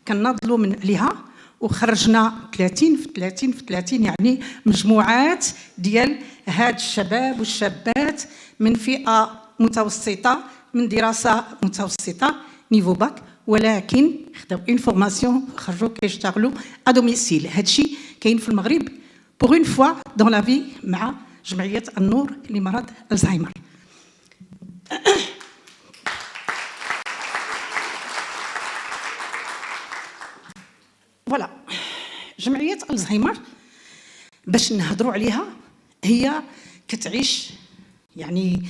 S6: كنناضلوا من عليها، وخرجنا 30 في 30 في 30 يعني مجموعات ديال هاد الشباب والشابات من فئة متوسطة، من دراسة متوسطة نيفو باك، ولكن خداو انفورماسيون خرجوا كيشتغلوا ادوميسيل. هادشي كاين في المغرب بوغ اون فوا دون لا في مع جمعية النور لمرض الزهايمر. فوالا جمعية الزهايمر باش نهضروا عليها هي كتعيش يعني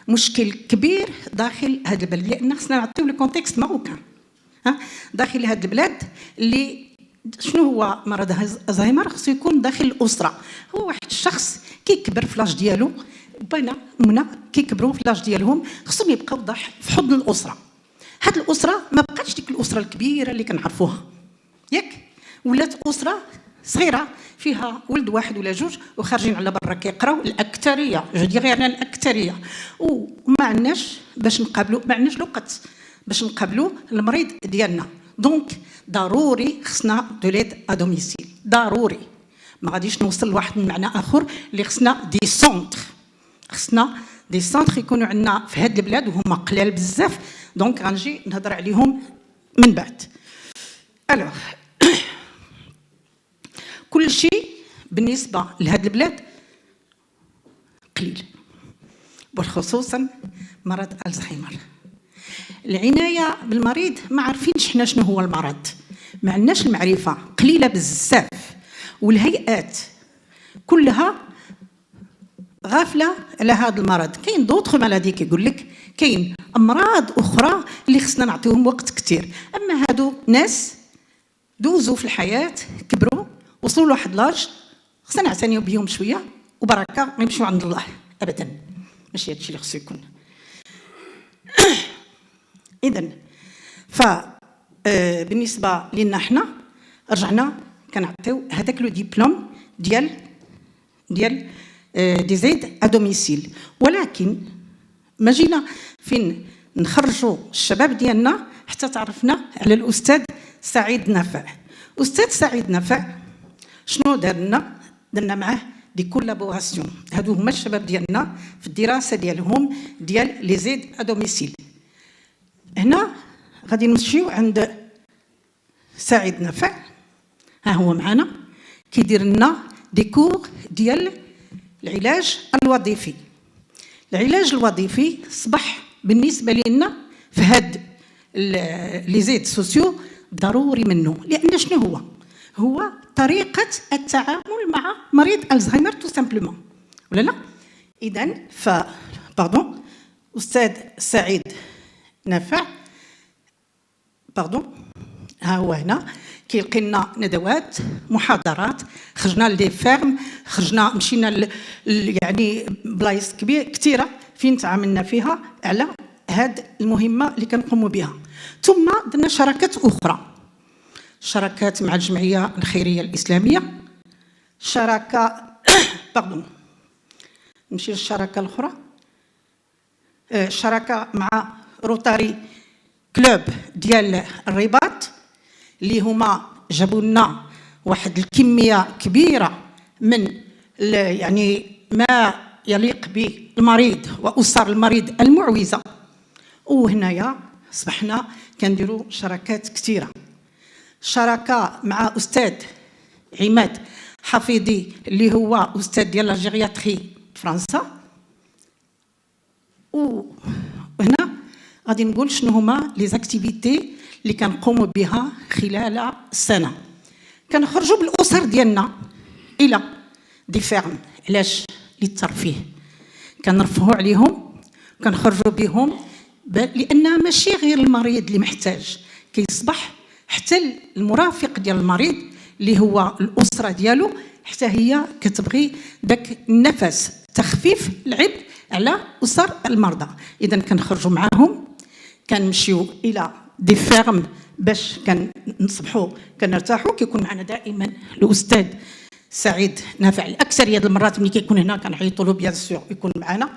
S6: مشكل كبير داخل هذا البلد، لان خصنا نعطيو لو كونتكست ماروكان داخل هذا البلاد. اللي شنو هو مرض الزهايمر؟ خصو يكون داخل الاسره. هو واحد الشخص كيكبر في لاج ديالو، بنا منا كيكبروا في لاج ديالهم، خصهم يبقاو في حضن الاسره. هاد الاسره ما بقاتش ديك الاسره الكبيره اللي كنعرفوها، ياك ولات اسره صغيره فيها ولد واحد ولا جوج وخارجين على برا كيقراو. الاكثريه جو ديغي انا الاكثريه، وما عندناش باش نقابلوا، ما عندناش الوقت باش نقابلوا المريض ديالنا. دونك ضروري خصنا دوليد ادوميسيل، ضروري. ما غاديش نوصل لواحد المعنى اخر اللي خصنا دي سونتر، خصنا دي سونتر يكونوا عندنا في هاد البلاد وهما قلال بزاف. دونك غنجي نهضر عليهم من بعد. الوغ كل شيء بالنسبة لهذه البلاد قليل، وخصوصا مرض الزهايمر. العناية بالمريض ما عارفينش حنا شنو هو المرض، ما عندناش المعرفة، قليلة بزاف، والهيئات كلها غافلة على هذا المرض. كاين دوطخ مالادي كيقول لك كاين أمراض أخرى اللي خصنا نعطيهم وقت كتير، أما هادو ناس دوزوا في الحياة، كبروا، وصلوا لواحد لاج، خصنا نعتنيو بهم شويه وبركه غيمشيو عند الله. ابدا ماشي هادشي اللي خصو يكون. إذن بالنسبة لنا احنا رجعنا كنعطيو هذاك لو ديبلوم ديال دي زيد ادوميسيل، ولكن ما جينا فين نخرجوا الشباب ديالنا حتى تعرفنا على الاستاذ سعيد نافع. استاذ سعيد نافع شنو درنا معاه دي كولابوراسيون. هادو هما الشباب ديالنا في الدراسه ديالهم ديال لي زيد ادوميسيل. هنا غادي نمشيو عند سعيد نافع، ها هو معنا كيدير لنا دي كور ديال العلاج الوظيفي. العلاج الوظيفي صبح بالنسبه لنا في هاد لي زيد سوسيو ضروري منه، لان شنو هو طريقه التعامل مع مريض الزهايمر تو سامبلومون، ولا لا؟ اذا باردون استاذ سعيد نافع ها هو هنا كيلقي لنا ندوات محاضرات، خرجنا لدي فيرم، خرجنا مشينا يعني بلايص كثيره فين تعاملنا فيها على هاد المهمه اللي كنقوموا بها. ثم درنا شراكات اخرى، شراكات مع الجمعيه الخيريه الاسلاميه، شراكه نمشي للشراكه الاخرى، شراكه مع روتاري كلوب ديال الرباط اللي هما جابوا لنا واحد الكميه كبيره من يعني ما يليق بالمريض واسر المريض المعوزه. وهنايا صبحنا كنديروا شراكات كثيره، شراكه مع استاذ عماد حفيظي اللي هو استاذ ديال لا جيرياتري فرنسا. وهنا غادي نقول شنو هما لي زاكتيفيتي اللي كنقوموا بها خلال السنه. كنخرجوا بالاسر ديالنا الى دي فيرم، علاش؟ للترفيه، كنرفهوا عليهم، كنخرجوا بهم لان ماشي غير المريض اللي محتاج، كيصبح حتى المرافق ديال المريض اللي هو الاسره ديالو حتى هي كتبغي داك النفس، تخفيف العبء على اسر المرضى. اذا كنخرجوا معاهم، كنمشيو الى دي فيرم باش كنصبحوا كنرتاحوا. كيكون معنا دائما الاستاذ سعيد نافع، الاكثريه ديال المرات ملي كيكون هنا كنعيطوا له بيان سور يكون معنا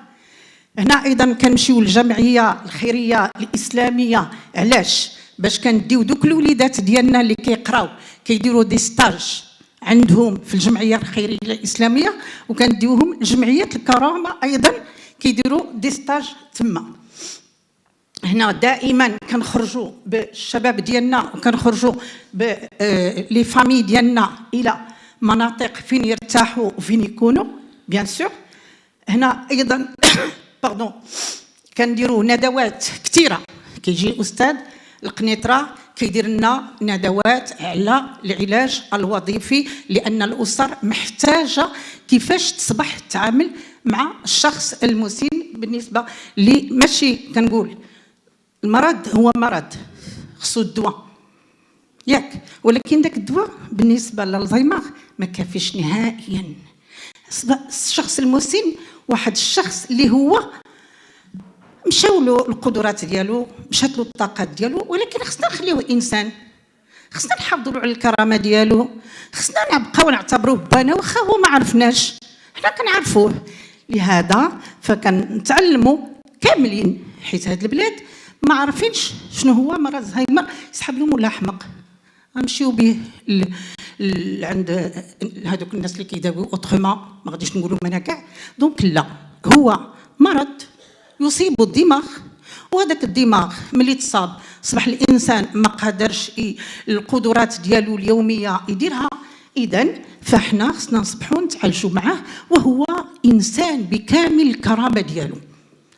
S6: هنا. ايضا كنمشيو للجمعيه الخيريه الاسلاميه، علاش؟ باش كنديو دوك الوليدات ديالنا اللي كيقراو كيديروا دي ستاج عندهم في الجمعيه الخيريه الاسلاميه، وكنديوهم جمعيه الكرامه ايضا كيديروا دي ستاج تما. هنا دائما كنخرجوا بالشباب ديالنا وكنخرجوا لي فامي ديالنا الى مناطق فين يرتاحوا وفين يكونوا بيان سور. هنا ايضا كنديروا ندوات كثيره، كيجي استاذ القنيطره كيدير لنا ندوات على العلاج الوظيفي، لان الاسر محتاجه كيفاش تصبح تتعامل مع الشخص المسن. بالنسبه لي ماشي كنقول المرض هو مرض خصو الدواء ياك، ولكن داك الدواء بالنسبه للزهايمر ما كافيش نهائيا. الشخص المسن واحد الشخص اللي هو مشاو له القدرات ديالو، مشات له الطاقات ديالو، ولكن خصنا نخليوه انسان، خصنا نحافظوا له على الكرامه ديالو، خصنا نبقاو نعتبروه بانا واخا هو ما عرفناش، حنا كنعرفوه. لهذا فكنتعلموا كاملين، حيت هاد البلاد ما عارفينش شنو هو مرض الزهايمر، يسحب لهم ولا احمق غنمشيو به عند هذوك الناس اللي كيداويو اوترومون، ما غاديش نقولوا انا كاع. دونك لا، هو مرض يصيب الدماغ، وهذاك الدماغ ملي تصاب صبح الانسان ما قادرش القدرات ديالو اليوميه يديرها. اذا فاحنا خصنا نصبحوا نتعايشوا معاه وهو انسان بكامل الكرامه ديالو.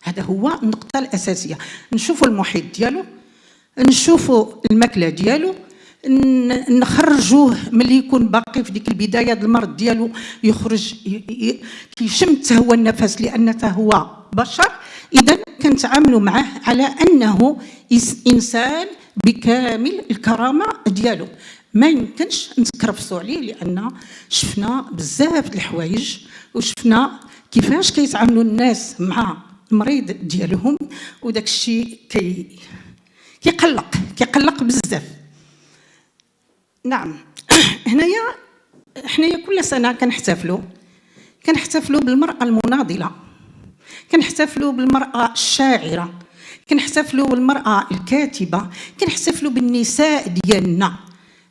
S6: هذا هو النقطه الاساسيه. نشوفوا المحيط ديالو، نشوفوا الماكله ديالو، نخرجوه ملي يكون باقي في ديك البدايه ديال المرض ديالو، يخرج كيشم حتى هو النفس لان حتى هو بشر. اذا كنتعاملوا معه على انه انسان بكامل الكرامه ديالو. ما يمكنش نتكرفسوا عليه لان شفنا بزاف د الحوايج، وشفنا كيفاش كيتعاملوا الناس مع المريض ديالهم، وداك الشيء
S14: كيقلق بزاف. نعم. حنايا كل سنه كنحتفلوا بالمراه المناضله، كنحتفلوا بالمراه الشاعره، كنحتفلوا بالمراه الكاتبه، كنحتفلوا بالنساء ديالنا.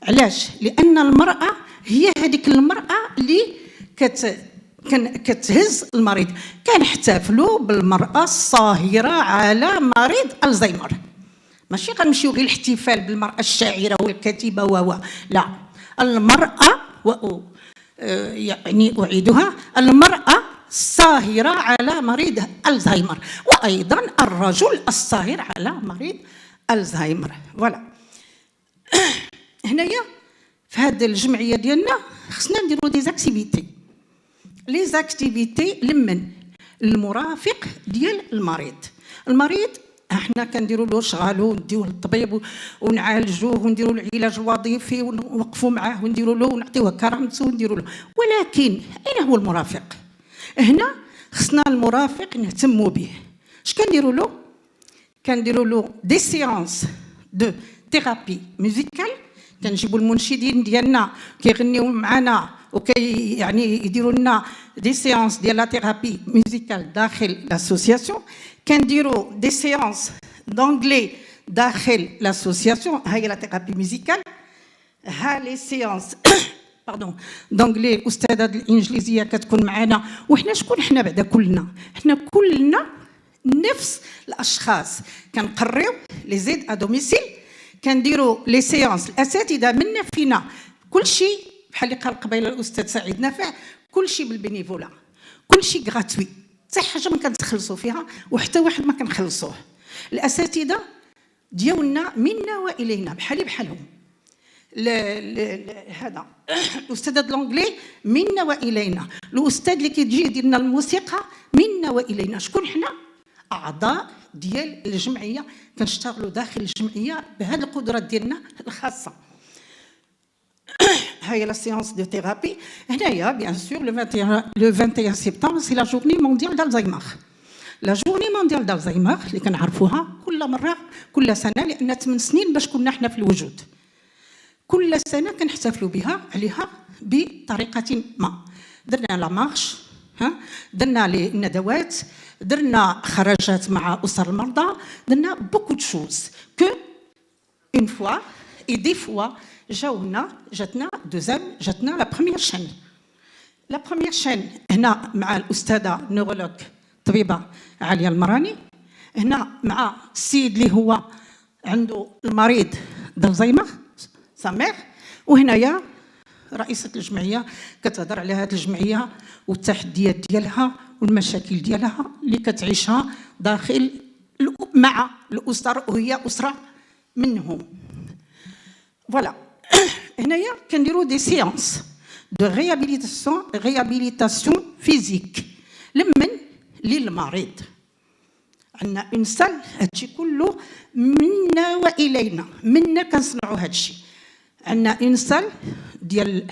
S14: علاش؟ لان المراه هي هذيك المراه اللي كتهز المريض. كنحتفلوا بالمراه الصاهره على مريض الزهايمر، ماشي غنمشيو غير الاحتفال بالمراه الشاعره والكاتبه لا، المراه يعني اعيدها، المراه الصاهره على مريض الزهايمر، وايضا الرجل الصاهر على مريض الزهايمر. فوالا. هنايا في هذه الجمعيه ديالنا خصنا نديروا دي زاكتيفيتي، لي زاكتيفيتي لمن المرافق ديال المريض احنا كنديروا له شغالو ونديوه للطبيب ونعالجوه ونديروا له العلاج الوظيفي ونوقفوا معاه ونديروا له ونعطيوه كرامته ونديروا له. ولكن اين هو المرافق؟ هنا خصنا المرافق نهتموا به. اش كنديروا له دي سيونس دو ثيرابي ميوزيكال، كنجيبوا المنشدين ديالنا كيغنيو معنا وكي يعني يديروا لنا دي سيونس ديال لا ثيرابي ميوزيكال داخل لاسوسياسيون. كنديروا دي سيونس دونجلي داخل لاسوسياسيون، هاي لا ثيرابي ميوزيكال. ها لي سيونس باردون دونجلي، الاستاذه الانجليزيه كتكون معنا. وحنا شكون حنا بعدا؟ كلنا نفس الاشخاص. كنقريو لي زيد ا دوميسيل، كنديروا لي سيونس الاساتذه منا فينا، كلشي بحال اللي قال قبيله الاستاذ سعيد نافع، كلشي بالبينيفولا، كلشي غراتوي، حتى حاجه ما كنتخلصوا فيها وحتى واحد ما كنخلصوه. الاساتذه ديالنا منا والينا بحالهم. هذا الاستاذ لونجلي منا والينا، الاستاذ اللي كيجي يدير لنا الموسيقى منا والينا. شكون حنا؟ اعضاء ديال الجمعيه، كنشتغلوا داخل الجمعيه بهذه القدرات ديالنا الخاصه. هاي لا سيونس دو ثيرابي. هنايا بيان سور لو 21 سبتمبر سي لا جورني مونديال دالزهايمر. لا جورني مونديال دالزهايمر اللي كنعرفوها كل مره كل سنه، لان 8 سنين باش كنا حنا في الوجود. كل سنه كنحتفلوا عليها بطريقه ما. درنا لا مارش، درنا لي الندوات، درنا خرجات مع اسر المرضى، درنا بوكو دو شوز كو اون فوا اي دي فوا جاتنا لا بروميير شين. لا بروميير شين هنا مع الاستاذه نورولوج طبيبه عاليه المراني، هنا مع السيد اللي هو عنده المريض دالزهايمر سامير، وهنايا رئيسة الجمعية كتهضر على هذه الجمعية والتحديات ديالها والمشاكل ديالها اللي كتعيشها داخل مع الأسر، وهي أسرة منهم. فوالا. هنايا كنديروا دي سيونس دو ريهابيليتاسيون فيزيك للمريض. عندنا اون سال، هادشي كله منا والينا، منا كنصنعوا هادشي. عندنا اون سال ديال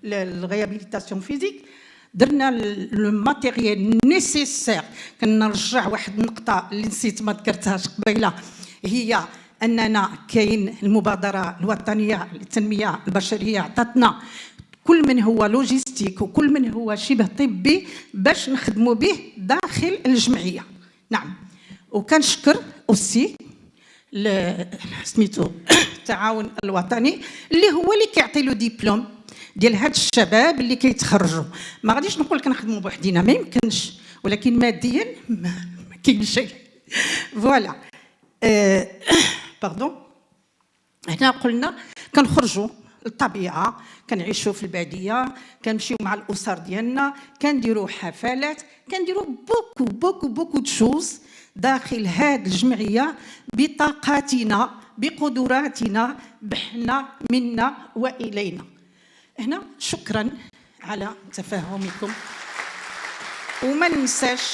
S14: الريهابيليتاسيون فيزيك، درنا لو ماتيريال نيسيسير. كنرجع واحد النقطه اللي نسيت ما ذكرتهاش قبيله، هي اننا كاين المبادره الوطنيه للتنميه البشريه عطاتنا كل من هو لوجيستيك وكل من هو شبه طبي باش نخدموا به داخل الجمعيه. نعم. وكنشكر اوسي سميتو التعاون الوطني اللي هو اللي كيعطي له ديبلوم ديال هاد الشباب اللي كيتخرجوا. ما غاديش نقول لك نخدموا بوحدينا، ما يمكنش، ولكن ماديا ما كاين شيء. فوالا. باردون. هنا قلنا كنخرجوا للطبيعه، كنعيشوا في الباديه، كنمشيو مع الاسر ديالنا، كنديروا حفلات، كنديروا بوكو دو شوز داخل هذه الجمعيه بطاقاتنا بقدراتنا بحنا منا والينا. هنا شكرا على تفهمكم. وما ننساش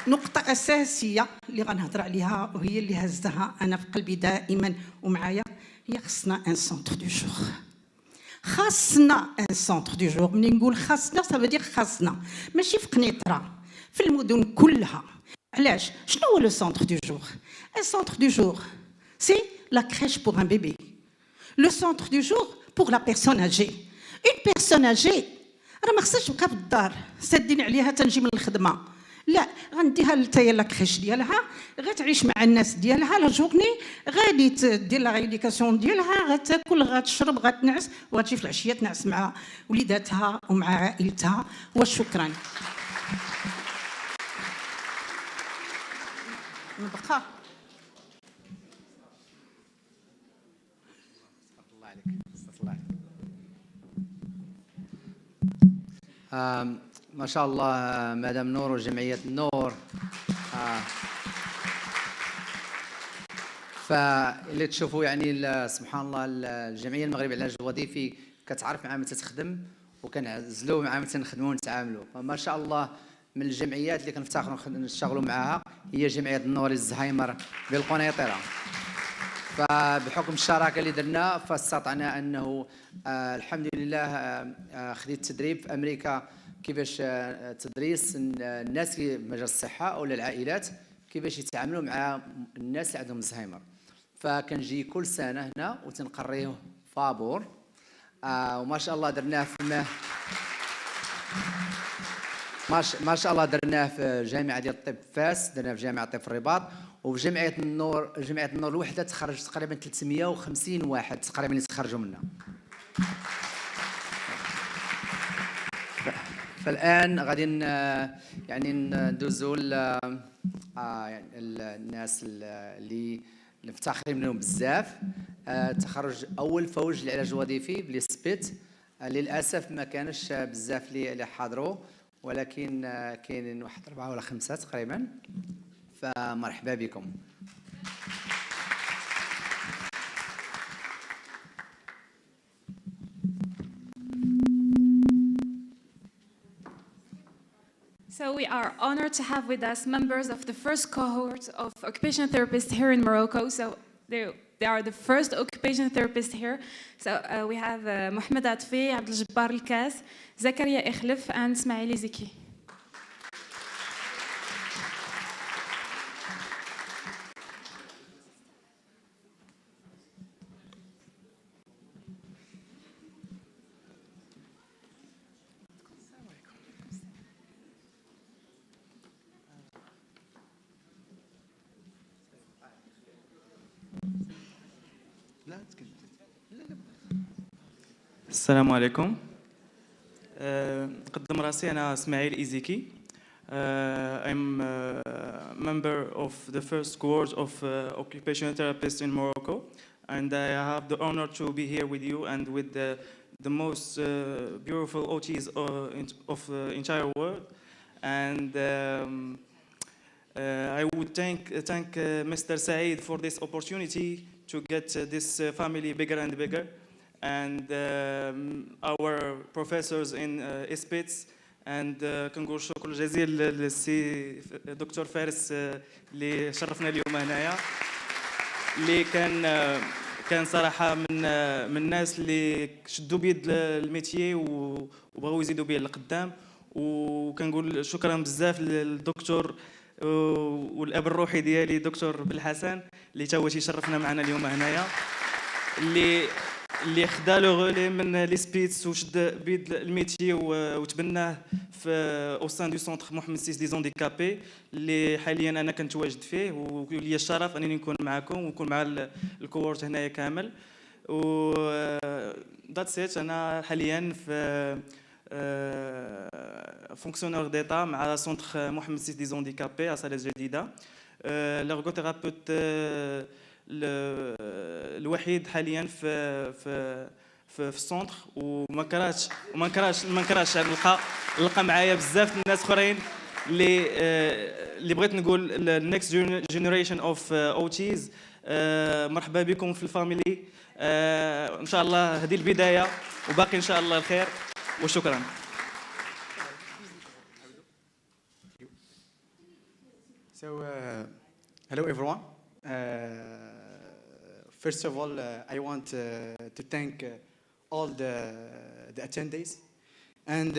S14: نقطة أساسية اللي غنهضر عليها وهي اللي هزتها أنا في قلبي دائما ومعايا، هي خصنا ان سونتر دو جور. خاصنا ان سونتر دو جور. ملي نقول خاصنا سافو دير خاصنا، ماشي في قنيطرة، في المدن كلها. علاش؟ شنو هو لو سونتر دو جور؟ ان سونتر دو جور سي لا crèche pour un bébé. Le centre du jour pour la personne âgée. Une personne âgée راه ما خصهاش تبقى في الدار سادين عليها تنجي من الخدمه، لا غنديها لتايا لا كريش ديالها، غتعيش مع الناس ديالها لا جورني، غادي دير لا ريديكاسيون ديالها، غتاكل غتشرب غتنعس، وغتجي في العشيه تنعس مع وليداتها ومع عائلتها. وشكرا. نبقى
S1: ما شاء الله مدام نور وجمعية النور. فاللي تشوفوا يعني سبحان الله الجمعية المغربية للعلاج الوظيفي كتعرف مع متى تخدم وكنعزلوا مع متى نخدموا ونتعاملوا. فما شاء الله من الجمعيات اللي كنفتخروا نشتغلوا معها هي جمعية النور الزهايمر بالقنيطرة. فبحكم الشراكه اللي درنا فاستطعنا انه الحمد لله خديت تدريب في امريكا كيفاش تدريس الناس في مجال الصحه او العائلات كيفاش يتعاملوا مع الناس اللي عندهم الزهايمر. فكنجي كل سنه هنا وتنقريه فابور. وما شاء الله درناه في ما شاء الله درناه في جامعه ديال الطب فاس، درناه في جامعه الطب في الرباط، وفي جمعيه النور الوحده تخرج تقريبا 350 واحد تقريبا اللي تخرجوا منها. فالان غادي يعني ندوزوا يعني الناس اللي مفتخرين منهم بزاف. تخرج اول فوج للعلاج الوظيفي بلي سبيت. للاسف ما كانش بزاف اللي حضروا، ولكن كاينين واحد 4 ولا 5 تقريبا. فمرحبا بكم.
S2: So we are honored to have with us members of the first cohort of occupational therapists here in Morocco. So they are the first occupational therapists here. So we have Mohamed Atfi, Abdel Jabbar Al-Kas, Zakaria Ikhlif, and Ismaili Ziki.
S15: السلام عليكم. نقدم راسي أنا إسماعيل إيزيكي. I'm a member of the first cohort of occupational therapists in Morocco, and I have the honor to be here with you and with the most beautiful OTs of the entire world. And I would thank Mr. Saeed for this opportunity to get this family bigger and bigger. And our professors in ISPITS, and كنقول شكر جزيل للسي دكتور فارس اللي شرفنا اليوم هنايا، اللي كان صراحه من الناس اللي شدوا بيد الميتيي وبغاو يزيدوا به لقدام. وكنقول شكرا بزاف للدكتور والاب الروحي ديالي دكتور بالحسن اللي تا هو تيشرفنا معنا اليوم هنايا، اللي خدا لو غولي من لي سبيتس وشد بيد الميتي وتبناه في او سان دو سونتر محمد سيس دي زونديكابي اللي حاليا انا كنتواجد فيه، ولي الشرف انني نكون معكم ونكون مع الكوورت هنايا كامل. و ذاتس ات. انا حاليا في فونكسيونور ديتا مع سونتر محمد سيس دي زونديكابي اساله جديده. ليرغوثيرابيوت الوحيد حاليا في السونتر، وما كرهتش نلقى معايا بزاف الناس اخرين اللي بغيت نقول النكست جينيريشن اوف اوتيز. مرحبا بكم في الفاميلي. ان شاء الله هذه البدايه وباقي ان شاء الله الخير، وشكرا.
S16: So hello everyone. First of all, I want to thank all the attendees and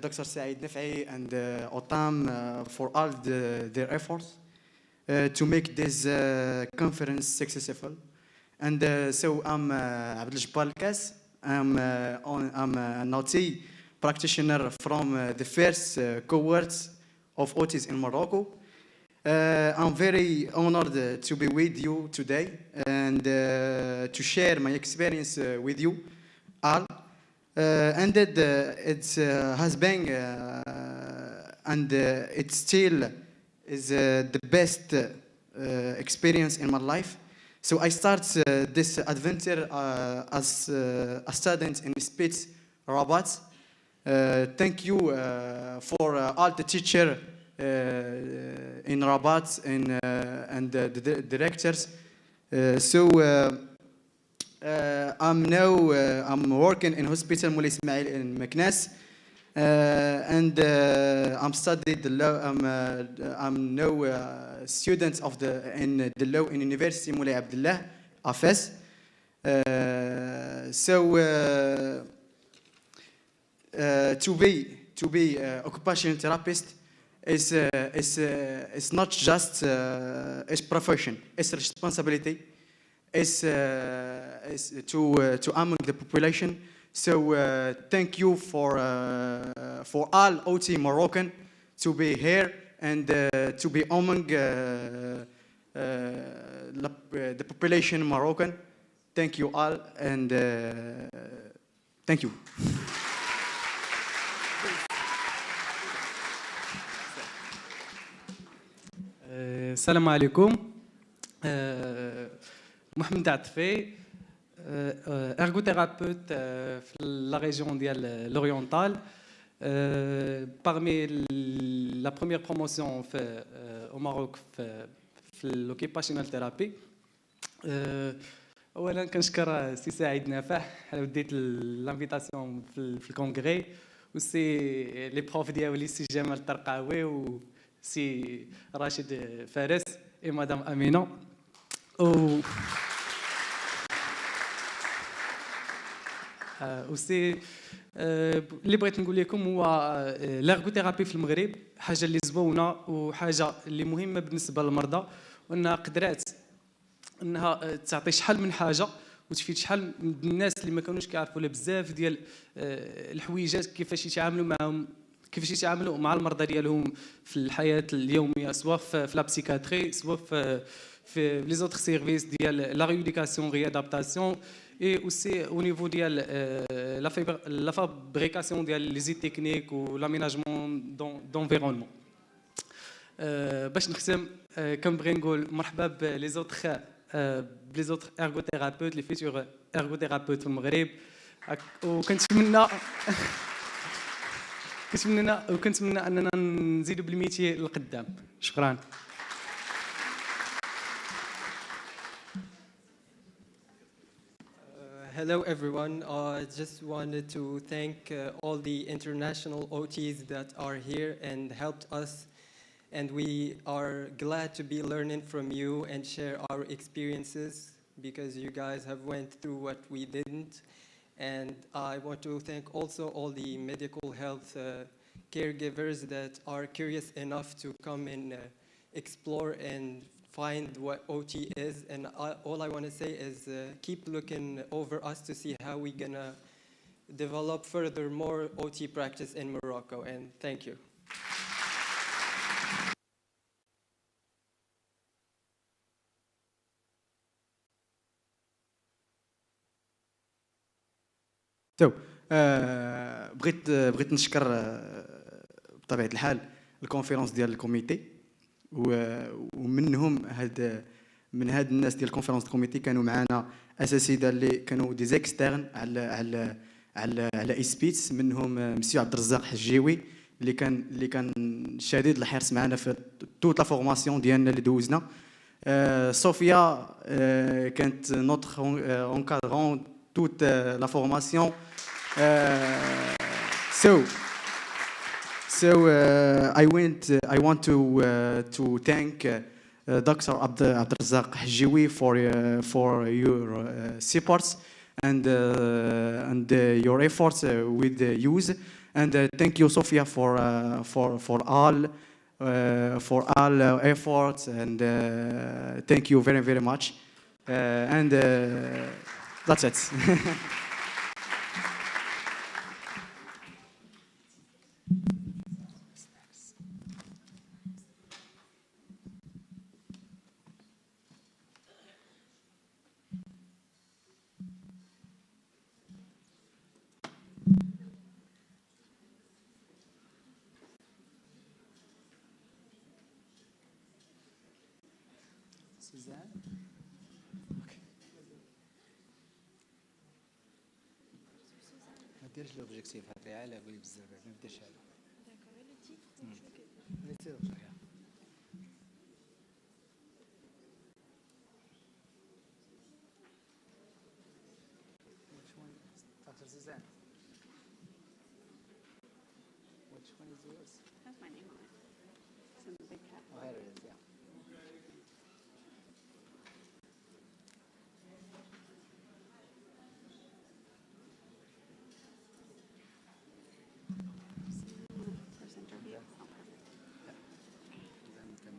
S16: Dr. Saeed Nafai and Otam for all their efforts to make this conference successful. And so I'm Abdel Jabbar Kas. I'm an OT practitioner from the first cohorts of OTs in Morocco. I'm very honored to be with you today and to share my experience with you all. And it has been and it still is the best experience in my life. So I start this adventure as a student in Spitz, Rabat. Thank you for all the teachers in Rabat and the directors. I'm working in Hospital Moulay Ismail in Meknes, and I'm studied the law. I'm now student of the law in University Moulay Abdullah, Afes. To be occupational therapist is not just a profession. It's a responsibility. Is to among the population. So thank you for all OT Moroccan to be here and to be among the population Moroccan. Thank you all and thank you.
S17: السلام عليكم. محمد عطفي ergothérapeute في la région ديال l'Oriental. Parmi la première promotion au Maroc في l'Occupational therapy. اولا كنشكر سي سعيد نافح على وديت الانفيتاسيون في الكونغري وسي لي بروف ديالي سي جمال الطرقاوي وسي راشد فارس اي مدام امينه وسي اللي بغيت نقول لكم هو لارغوثيرابي في المغرب حاجه اللي زوينه وحاجه اللي مهمه بالنسبه للمرضى وانها قدرات انها تعطي شحال من حاجه وتفيد شحال من الناس اللي ما كانوش كيعرفوا لها بزاف ديال الحويجات كيفاش يتعاملوا معهم كيفاش يتعاملوا مع المرضى ديالهم في الحياه اليوميه سواء في لا بسيكاتري سواء في لي زوتر سيرفيس ديال لا ريوديكاسيون ريادابتاسيون اي اوسي او نيفو ديال لا فابريكاسيون ديال لي زيت تكنيك ولاميناجمون دونفيرونمون. باش نختم كنبغي نقول مرحبا بلي زوتر ergothérapeutes لي فيتور ergothérapeutes في المغرب وكنتمنى اننا نزيدوا بالميتي للقدام. شكرا.
S18: Hello everyone. I just wanted to thank all the international OTs that are here and helped us, and we are glad to be learning from you and share our experiences because you guys have went through what we didn't. And I want to thank also all the medical health caregivers that are curious enough to come and explore and find what OT is. And all I want to say is keep looking over us to see how we're going to develop further more OT practice in Morocco. And thank you.
S16: بغيت نشكر بطبيعه الحال الكونفيرونس ديال الكوميتي ومنهم من هاد الناس ديال الكونفيرونس الكوميتي كانوا معنا اساتذه اللي كانوا دي زيكسترن على اسبيتس منهم مسيو عبد الرزاق حجيوي اللي كان شديد الحرص معنا في توت لا فورماسيون ديالنا اللي دوزنا. صوفيا كانت نوتر اونكادرون توت لا فورماسيون. So I want to thank Dr. Abdelrazak Hajiwi for your supports and your efforts with the youth. And thank you, Sophia, for all efforts, and thank you very, very much. And that's it.
S1: Suzanne? ما ديرش لوبجيكتيف هكا عالي قولي بزاف ما ديرش هذا Dr. Suzanne, which one is yours?
S19: It has my name on it. It's in the big cap.
S1: Oh, here it is, yeah.
S19: First interview. Oh, perfect.
S1: Then you can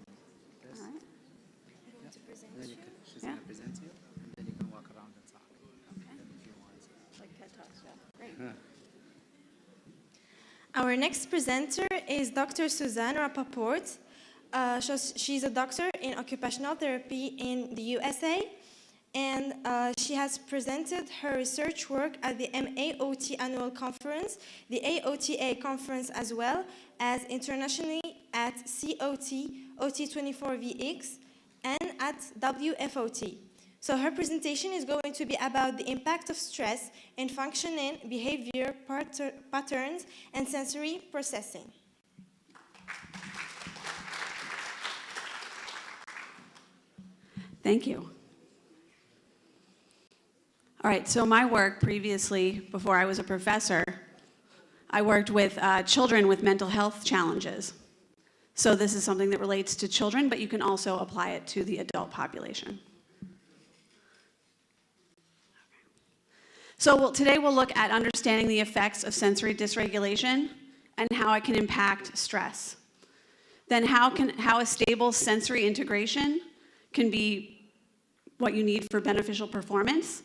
S1: press.
S19: All right.
S1: Then you can, she's
S19: Yeah.
S1: going to present you, and then you can walk around and talk.
S19: Okay.
S1: If you want.
S19: Like TED Talks, yeah. Great.
S7: Our next presenter is Dr. Suzanne Rappaport. She's a doctor in occupational therapy in the USA, and she has presented her research work at the MAOT annual conference, the AOTA conference, as well as internationally at COT, OT24VX, and at WFOT. So her presentation is going to be about the impact of stress in functioning, behavior, patterns, and sensory processing.
S19: Thank you. All right, so my work previously, before I was a professor, I worked with children with mental health challenges. So this is something that relates to children, but you can also apply it to the adult population. So today we'll look at understanding the effects of sensory dysregulation and how it can impact stress. Then how a stable sensory integration can be what you need for beneficial performance.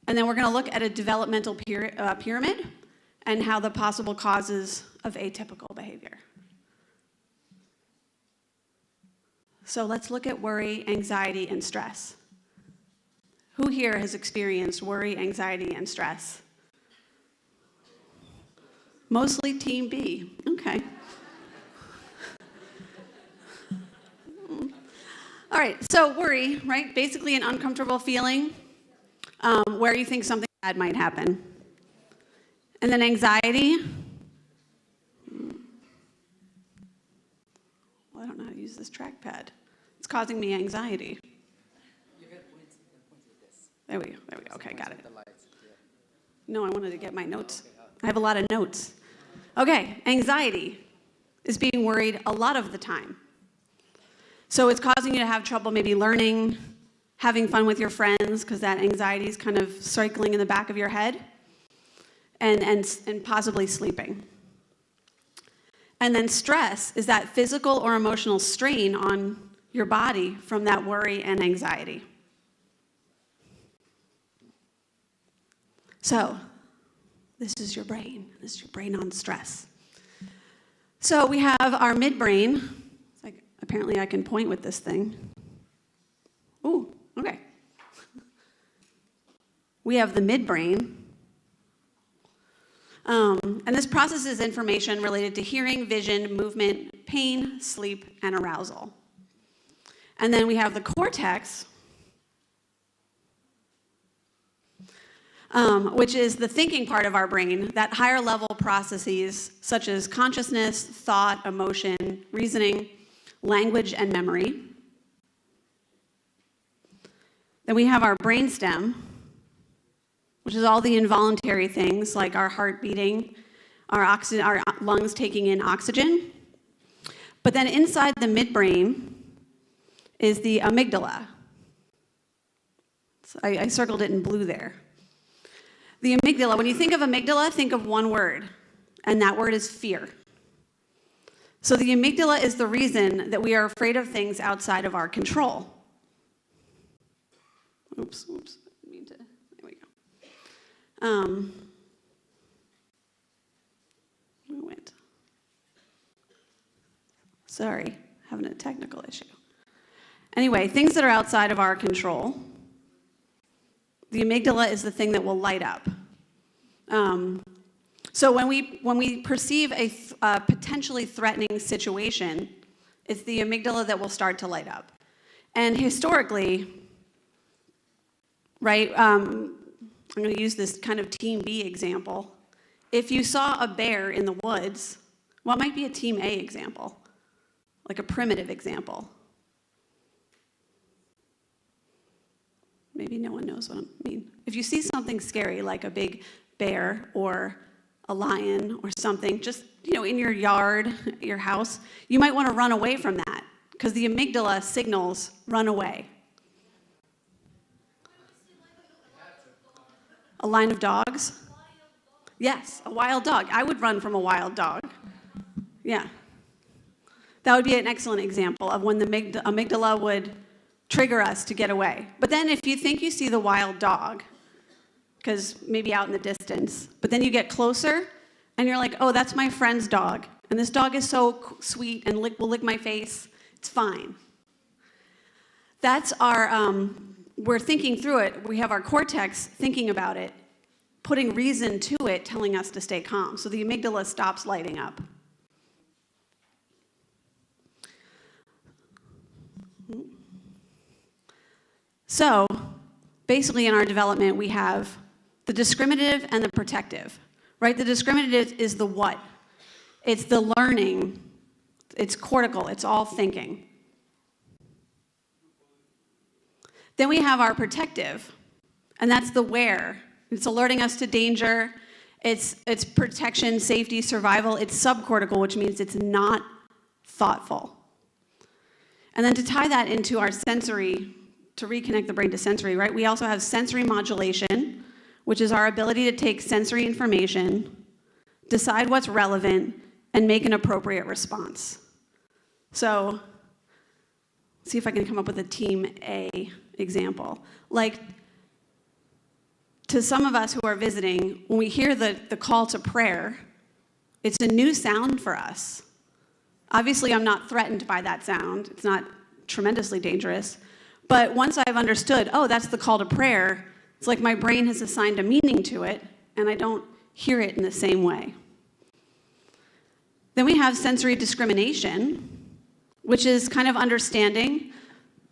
S19: And then we're going to look at a developmental pyramid and how the possible causes of atypical behavior. So let's look at worry, anxiety, and stress. Who here has experienced worry, anxiety, and stress? Mostly Team B. Okay. All right, so worry, right? Basically an uncomfortable feeling where you think something bad might happen. And then anxiety. Well, I don't know how to use this trackpad. It's causing me anxiety. There we go, okay, got it. No, I wanted to get my notes. I have a lot of notes. Okay, anxiety is being worried a lot of the time. So it's causing you to have trouble maybe learning, having fun with your friends, because that anxiety is kind of cycling in the back of your head, and possibly sleeping. And then stress is that physical or emotional strain on your body from that worry and anxiety. So, this is your brain. This is your brain on stress. So we have our midbrain. It's like, apparently I can point with this thing. Ooh, okay. We have the midbrain. And this processes information related to hearing, vision, movement, pain, sleep, and arousal. And then we have the cortex, which is the thinking part of our brain, that higher level processes such as consciousness, thought, emotion, reasoning, language, and memory. Then we have our brainstem, which is all the involuntary things like our heart beating, our lungs taking in oxygen. But then inside the midbrain is the amygdala. So I circled it in blue there. The amygdala, when you think of amygdala, think of one word, and that word is fear. So the amygdala is the reason that we are afraid of things outside of our control. Oops. There we go. We went. Sorry, having a technical issue. Anyway, things that are outside of our control. The amygdala is the thing that will light up. So when we perceive a potentially threatening situation, it's the amygdala that will start to light up. And historically, right, I'm going to use this kind of Team B example. If you saw a bear in the woods, what might be a Team A example? Like a primitive example. Maybe no one knows what I mean. If you see something scary like a big bear or a lion or something, just in your yard, your house, you might want to run away from that because the amygdala signals run away. A line of dogs? Yes, a wild dog. I would run from a wild dog. Yeah. That would be an excellent example of when the amygdala would trigger us to get away. But then if you think you see the wild dog, because maybe out in the distance, but then you get closer and you're like, oh, that's my friend's dog. And this dog is so sweet and will lick my face. It's fine. That's our, we're thinking through it. We have our cortex thinking about it, putting reason to it, telling us to stay calm. So the amygdala stops lighting up. So basically in our development, we have the discriminative and the protective, right? The discriminative is the what. It's the learning. It's cortical. It's all thinking. Then we have our protective, and that's the where. It's alerting us to danger. It's protection, safety, survival. It's subcortical, which means it's not thoughtful. And then to tie that into our sensory, to reconnect the brain to sensory, right? We also have sensory modulation, which is our ability to take sensory information, decide what's relevant, and make an appropriate response. So, see if I can come up with a Team A example. Like, to some of us who are visiting, when we hear the call to prayer, it's a new sound for us. Obviously, I'm not threatened by that sound. It's not tremendously dangerous. But once I've understood, oh, that's the call to prayer, it's like my brain has assigned a meaning to it, and I don't hear it in the same way. Then we have sensory discrimination, which is kind of understanding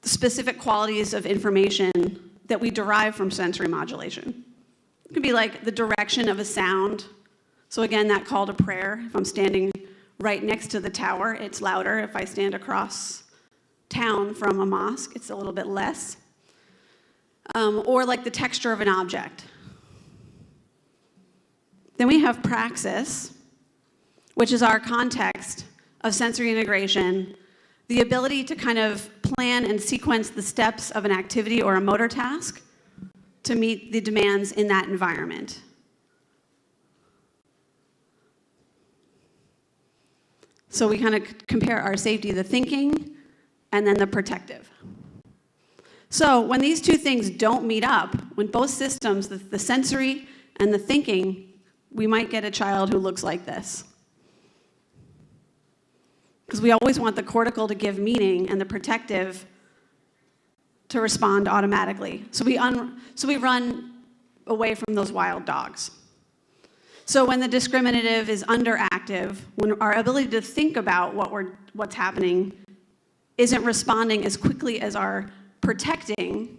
S19: the specific qualities of information that we derive from sensory modulation. It could be like the direction of a sound. So again, that call to prayer, if I'm standing right next to the tower, it's louder. If I stand across town from a mosque, it's a little bit less. Or like the texture of an object. Then we have praxis, which is our context of sensory integration, the ability to kind of plan and sequence the steps of an activity or a motor task to meet the demands in that environment. So we kind of compare our safety, the thinking, and then the protective. So when these two things don't meet up, when both systems, the sensory and the thinking, we might get a child who looks like this. Because we always want the cortical to give meaning and the protective to respond automatically. So we run away from those wild dogs. So when the discriminative is underactive, when our ability to think about what's happening isn't responding as quickly as our protecting,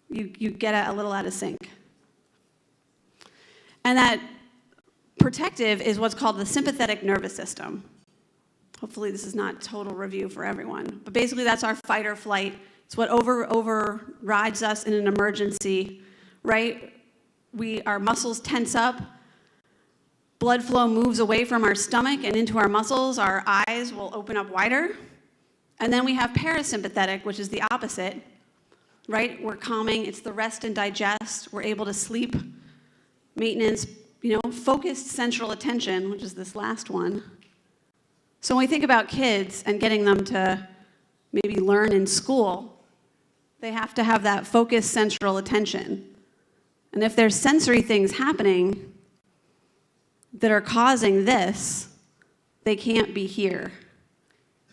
S19: you get a little out of sync. And that protective is what's called the sympathetic nervous system. Hopefully this is not a total review for everyone, but basically that's our fight or flight. It's what overrides us in an emergency, right? Our muscles tense up, blood flow moves away from our stomach and into our muscles, our eyes will open up wider. And then we have parasympathetic, which is the opposite, right? We're calming, it's the rest and digest, we're able to sleep, maintenance, focused central attention, which is this last one. So when we think about kids and getting them to maybe learn in school, they have to have that focused central attention. And if there's sensory things happening that are causing this, they can't be here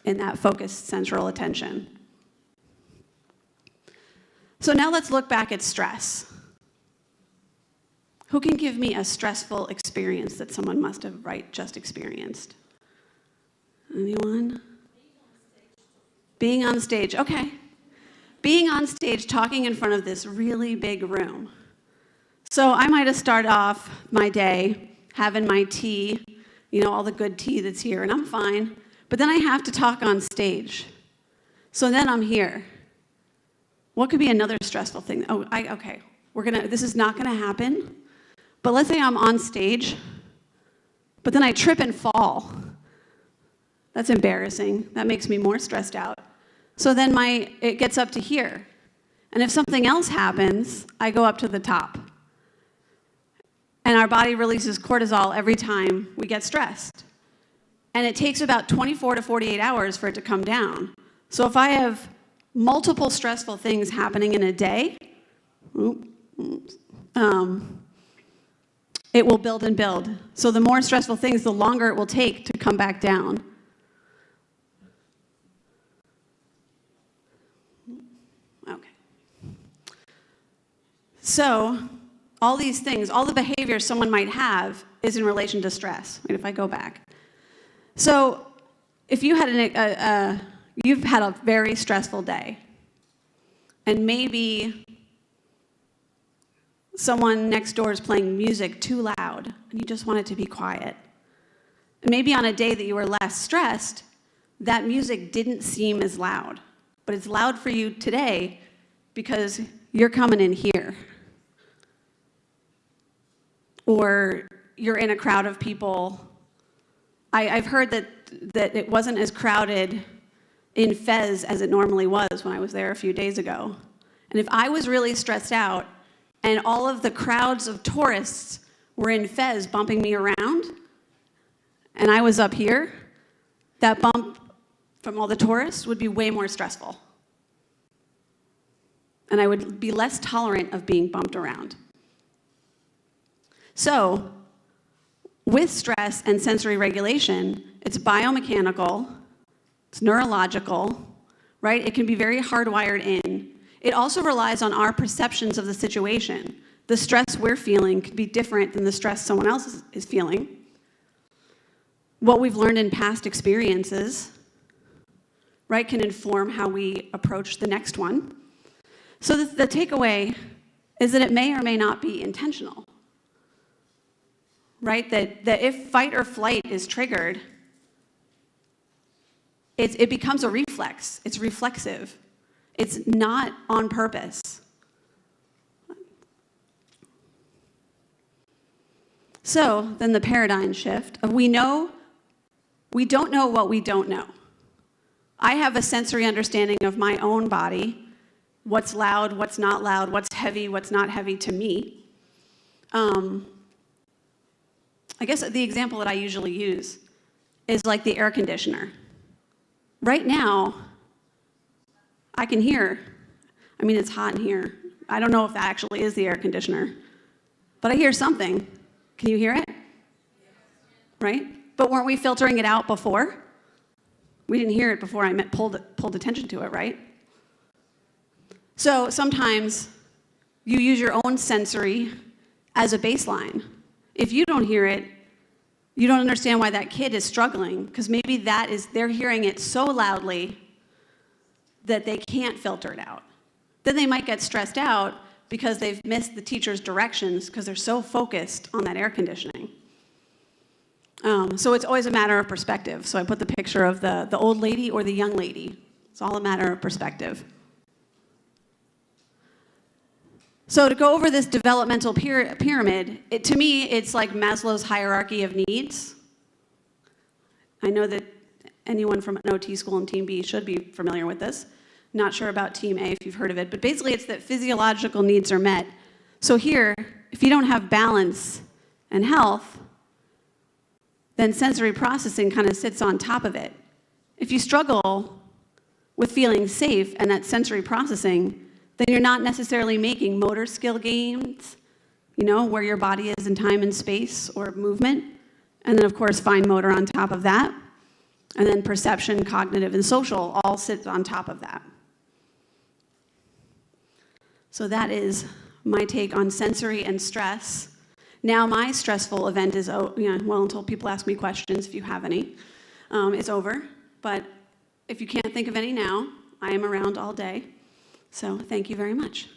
S19: in that focused central attention. So now let's look back at stress. Who can give me a stressful experience that someone must have just experienced? Anyone? Being on stage, okay. Being on stage talking in front of this really big room. So I might have started off my day having my tea, all the good tea that's here, and I'm fine. But then I have to talk on stage. So then I'm here. What could be another stressful thing? Okay, this is not gonna happen. But let's say I'm on stage, but then I trip and fall. That's embarrassing. That makes me more stressed out. So then it gets up to here. And if something else happens, I go up to the top. And our body releases cortisol every time we get stressed. And it takes about 24 to 48 hours for it to come down. So if I have multiple stressful things happening in a day, it will build and build. So the more stressful things, the longer it will take to come back down. Okay. So all these things, all the behaviors someone might have is in relation to stress. Wait, if I go back. So if you had you've had a very stressful day, and maybe someone next door is playing music too loud, and you just want it to be quiet. And maybe on a day that you were less stressed, that music didn't seem as loud. But it's loud for you today because you're coming in here. Or you're in a crowd of people. I've heard that it wasn't as crowded in Fez as it normally was when I was there a few days ago. And if I was really stressed out, and all of the crowds of tourists were in Fez bumping me around, and I was up here, that bump from all the tourists would be way more stressful. And I would be less tolerant of being bumped around. So, with stress and sensory regulation, it's biomechanical, it's neurological, right? It can be very hardwired in. It also relies on our perceptions of the situation. The stress we're feeling could be different than the stress someone else is feeling. What we've learned in past experiences, right, can inform how we approach the next one. So the takeaway is that it may or may not be intentional, right? That if fight or flight is triggered, it becomes a reflex. It's reflexive. It's not on purpose. So then the paradigm shift of we don't know what we don't know. I have a sensory understanding of my own body, what's loud, what's not loud, what's heavy, what's not heavy to me. I guess the example that I usually use is like the air conditioner. Right now, I can hear, it's hot in here. I don't know if that actually is the air conditioner, but I hear something. Can you hear it? Right? But weren't we filtering it out before? We didn't hear it before I pulled attention to it, right? So sometimes you use your own sensory as a baseline. If you don't hear it, you don't understand why that kid is struggling, because maybe they're hearing it so loudly that they can't filter it out. Then they might get stressed out because they've missed the teacher's directions because they're so focused on that air conditioning. So it's always a matter of perspective. So I put the picture of the old lady or the young lady. It's all a matter of perspective. So to go over this developmental pyramid, to me, it's like Maslow's hierarchy of needs. I know that anyone from an OT school and Team B should be familiar with this. Not sure about Team A if you've heard of it, but basically it's that physiological needs are met. So here, if you don't have balance and health, then sensory processing kind of sits on top of it. If you struggle with feeling safe and that sensory processing, then you're not necessarily making motor skill gains, you know, where your body is in time and space or movement. And then, of course, fine motor on top of that. And then perception, cognitive, and social all sit on top of that. So that is my take on sensory and stress. Now my stressful event is, well, until people ask me questions, if you have any, it's over. But if you can't think of any now, I am around all day. So thank you very much.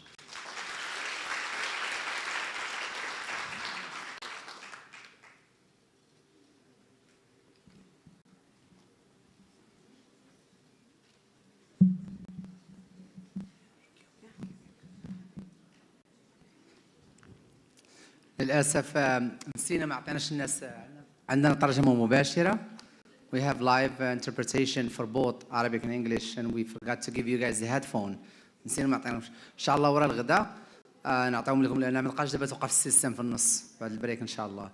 S1: للأسف نسينا ما أعطيناش الناس عندنا ترجمة مباشرة. We have live interpretation for both Arabic and English, and we forgot to give you guys the headphone. نسينا ما أعطيناش. إن شاء الله ورا الغداء نعطيهم لكم لأن ما نبقاش دابا توقف السيستم في النص بعد البريك إن شاء الله.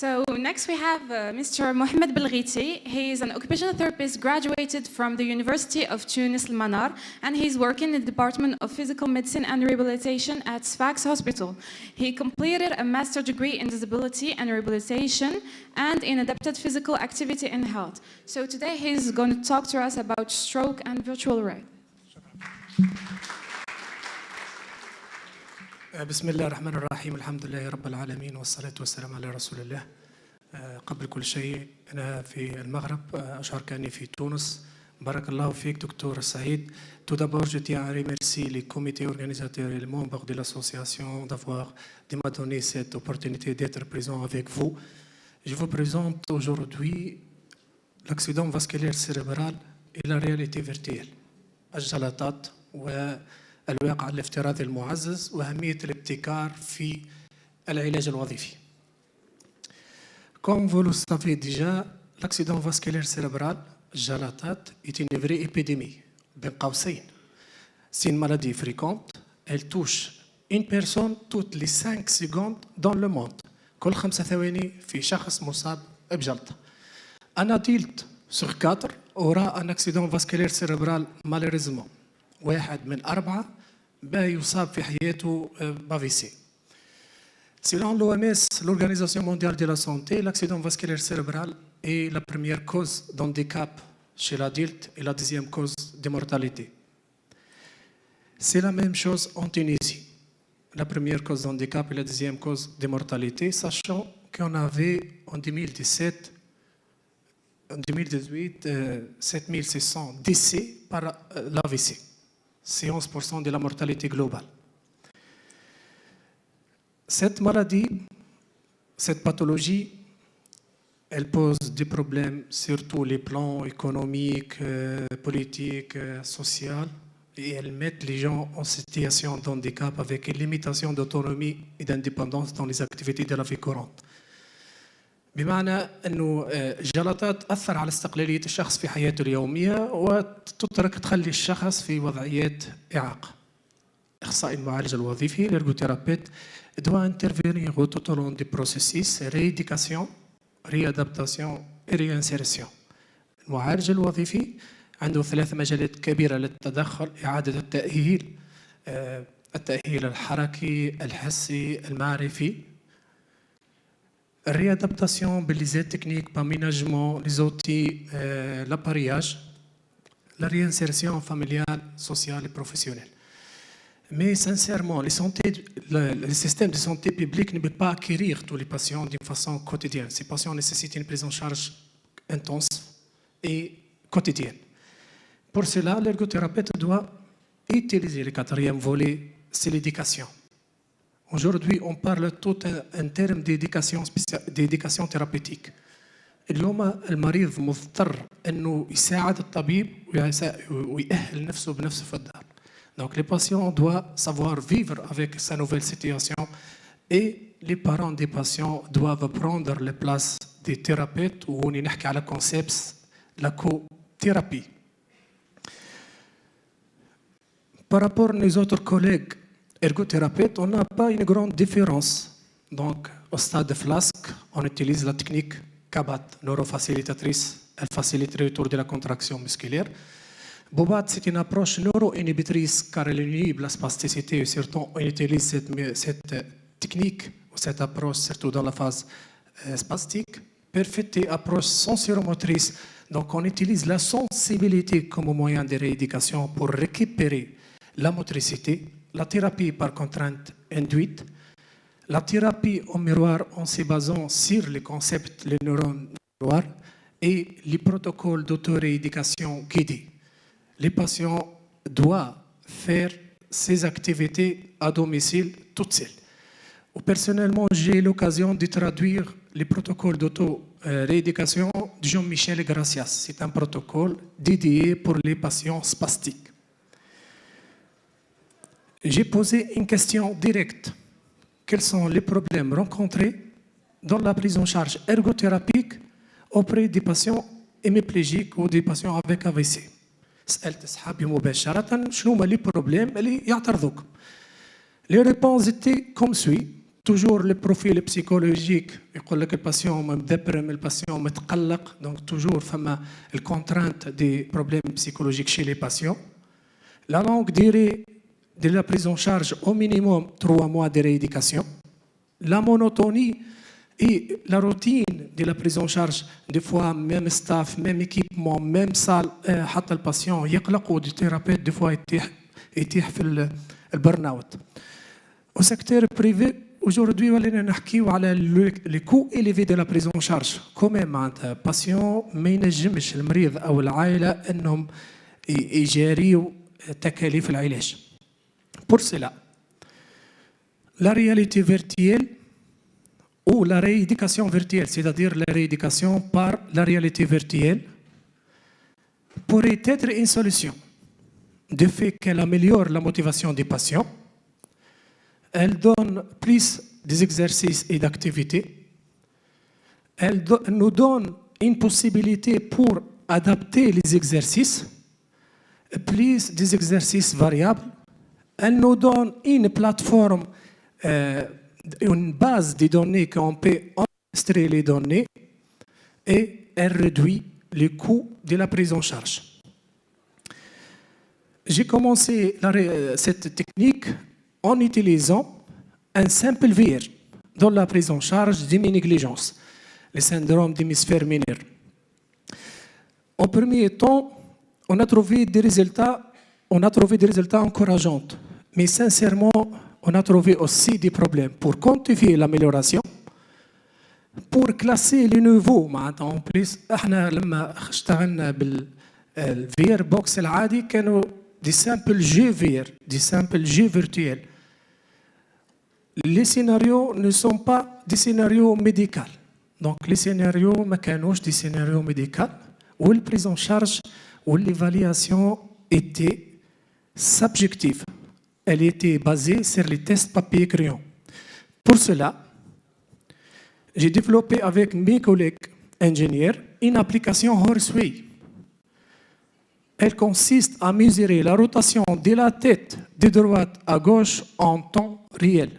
S2: So next we have Mr. Mohamed Belghiti. He is an occupational therapist graduated from the University of Tunis Al-Manar, and he's working in the Department of Physical Medicine and Rehabilitation at Sfax Hospital. He completed a master's degree in disability and rehabilitation and in adapted physical activity and health. So today he's going to talk to us about stroke and virtual reality.
S20: بسم الله الرحمن الرحيم الحمد لله رب العالمين والصلاة والسلام على رسول الله. قبل كل شيء أنا في المغرب أشعر كأني في تونس. بارك الله فيك دكتور سعيد. Tout d'abord, je tiens à remercier les comités organisateurs et les membres de l'association de m'avoir donné cette opportunité d'être présent avec vous. Je vous présente aujourd'hui l'accident vasculaire cérébral et la réalité virtuelle. الجلطات والواقع الافتراضي المعزز وأهمية الابتكار في العلاج الوظيفي. Comme vous le savez déjà, l'accident vasculaire cérébral, الجلطات, est une vraie épidémie. بين قوسين. C'est une maladie fréquente. Elle touche une personne toutes les 5 secondes dans le monde. كل 5 ثواني في شخص مصاب بجلطة. Un adulte sur 4 aura un accident vasculaire cérébral malheureusement. 1 من 4 يصاب في حياته بAVC. Selon l'OMS, l'Organisation mondiale de la santé, l'accident vasculaire cérébral est la première cause d'handicap chez l'adulte et la deuxième cause de mortalité. C'est la même chose en Tunisie. La première cause d'handicap et la deuxième cause de mortalité, sachant qu'on avait en 2018 7600 décès par l'AVC. C'est 11% de la mortalité globale. Cette maladie, cette pathologie, elle pose des problèmes sur tous les plans économiques, politiques, sociaux, et elle met les gens en situation de handicap avec une limitation d'autonomie et d'indépendance dans les activités de la vie courante. بمعنى أنه الجلطات تأثر على استقلالية الشخص في حياته اليومية تخلي الشخص في وضعيات إعاقة. الأخصائي المعالج الوظيفي l'ergothérapeute doit intervenir tout au long du processus rééducation, réadaptation et réinsertion. المعالج الوظيفي عنده 3 مجالات كبيرة للتدخل: إعادة التأهيل الحركي، الحسي، المعرفي. Réadaptation, les techniques, l'aménagement, les outils, l'appareillage, la réinsertion familiale, sociale et professionnelle. Mais sincèrement, le système de santé publique ne peut pas acquérir tous les patients d'une façon quotidienne. Ces patients nécessitent une prise en charge intense et quotidienne. Pour cela, l'ergothérapeute doit utiliser le quatrième volet, c'est l'éducation. Aujourd'hui, on parle tout en termes d'éducation thérapeutique. اليوم المريض مضطر انه يساعد الطبيب ويأهل نفسه بنفسه في الدار. Donc les patients doivent savoir vivre avec sa nouvelle situation et les parents des patients doivent prendre la place des thérapeutes où on نحكي على concepts la co-thérapie. Par rapport aux autres collègues ergothérapeutes, on n'a pas une grande différence. Donc au stade de flasque, on utilise la technique CABAT, neurofacilitatrice, elle facilite le retour de la contraction musculaire. Bobat, c'est une approche neuro-inhibitrice car elle inhibe la spasticité et surtout on utilise cette technique ou cette approche surtout dans la phase spastique. Perfecte approche sensoromotrice, donc on utilise la sensibilité comme moyen de rééducation pour récupérer la motricité, la thérapie par contrainte induite, la thérapie au miroir en se basant sur les concepts, les neurones miroirs et les protocoles d'autorééducation guidée. Les patients doivent faire ces activités à domicile toutes seules. Personnellement, j'ai l'occasion de traduire les protocoles d'auto-rééducation de Jean-Michel Gracias. C'est un protocole dédié pour les patients spastiques. J'ai posé une question directe. Quels sont les problèmes rencontrés dans la prise en charge ergothérapique auprès des patients hémiplégiques ou des patients avec AVC? سألت أصحابي مباشرة شنو هما لي بروبليم اللي يعترضوك. Les réponses étaient comme suit. Toujours le profil psychologique يقول لك الباسيون مدبرم الباسيون متقلق donc toujours فما الكونترانت des problèmes psychologiques chez les patients. La longue durée de la prise en charge au minimum 3 mois de rééducation. La monotonie et la routine de la prise en charge, des fois même staff, même équipement, même salle, حتى الباسيون يقلقوا du thérapeute des fois يتيح في البرن-اوت. Au secteur privé, aujourd'hui, ولينا نحكيو على les coûts élevés de la prise en charge. Comment معناتها patient ما ينجمش المريض أو العائلة إنهم يجاريوا تكاليف العلاج. Pour cela, la réalité virtuelle ou la rééducation virtuelle, c'est-à-dire la rééducation par la réalité virtuelle, pourrait être une solution. De fait qu'elle améliore la motivation des patients, elle donne plus des exercices et d'activités, elle nous donne une possibilité pour adapter les exercices, plus des exercices variables. Elle nous donne une plateforme, une base de données qu'on peut enregistrer les données et elle réduit les coûts de la prise en charge. J'ai commencé cette technique en utilisant un simple VR dans la prise en charge d'héminégligence, le syndrome d'hémisphère mineur. En premier temps, on a trouvé des résultats encourageants. Mais sincèrement, on a trouvé aussi des problèmes pour quantifier l'amélioration, pour classer les niveaux. En plus, احنا لما اشتغلنا بالفير بوكس العادي كانوا des simples jeux VR, des simples jeux virtuels. Les scénarios ne sont pas des scénarios médicaux. Donc les scénarios ما كانوش des scénarios médicaux où la prise en charge où l'évaluation était subjective. Elle était basée sur les tests papier-crayon. Pour cela, j'ai développé avec mes collègues ingénieurs une application Horseway. Elle consiste à mesurer la rotation de la tête de droite à gauche en temps réel.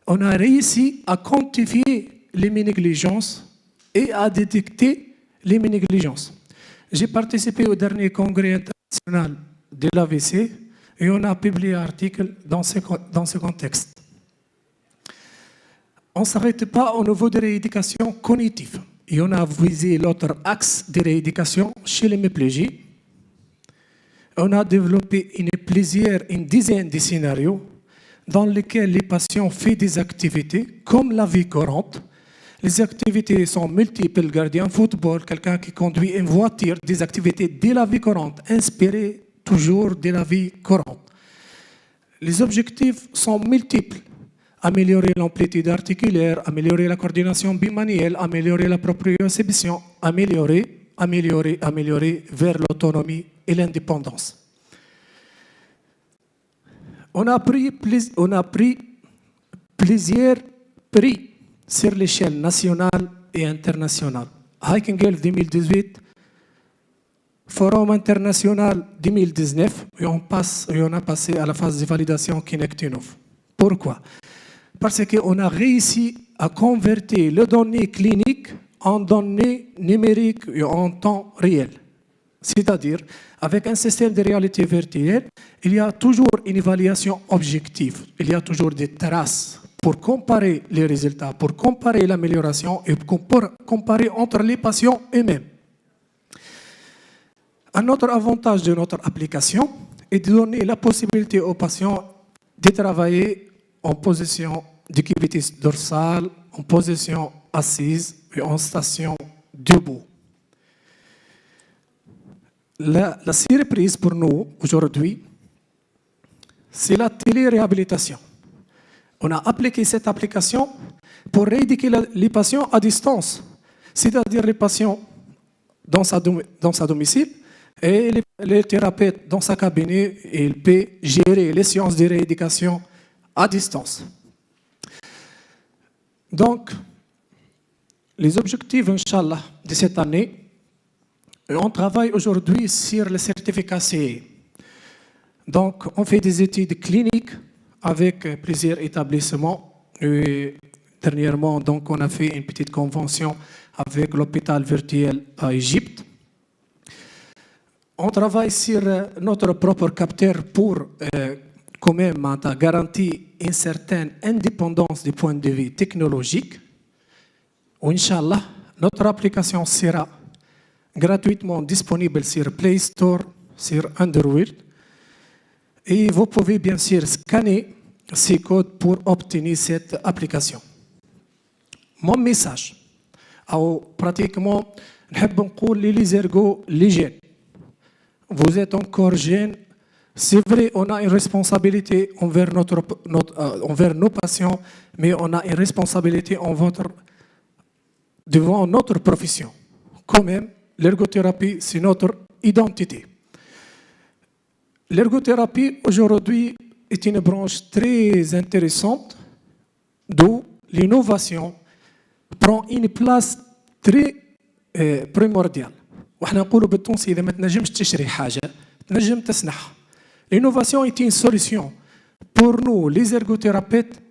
S20: On a réussi à quantifier les négligences et à détecter les négligences. J'ai participé au dernier congrès international de l'AVC et on a publié un article dans ce contexte. On ne s'arrête pas au niveau de rééducation cognitive. Et on a visé l'autre axe de rééducation chez les hémiplégiques. On a développé une dizaine de scénarios dans lesquels les patients font des activités comme la vie courante. Les activités sont multiples, gardien football, quelqu'un qui conduit une voiture, des activités de la vie courante, inspirées toujours de la vie courante. Les objectifs sont multiples. Améliorer l'amplitude articulaire, améliorer la coordination bimanuelle, améliorer la proprioception, améliorer vers l'autonomie et l'indépendance. On a pris plusieurs prix sur l'échelle nationale et internationale. Hiking Health 2018, Forum international 2019, et on a passé à la phase de validation Kinectinov. Pourquoi? Parce qu'on a réussi à convertir les données cliniques en données numériques et en temps réel. C'est-à-dire, avec un système de réalité virtuelle, il y a toujours une évaluation objective. Il y a toujours des traces pour comparer les résultats, pour comparer l'amélioration et pour comparer entre les patients eux-mêmes. Un autre avantage de notre application est de donner la possibilité aux patients de travailler en position de cubitus dorsale, en position assise et en station debout. La surprise pour nous aujourd'hui, c'est la téléréhabilitation. On a appliqué cette application pour rééduquer les patients à distance, c'est-à-dire les patients dans sa domicile et les thérapeutes dans sa cabinet, il peut gérer les séances de rééducation à distance. Donc, les objectifs, Inch'Allah, de cette année, on travaille aujourd'hui sur le certificat CE. Donc, on fait des études cliniques avec plusieurs établissements. Et dernièrement, donc, on a fait une petite convention avec l'hôpital virtuel à Égypte. On travaille sur notre propre capteur pour quand même garantir une certaine indépendance du point de vue technologique. Inch'Allah, notre application sera gratuitement disponible sur Play Store, sur Android. Et vous pouvez bien sûr scanner ces codes pour obtenir cette application. Mon message, pratiquement, les ergots, les jeunes. Vous êtes encore jeunes. C'est vrai, on a une responsabilité envers nos patients, mais on a une responsabilité devant notre profession. Quand même, l'ergothérapie, c'est notre identité. L'ergothérapie, aujourd'hui, est une branche très intéressante, d'où l'innovation prend une place très primordiale. وإحنا نقولوا بالتونسي إذا ما تنجمش تشري حاجة تنجم تصنعها. L'innovation est une solution pour nous, les ergothérapeutes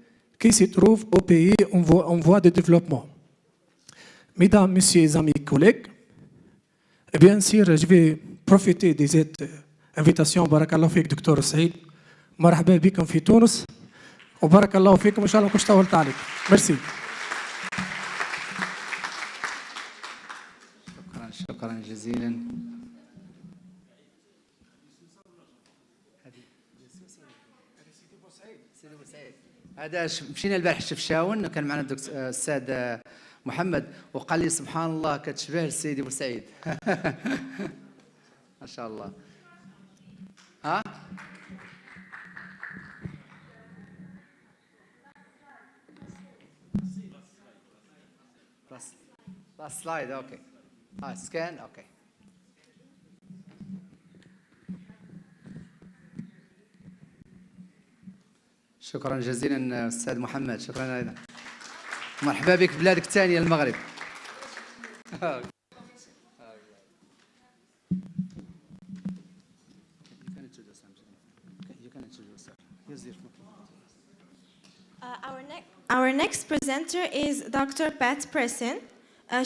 S20: qui se trouvent au pays en voie de développement. Mesdames, Messieurs, amis, collègues, bien sûr, je vais profiter de cette invitation. بارك الله فيك دكتور سعيد. مرحبا بكم في تونس وبارك الله فيكم إن شاء الله كنت طولت عليك. Merci.
S1: شكرا جزيلا. هذا مشينا البارح شفشاون كان معنا السيد محمد وقال لي سبحان الله كتشبه السيد بوسعيد. ما شاء الله. ها؟ بس سلايد اوكي. سكان اوكي. شكرا جزيلا استاذ محمد، شكرا ايضا. مرحبا بك في بلادك الثانيه المغرب.
S7: Our next presenter is Dr. Pat Presson.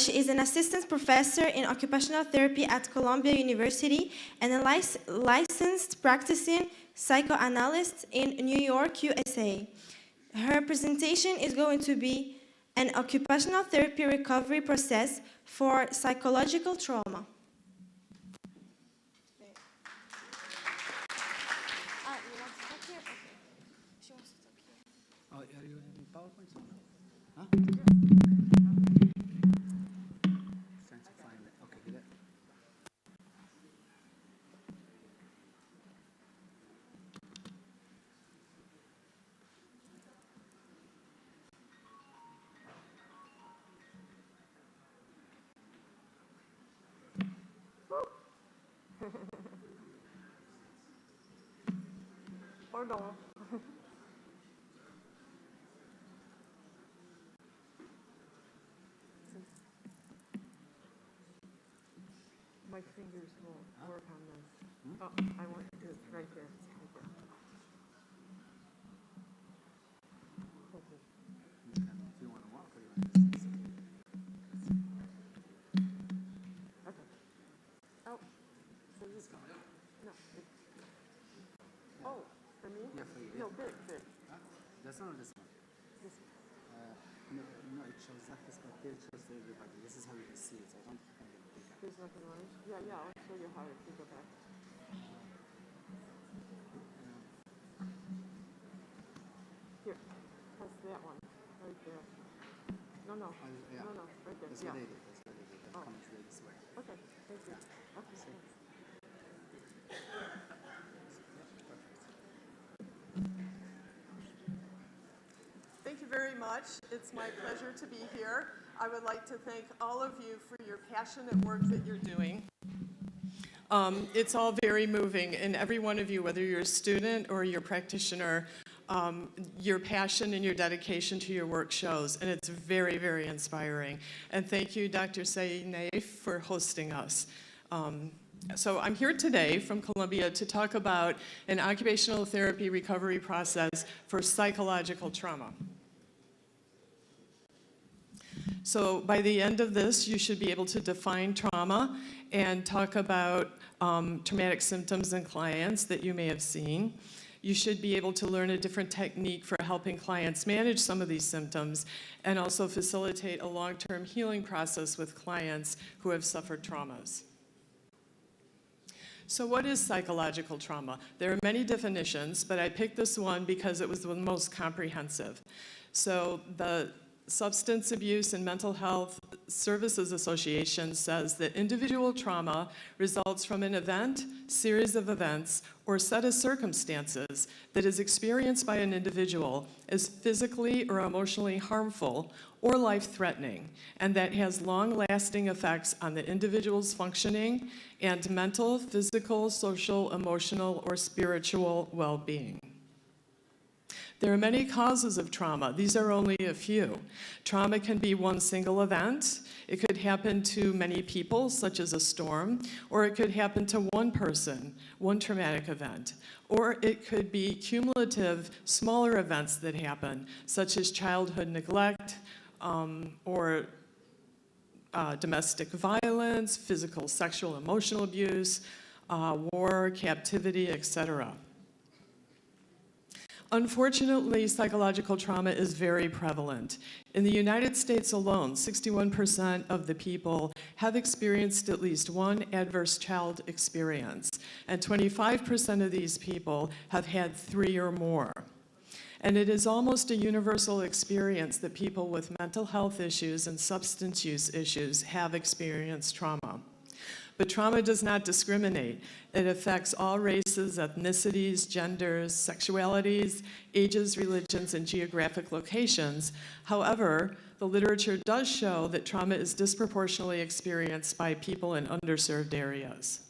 S7: She is an assistant professor in occupational therapy at Columbia University and a licensed practicing psychoanalyst in New York, USA. Her presentation is going to be an occupational therapy recovery process for psychological trauma.
S21: Pardon. My fingers won't work on this. Oh, I want to do it right there. Okay. Oh, so you, no. Oh, for me?
S1: Yeah, for you.
S21: No, big.
S1: That's not this one.
S21: This
S1: No, it shows like this, but it shows for everybody. This is how you can see it. I don't think I can pick up.
S21: There's nothing wrong. Yeah, I'll show you how to go back. Here, press that one, right there. No,
S1: Yeah.
S21: right there,
S1: That's
S21: yeah.
S1: what they did. That's what they did. That
S21: Oh.
S1: comes this way.
S21: Okay, thank you. Okay, thanks. Thank you very much. It's my pleasure to be here. I would like to thank all of you for your passionate work that you're doing. It's all very moving, and every one of you, whether you're a student or you're a practitioner, your passion and your dedication to your work shows, and it's very, very inspiring. And thank you, Dr. Saeed Naif, for hosting us. So I'm here today from Columbia to talk about an occupational therapy recovery process for psychological trauma. So by the end of this, you should be able to define trauma and talk about traumatic symptoms in clients that you may have seen. You should be able to learn a different technique for helping clients manage some of these symptoms and also facilitate a long-term healing process with clients who have suffered traumas. So what is psychological trauma? There are many definitions, but I picked this one because it was the most comprehensive. So the Substance Abuse and Mental Health Services Association says that individual trauma results from an event, series of events, or set of circumstances that is experienced by an individual as physically or emotionally harmful or life-threatening, and that has long-lasting effects on the individual's functioning and mental, physical, social, emotional, or spiritual well-being. There are many causes of trauma. These are only a few. Trauma can be one single event. It could happen to many people, such as a storm, or it could happen to one person, one traumatic event. Or it could be cumulative, smaller events that happen, such as childhood neglect, or domestic violence, physical, sexual, emotional abuse, war, captivity, etc. Unfortunately, psychological trauma is very prevalent. In the United States alone, 61% of the people have experienced at least one adverse child experience, and 25% of these people have had 3 or more. And it is almost a universal experience that people with mental health issues and substance use issues have experienced trauma. But trauma does not discriminate. It affects all races, ethnicities, genders, sexualities, ages, religions, and geographic locations. However, the literature does show that trauma is disproportionately experienced by people in underserved areas.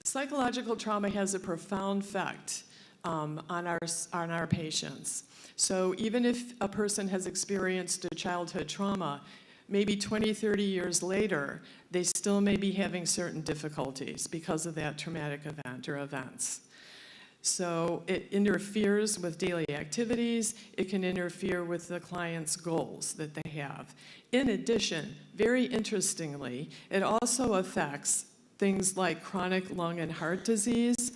S21: Psychological trauma has a profound effect on our patients. So even if a person has experienced a childhood trauma, maybe 20, 30 years later, they still may be having certain difficulties because of that traumatic event or events. So it interferes with daily activities. It can interfere with the client's goals that they have. In addition, very interestingly, it also affects things like chronic lung and heart disease,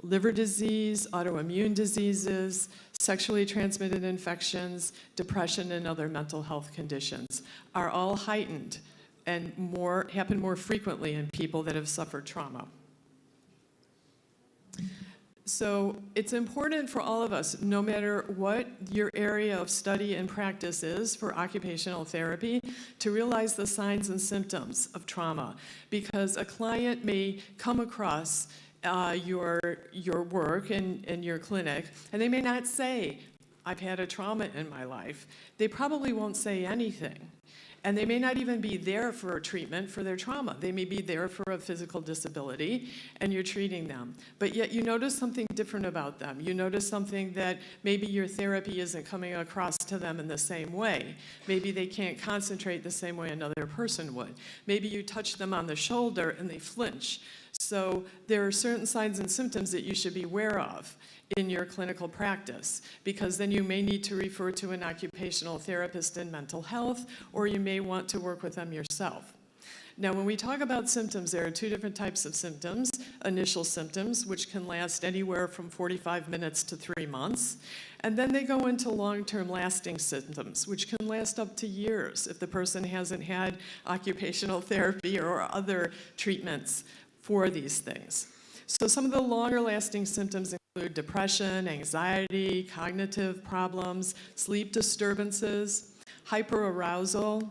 S21: liver disease, autoimmune diseases, sexually transmitted infections, depression, and other mental health conditions are all heightened and happen more frequently in people that have suffered trauma. So it's important for all of us, no matter what your area of study and practice is for occupational therapy, to realize the signs and symptoms of trauma, because a client may come across your work and your clinic, and they may not say, I've had a trauma in my life. They probably won't say anything. And they may not even be there for treatment for their trauma. They may be there for a physical disability, and you're treating them. But yet you notice something different about them. You notice something that maybe your therapy isn't coming across to them in the same way. Maybe they can't concentrate the same way another person would. Maybe you touch them on the shoulder and they flinch. So there are certain signs and symptoms that you should be aware of in your clinical practice, because then you may need to refer to an occupational therapist in mental health, or you may want to work with them yourself. Now, when we talk about symptoms, there are two different types of symptoms. Initial symptoms, which can last anywhere from 45 minutes to 3 months. And then they go into long-term lasting symptoms, which can last up to years if the person hasn't had occupational therapy or other treatments for these things. So some of the longer lasting symptoms include depression, anxiety, cognitive problems, sleep disturbances, hyperarousal,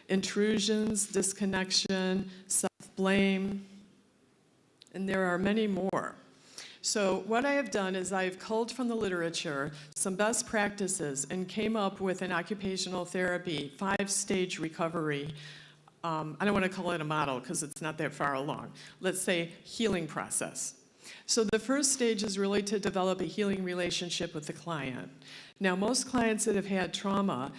S21: intrusions, disconnection, self-blame, and there are many more. So what I have done is I've culled from the literature some best practices and came up with an occupational therapy 5-stage recovery. I don't want to call it a model because it's not that far along. Let's say healing process. So the first stage is really to develop a healing relationship with the client. Now, most clients that have had trauma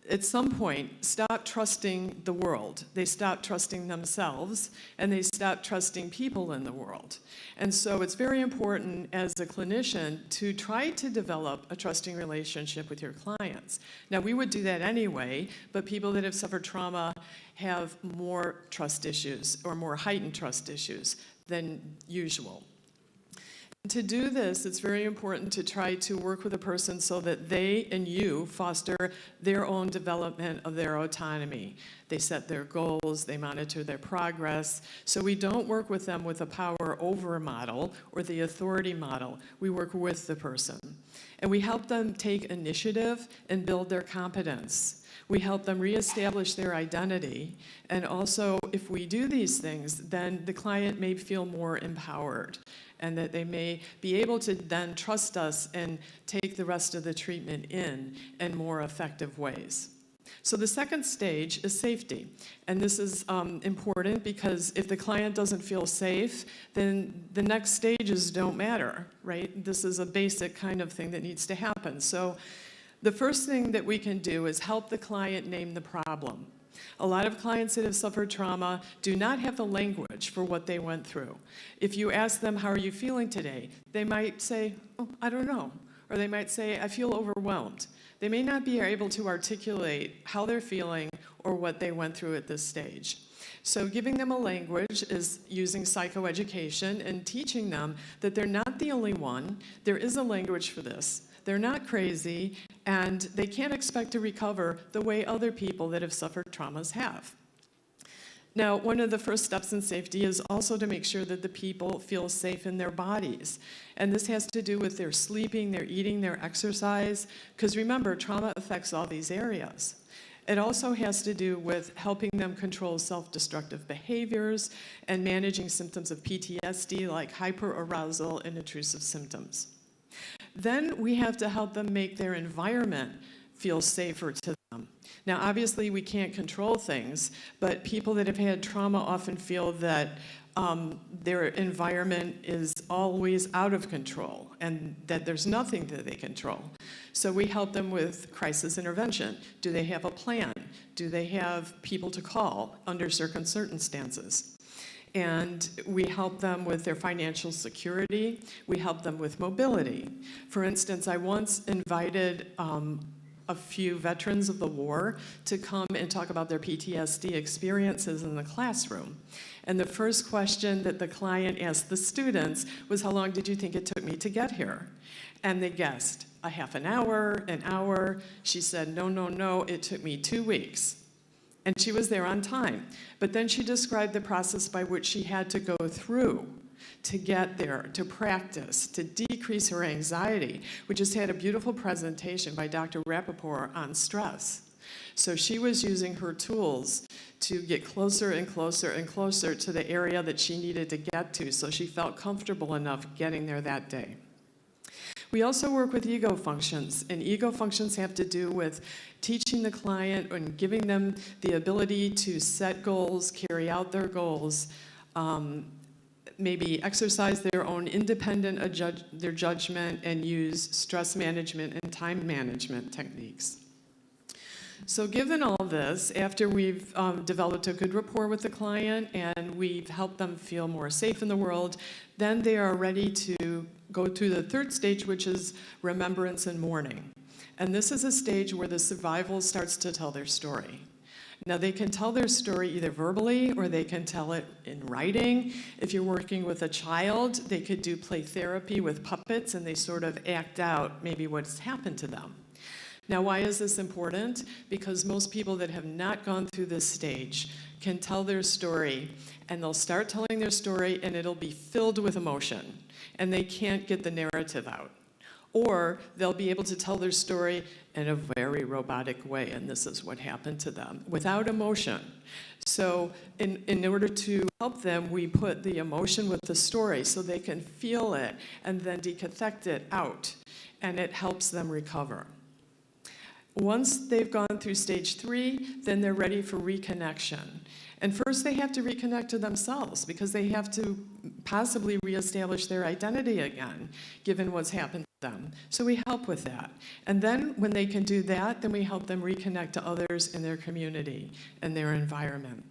S21: at some point stop trusting the world. They stop trusting themselves, and they stop trusting people in the world. And so it's very important as a clinician to try to develop a trusting relationship with your clients. Now, we would do that anyway, but people that have suffered trauma have more trust issues or more heightened trust issues than usual. To do this, it's very important to try to work with a person so that they and you foster their own development of their autonomy. They set their goals, they monitor their progress. So we don't work with them with a power over model or the authority model. We work with the person. And we help them take initiative and build their competence. We help them reestablish their identity. And also, if we do these things, then the client may feel more empowered, and that they may be able to then trust us and take the rest of the treatment in more effective ways. So the second stage is safety. And this is important because if the client doesn't feel safe, then the next stages don't matter, right? This is a basic kind of thing that needs to happen. So the first thing that we can do is help the client name the problem. A lot of clients that have suffered trauma do not have the language for what they went through. If you ask them, how are you feeling today? They might say, oh, I don't know. Or they might say, I feel overwhelmed. They may not be able to articulate how they're feeling or what they went through at this stage. So giving them a language is using psychoeducation and teaching them that they're not the only one. There is a language for this. They're not crazy, and they can't expect to recover the way other people that have suffered traumas have. Now, one of the first steps in safety is also to make sure that the people feel safe in their bodies. And this has to do with their sleeping, their eating, their exercise, because remember, trauma affects all these areas. It also has to do with helping them control self-destructive behaviors and managing symptoms of PTSD like hyperarousal and intrusive symptoms. Then we have to help them make their environment feel safer to them. Now, obviously, we can't control things, but people that have had trauma often feel that their environment is always out of control and that there's nothing that they control. So we help them with crisis intervention. Do they have a plan? Do they have people to call under certain circumstances? And we help them with their financial security. We help them with mobility. For instance, I once invited a few veterans of the war to come and talk about their PTSD experiences in the classroom. And the first question that the client asked the students was, how long did you think it took me to get here? And they guessed, a half an hour, an hour. She said, no, it took me 2 weeks. And she was there on time. But then she described the process by which she had to go through to get there, to practice, to decrease her anxiety. We just had a beautiful presentation by Dr. Rappaport on stress. So she was using her tools to get closer and closer and closer to the area that she needed to get to, so she felt comfortable enough getting there that day. We also work with ego functions, and ego functions have to do with teaching the client and giving them the ability to set goals, carry out their goals, maybe exercise their own independent their judgment, and use stress management and time management techniques. So given all this, after we've developed a good rapport with the client and we've helped them feel more safe in the world, then they are ready to go to the third stage, which is remembrance and mourning. And this is a stage where the survival starts to tell their story. Now, they can tell their story either verbally or they can tell it in writing. If you're working with a child, they could do play therapy with puppets and they sort of act out maybe what's happened to them. Now, why is this important? Because most people that have not gone through this stage can tell their story, and they'll start telling their story, and it'll be filled with emotion, and they can't get the narrative out. Or they'll be able to tell their story in a very robotic way, and this is what happened to them, without emotion. So in order to help them, we put the emotion with the story so they can feel it and then decathect it out, and it helps them recover. Once they've gone through stage 3, then they're ready for reconnection. And first they have to reconnect to themselves because they have to possibly reestablish their identity again, given what's happened to them. So we help with that. And then when they can do that, then we help them reconnect to others in their community and their environment.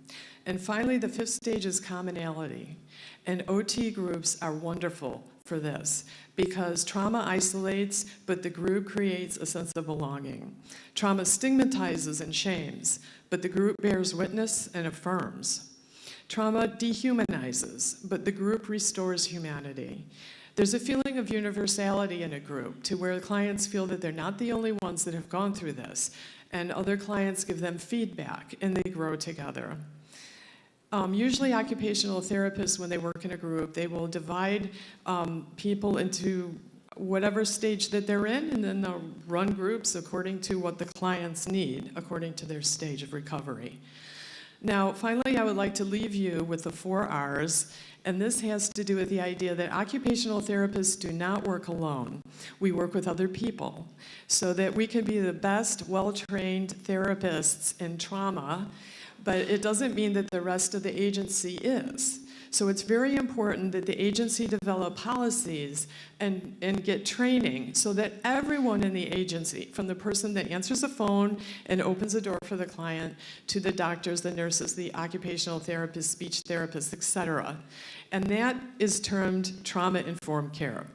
S21: And finally, the 5th stage is commonality. And OT groups are wonderful for this because trauma isolates, but the group creates a sense of belonging. Trauma stigmatizes and shames, but the group bears witness and affirms. Trauma dehumanizes, but the group restores humanity. There's a feeling of universality in a group to where clients feel that they're not the only ones that have gone through this, and other clients give them feedback, and they grow together. Usually occupational therapists, when they work in a group, they will divide people into whatever stage that they're in, and then they'll run groups according to what the clients need, according to their stage of recovery. Now, finally, I would like to leave you with the 4 R's, and this has to do with the idea that occupational therapists do not work alone. We work with other people so that we can be the best, well-trained therapists in trauma, but it doesn't mean that the rest of the agency is. So it's very important that the agency develop policies and get training so that everyone in the agency, from the person that answers the phone and opens the door for the client, to the doctors, the nurses, the occupational therapists, speech therapists, etc. And that is termed trauma-informed care.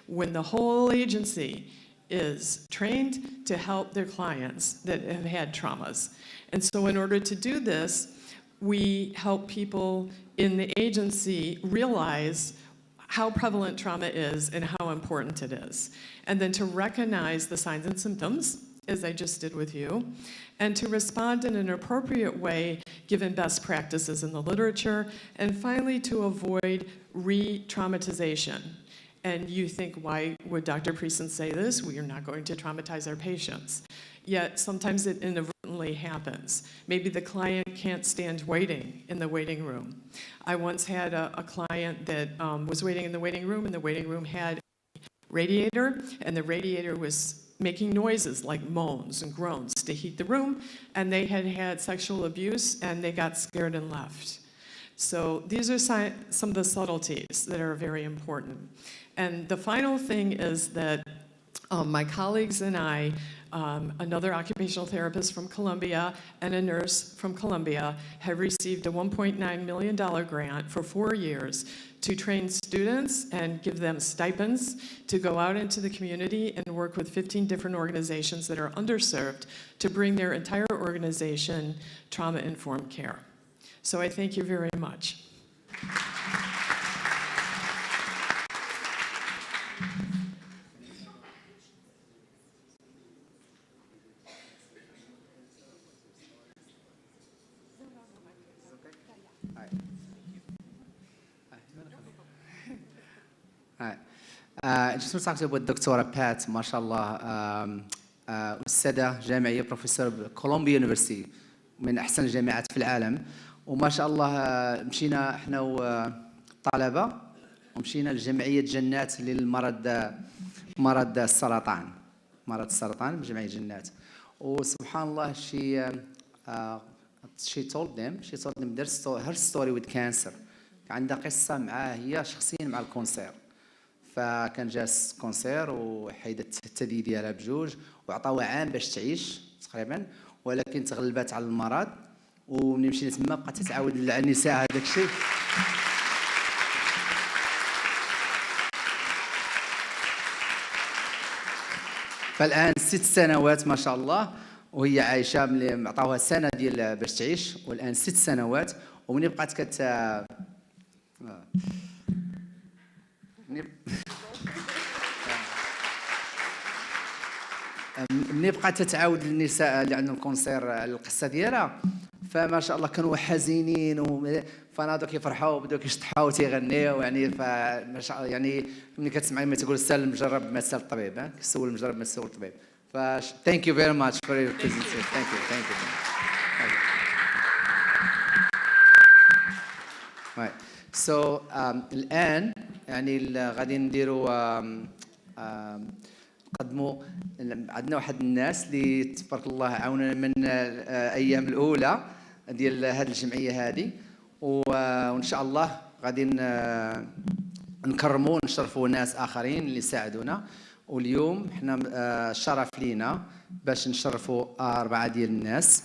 S21: When the whole agency is trained to help their clients that have had traumas. And so in order to do this, we help people in the agency realize how prevalent trauma is and how important it is. And then to recognize the signs and symptoms, as I just did with you, and to respond in an appropriate way given best practices in the literature, and finally to avoid re-traumatization. And you think, why would Dr. Prieston say this? We are not going to traumatize our patients. Yet sometimes it inadvertently happens. Maybe the client can't stand waiting in the waiting room. I once had a client that was waiting in the waiting room, and the waiting room had a radiator, and the radiator was making noises like moans and groans to heat the room, and they had had sexual abuse, and they got scared and left. So these are some of the subtleties that are very important. And the final thing is that my colleagues and I, another occupational therapist from Columbia and a nurse from Columbia, have received a $1.9 million grant for 4 years to train students and give them stipends to go out into the community and work with 15 different organizations that are underserved to bring their entire organization trauma-informed care. So I thank you very much.
S1: just want to talk to you about الدكتورة بات ما شاء الله أستاذة جامعية بروفيسور بكولومبيا يونيفرسيتي من أحسن الجامعات في العالم وما شاء الله مشينا احنا وطلبة ومشينا لجمعية جنات للمرض مرض السرطان بجمعية جنات وسبحان الله she told them her story with cancer عندها قصة معاه هي شخصيا مع الكونسير فكان جاس كونسير وحيدت الثدي ديالها بجوج وعطاوها عام باش تعيش تقريبا ولكن تغلبت على المرض وملي مشينا تما بقات تتعاود على النساء هذاك الشيء فالان 6 سنوات ما شاء الله وهي عايشه ملي عطاوها سنه ديال باش تعيش والان 6 سنوات ومني بقات ملي بقات تتعاود للنساء اللي عندهم كونسير القصه ديالها فما شاء الله كانوا حزينين فناضوا كيفرحوا بداو كيشطحوا وتيغنيو يعني فما شاء الله يعني ملي كتسمعي ما تقول سال المجرب ما سال الطبيب كيسول المجرب ما تسول الطبيب ف thank you very much for your presentation thank you right so الان يعني غادي نديروا قدموا عندنا واحد الناس اللي تبارك الله عاوننا من الايام الاولى ديال هذه الجمعيه هذه وان شاء الله غادي نكرموا ونشرفوا ناس اخرين اللي ساعدونا واليوم حنا الشرف لينا باش نشرفوا 4 ديال الناس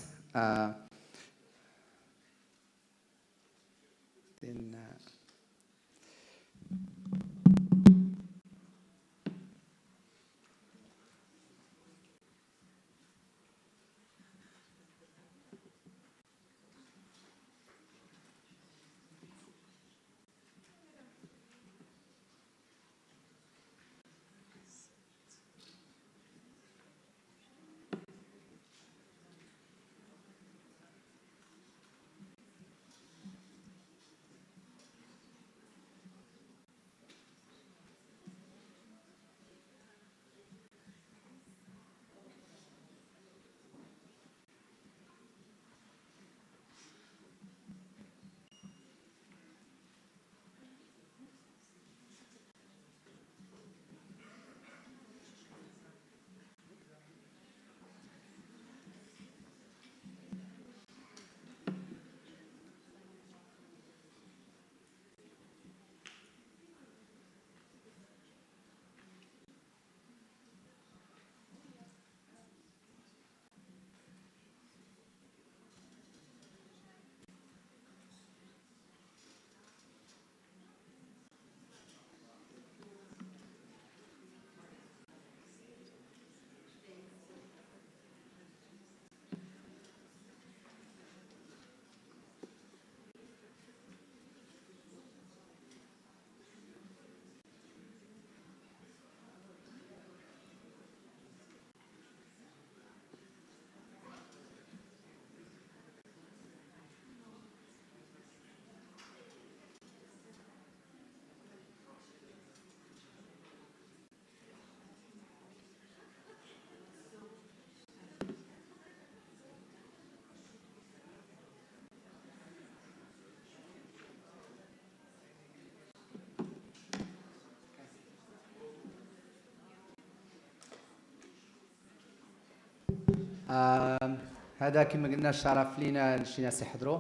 S1: هذا كما قلنا الشرف لينا شي ناس يحضروا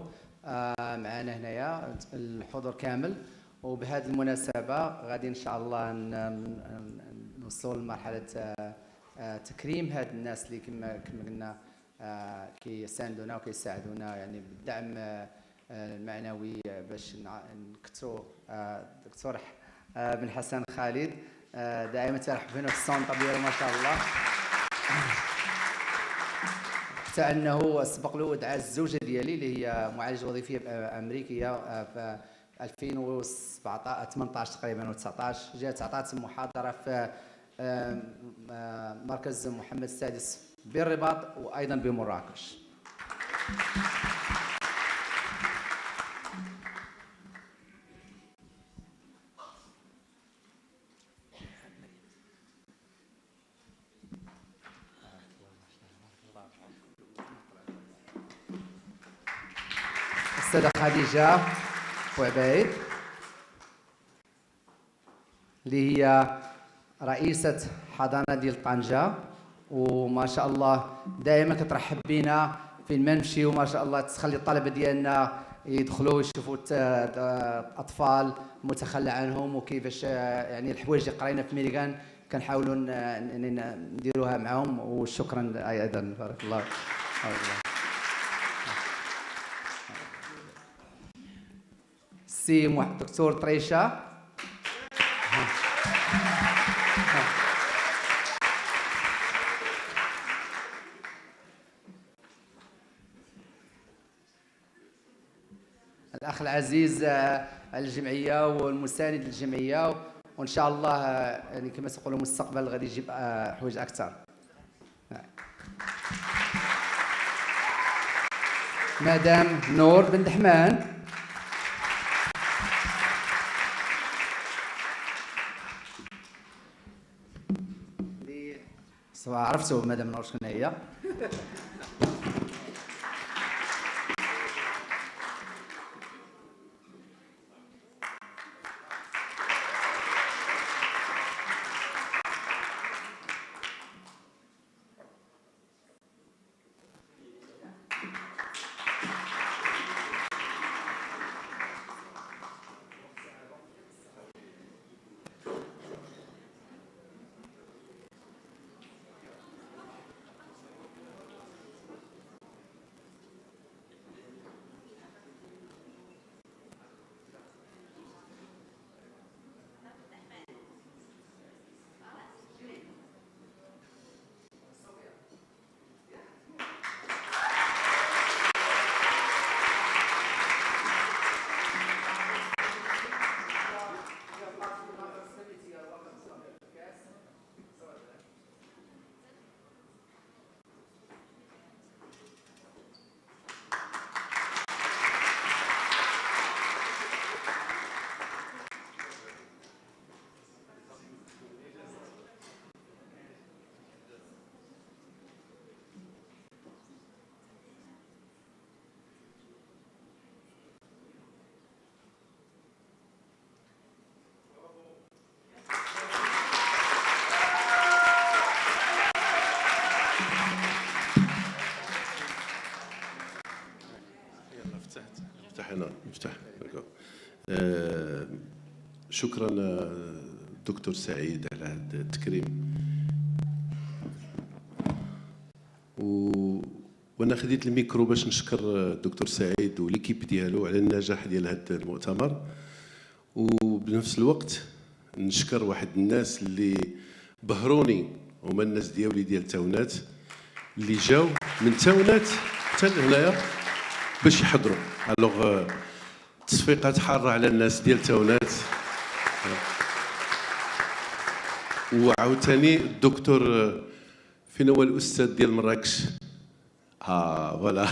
S1: معنا هنايا الحضور كامل وبهذه المناسبة غادي إن شاء الله نوصلوا لمرحلة تكريم هاد الناس اللي كما قلنا كيساندونا وكيساعدونا يعني بالدعم المعنوي باش نكثروا دكتور بن حسن خالد دائما ترحب فينا في السونطة ديالو ما شاء الله حتى انه سبق له دعا الزوجه ديالي اللي هي معالجه وظيفيه امريكيه في 2018 تقريبا و19 جات عطات محاضره في مركز محمد السادس بالرباط وايضا بمراكش. السيدة خديجة بوعبيد اللي هي رئيسة حضانة ديال طنجة، وما شاء الله دائما كترحب بينا فين ما نمشيو، ما شاء الله تخلي الطلبة ديالنا يدخلوا يشوفوا اطفال متخلى عنهم وكيفاش يعني الحوايج اللي قرينا في ميريغان كنحاولوا نديروها معهم. وشكرا ايضا، بارك الله. سي دكتور طريشه. الأخ العزيز الجمعية والمساند للجمعية، وإن شاء الله يعني كما تقولوا المستقبل غادي يجيب حوايج أكثر. مدام نور بن دحمان. عرفتوا مدام نور شكون هي؟
S4: نفتح. شكرا دكتور سعيد على هذا التكريم. وانا خديت الميكرو باش نشكر الدكتور سعيد وليكيب ديالو على النجاح ديال هذا المؤتمر، وبنفس الوقت نشكر واحد الناس اللي بهروني، هما الناس ديالي ديال تاونات اللي جاو من تاونات حتى لهنايا باش يحضروا. الوغ تصفيقات حاره على الناس ديال تاونات. وعاوتاني الدكتور فين هو الاستاذ ديال مراكش؟ فوالا.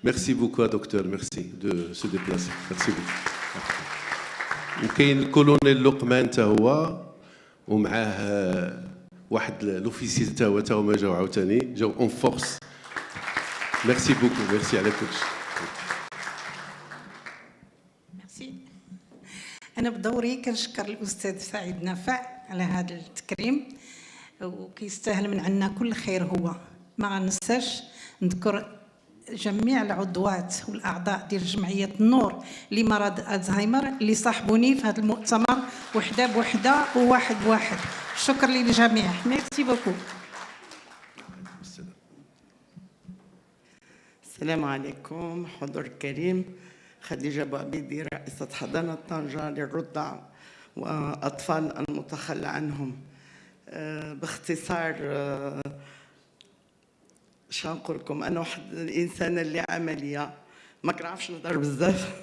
S4: ميرسي بوكو دكتور، ميرسي دو سو ديبلاسي، ميرسي بوكو. وكاين الكولونيل لقمان حتى هو، ومعاه واحد لوفيسي حتى هما جاو عاوتاني، جاو اون فورس. ميرسي بوكو، ميرسي على كلشي.
S14: ميرسي. أنا بدوري كنشكر الأستاذ سعيد نافع على هذا التكريم، وكيستاهل من عنا كل خير. هو ما غننساش نذكر جميع العضوات والأعضاء ديال جمعية النور لمرض الزهايمر اللي صاحبوني في هذا المؤتمر وحدة بوحدة وواحد بواحد. شكرا للجميع، ميرسي بوكو.
S22: السلام عليكم حضور الكريم. خديجة بوعبيدي، رئيسة حضانة طنجة للرضع وأطفال المتخلى عنهم. باختصار شنو نقول لكم، أنا واحد الإنسانة اللي عملية ما كنعرفش نهضر بزاف.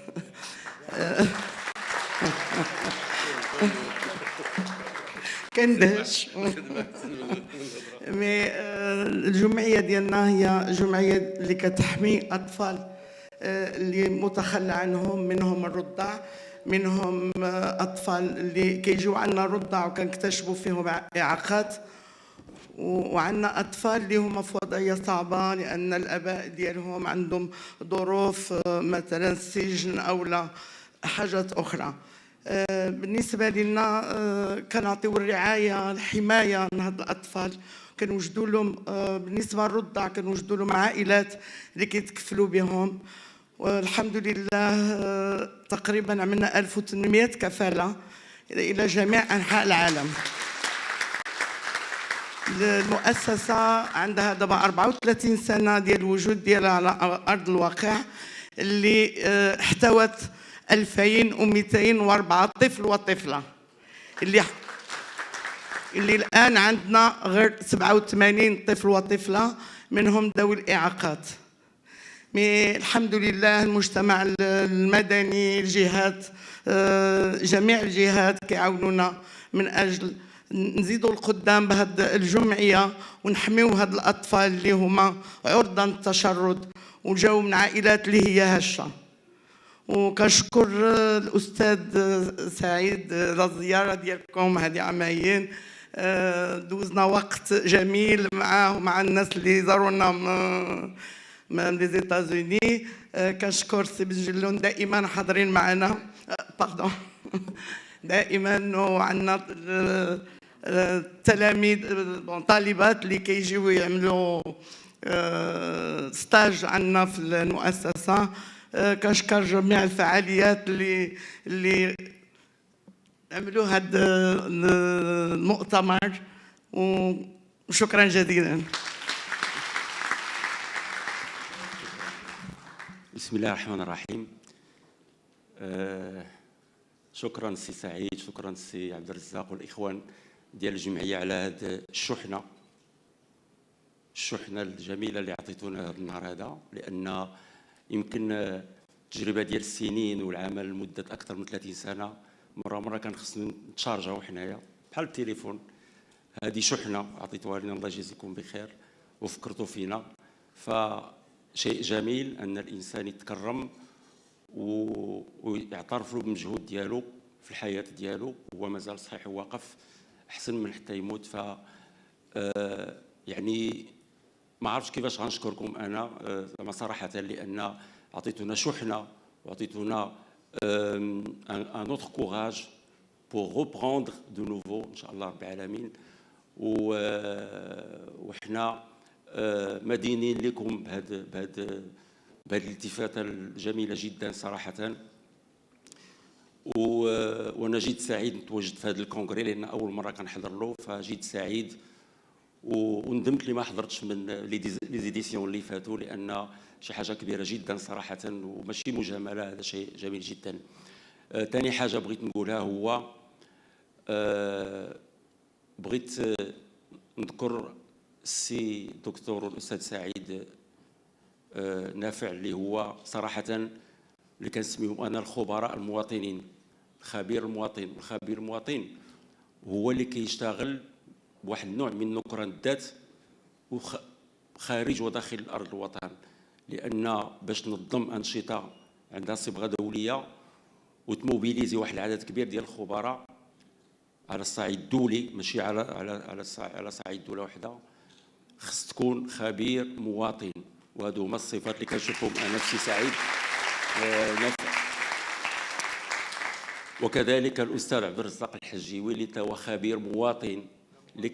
S22: كندهش. مي الجمعية ديالنا هي جمعية اللي كتحمي أطفال اللي متخلى عنهم، منهم الرضع، منهم أطفال اللي كيجيو عندنا رضع وكنكتشفوا فيهم إعاقات، وعندنا أطفال اللي هما في وضعية صعبة لأن الآباء ديالهم عندهم ظروف مثلا سجن أو لا حاجات أخرى. بالنسبة لنا كنعطيو الرعاية الحماية لهاد الأطفال، كنوجدوا لهم بالنسبة للرضع كنوجدوا لهم عائلات اللي كيتكفلوا بهم، والحمد لله تقريبا عملنا 1800 كفالة إلى جميع أنحاء العالم. المؤسسة عندها دابا 34 سنة ديال الوجود ديالها على أرض الواقع، اللي احتوت 2204 طفل وطفلة، اللي الآن عندنا غير 87 طفل وطفلة منهم ذوي الإعاقات. الحمد لله المجتمع المدني، الجهات، جميع الجهات كيعاونونا من أجل نزيدوا القدام بهاد الجمعية ونحميو هاد الأطفال اللي هما عرضة للتشرد وجاو من عائلات اللي هي هشة. وكنشكر الأستاذ سعيد على الزيارة ديالكم هذه عامين، دوزنا وقت جميل معاه ومع الناس اللي زارونا من لي زيتازوني. كنشكر سي بنجلون دائما حاضرين معنا، باردون دائما، وعندنا التلاميذ طالبات اللي كيجيو يعملوا ستاج عندنا في المؤسسة. كنشكر جميع الفعاليات اللي عملوا هذا المؤتمر، وشكرا جزيلا.
S3: بسم الله الرحمن الرحيم. شكرا سي سعيد، شكرا سي عبد الرزاق والاخوان ديال الجمعيه على هذه الشحنه الجميله اللي عطيتونا هذا النهار هذا، لان يمكن التجربه ديال السنين والعمل لمده اكثر من 30 سنه مره كان خصنا نتشارجاو حنايا بحال التليفون. هذه شحنه عطيتوها لنا، الله يجازيكم بخير وفكرتوا فينا. فشيء جميل ان الانسان يتكرم ويعترف له بالمجهود ديالو في الحياه ديالو، هو مازال صحيح وواقف احسن من حتى يموت. ف يعني ما عرفتش كيفاش غنشكركم انا صراحه، لان عطيتونا شحنه وعطيتونا ان اوتر كوراج بور ريبروندر دو نوفو ان شاء الله رب العالمين. وحنا مدينين لكم بهذه الالتفاته الجميله جدا صراحه. وانا جيت سعيد نتواجد في هذا الكونغري لان اول مره كنحضر له، فجيت سعيد وندمت لي ما حضرتش من لي زيديسيون اللي فاتوا، لان شي حاجه كبيره جدا صراحه وماشي مجامله، هذا شيء جميل جدا. ثاني حاجه بغيت نقولها هو بغيت نذكر السي دكتور الاستاذ سعيد نافع، اللي هو صراحه اللي كنسميهم انا الخبراء المواطنين، خبير المواطن. الخبير المواطن هو اللي كيشتغل بواحد النوع من نكران الذات خارج وداخل ارض الوطن، لان باش تنظم انشطه عندها صبغه دوليه وتموبيليزي واحد العدد كبير ديال الخبراء على الصعيد الدولي، ماشي على صعيد دوله واحده، خص تكون خبير مواطن. وهذو هما الصفات اللي كنشوفهم انا في سعيد نافع. وكذلك الاستاذ عبد الرزاق الحجيوي اللي هو خبير مواطن اللي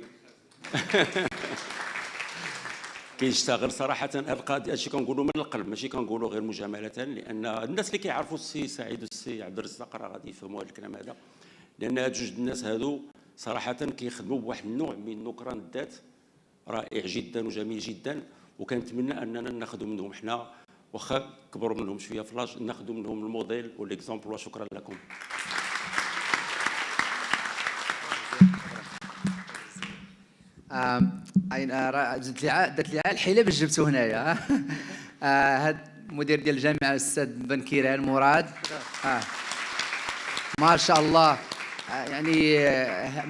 S3: كيشتغل صراحه. هادشي كنقولوا من القلب، ماشي كنقولوا غير مجامله، لان الناس اللي كيعرفوا السي سعيد والسي عبد الرزاق راه غادي يفهموا هذا الكلام هذا، لان هاد جوج الناس هادو صراحه كيخدموا بواحد النوع من نكران الذات رائع جدا وجميل جدا. وكنتمنى اننا ناخذوا منهم حنا، واخا كبروا منهم شويه في لاج، ناخذوا منهم الموديل والاكزومبل. وشكرا لكم.
S1: درت لي الحيله باش جبتو هنايا. هاد المدير ديال الجامعه الاستاذ بن كيران مراد، ما شاء الله، يعني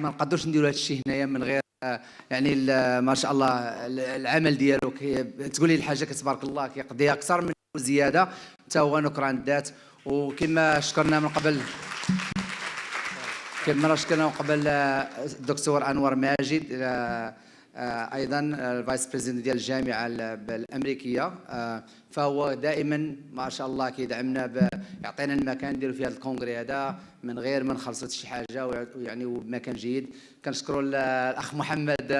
S1: ما نقدروش نديروا هذا الشيء هنايا من غير يعني ما شاء الله العمل ديالو. تقولي الحاجه كتبارك الله كيقضيها اكثر من زياده، حتى هو نكران الذات. وكما شكرنا من قبل الدكتور انور ماجد ايضا الفايس بريزيدنت ديال الجامعه الامريكيه، فهو دائما ما شاء الله كيدعمنا، يعطينا المكان نديروا فيه هذا الكونغري هذا من غير ما نخلصوا شي حاجه، ويعني بمكان جيد. كنشكروا الاخ محمد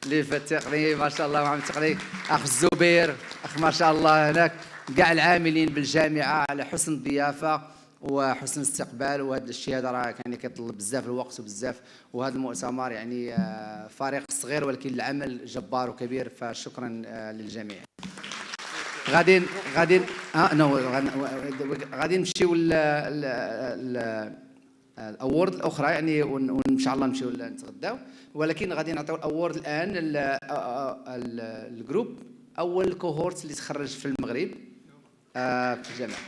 S1: اللي في التقني، ما شاء الله محمد التقني، اخ الزبير، اخ ما شاء الله هناك كاع العاملين بالجامعه على حسن الضيافه وحسن الاستقبال. وهذا الشيء هذا راه يعني كيطلب بزاف الوقت وبزاف، وهذا المؤتمر يعني فريق صغير ولكن العمل جبار وكبير، فشكرا للجميع. غادي نمشيو الاورد الاخرى يعني، وان شاء الله نمشيو نتغداو، ولكن غادي نعطيو الاورد الان الجروب اول كوهورت اللي تخرج في المغرب في الجامعه.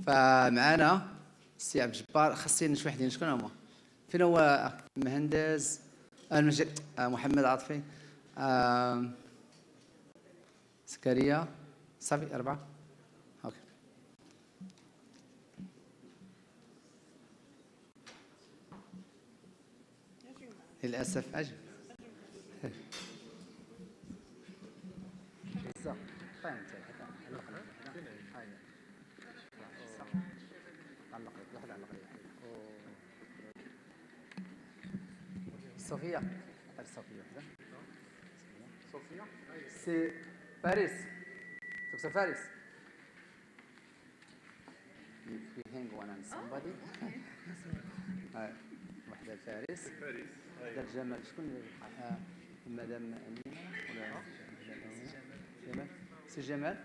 S1: فمعنا السي عبد الجبار، خاصين شي وحدين، شكون هما؟ فين هو المهندس محمد عاطفي، زكريا صافي 4. اوكي للاسف اجل. صوفيا، صوفيا سي فارس، دكتور فارس. We hang one on somebody. واحدة فارس، واحدة جمال. شكون مدام أمينة ولا جمال؟ سي جمال،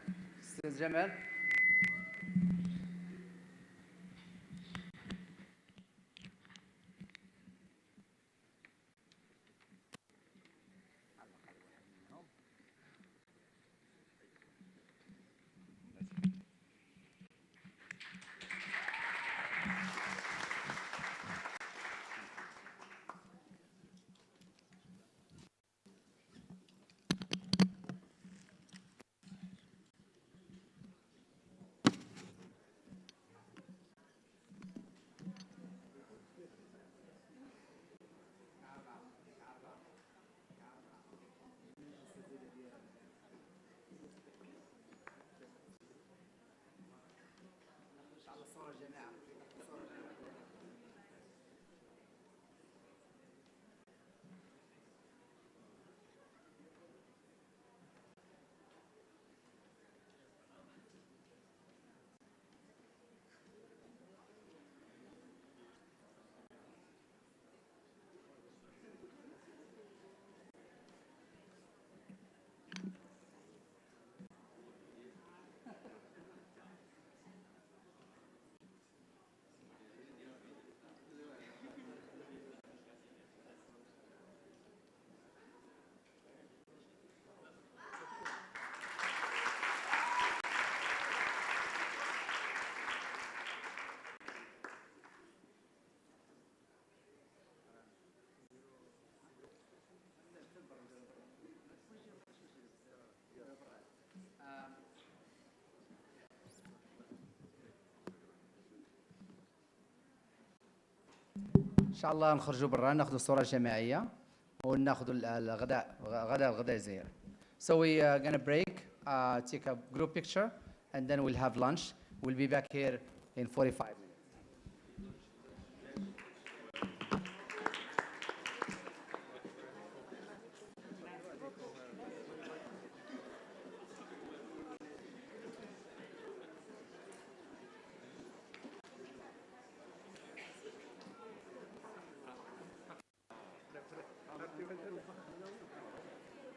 S1: أستاذ جمال. ان شاء الله نخرجوا برا، ناخذوا صوره جماعيه وناخذوا الغداء الجزائري. So we are gonna break, take a group picture and then we'll have lunch. We'll be back here in 45 minutes.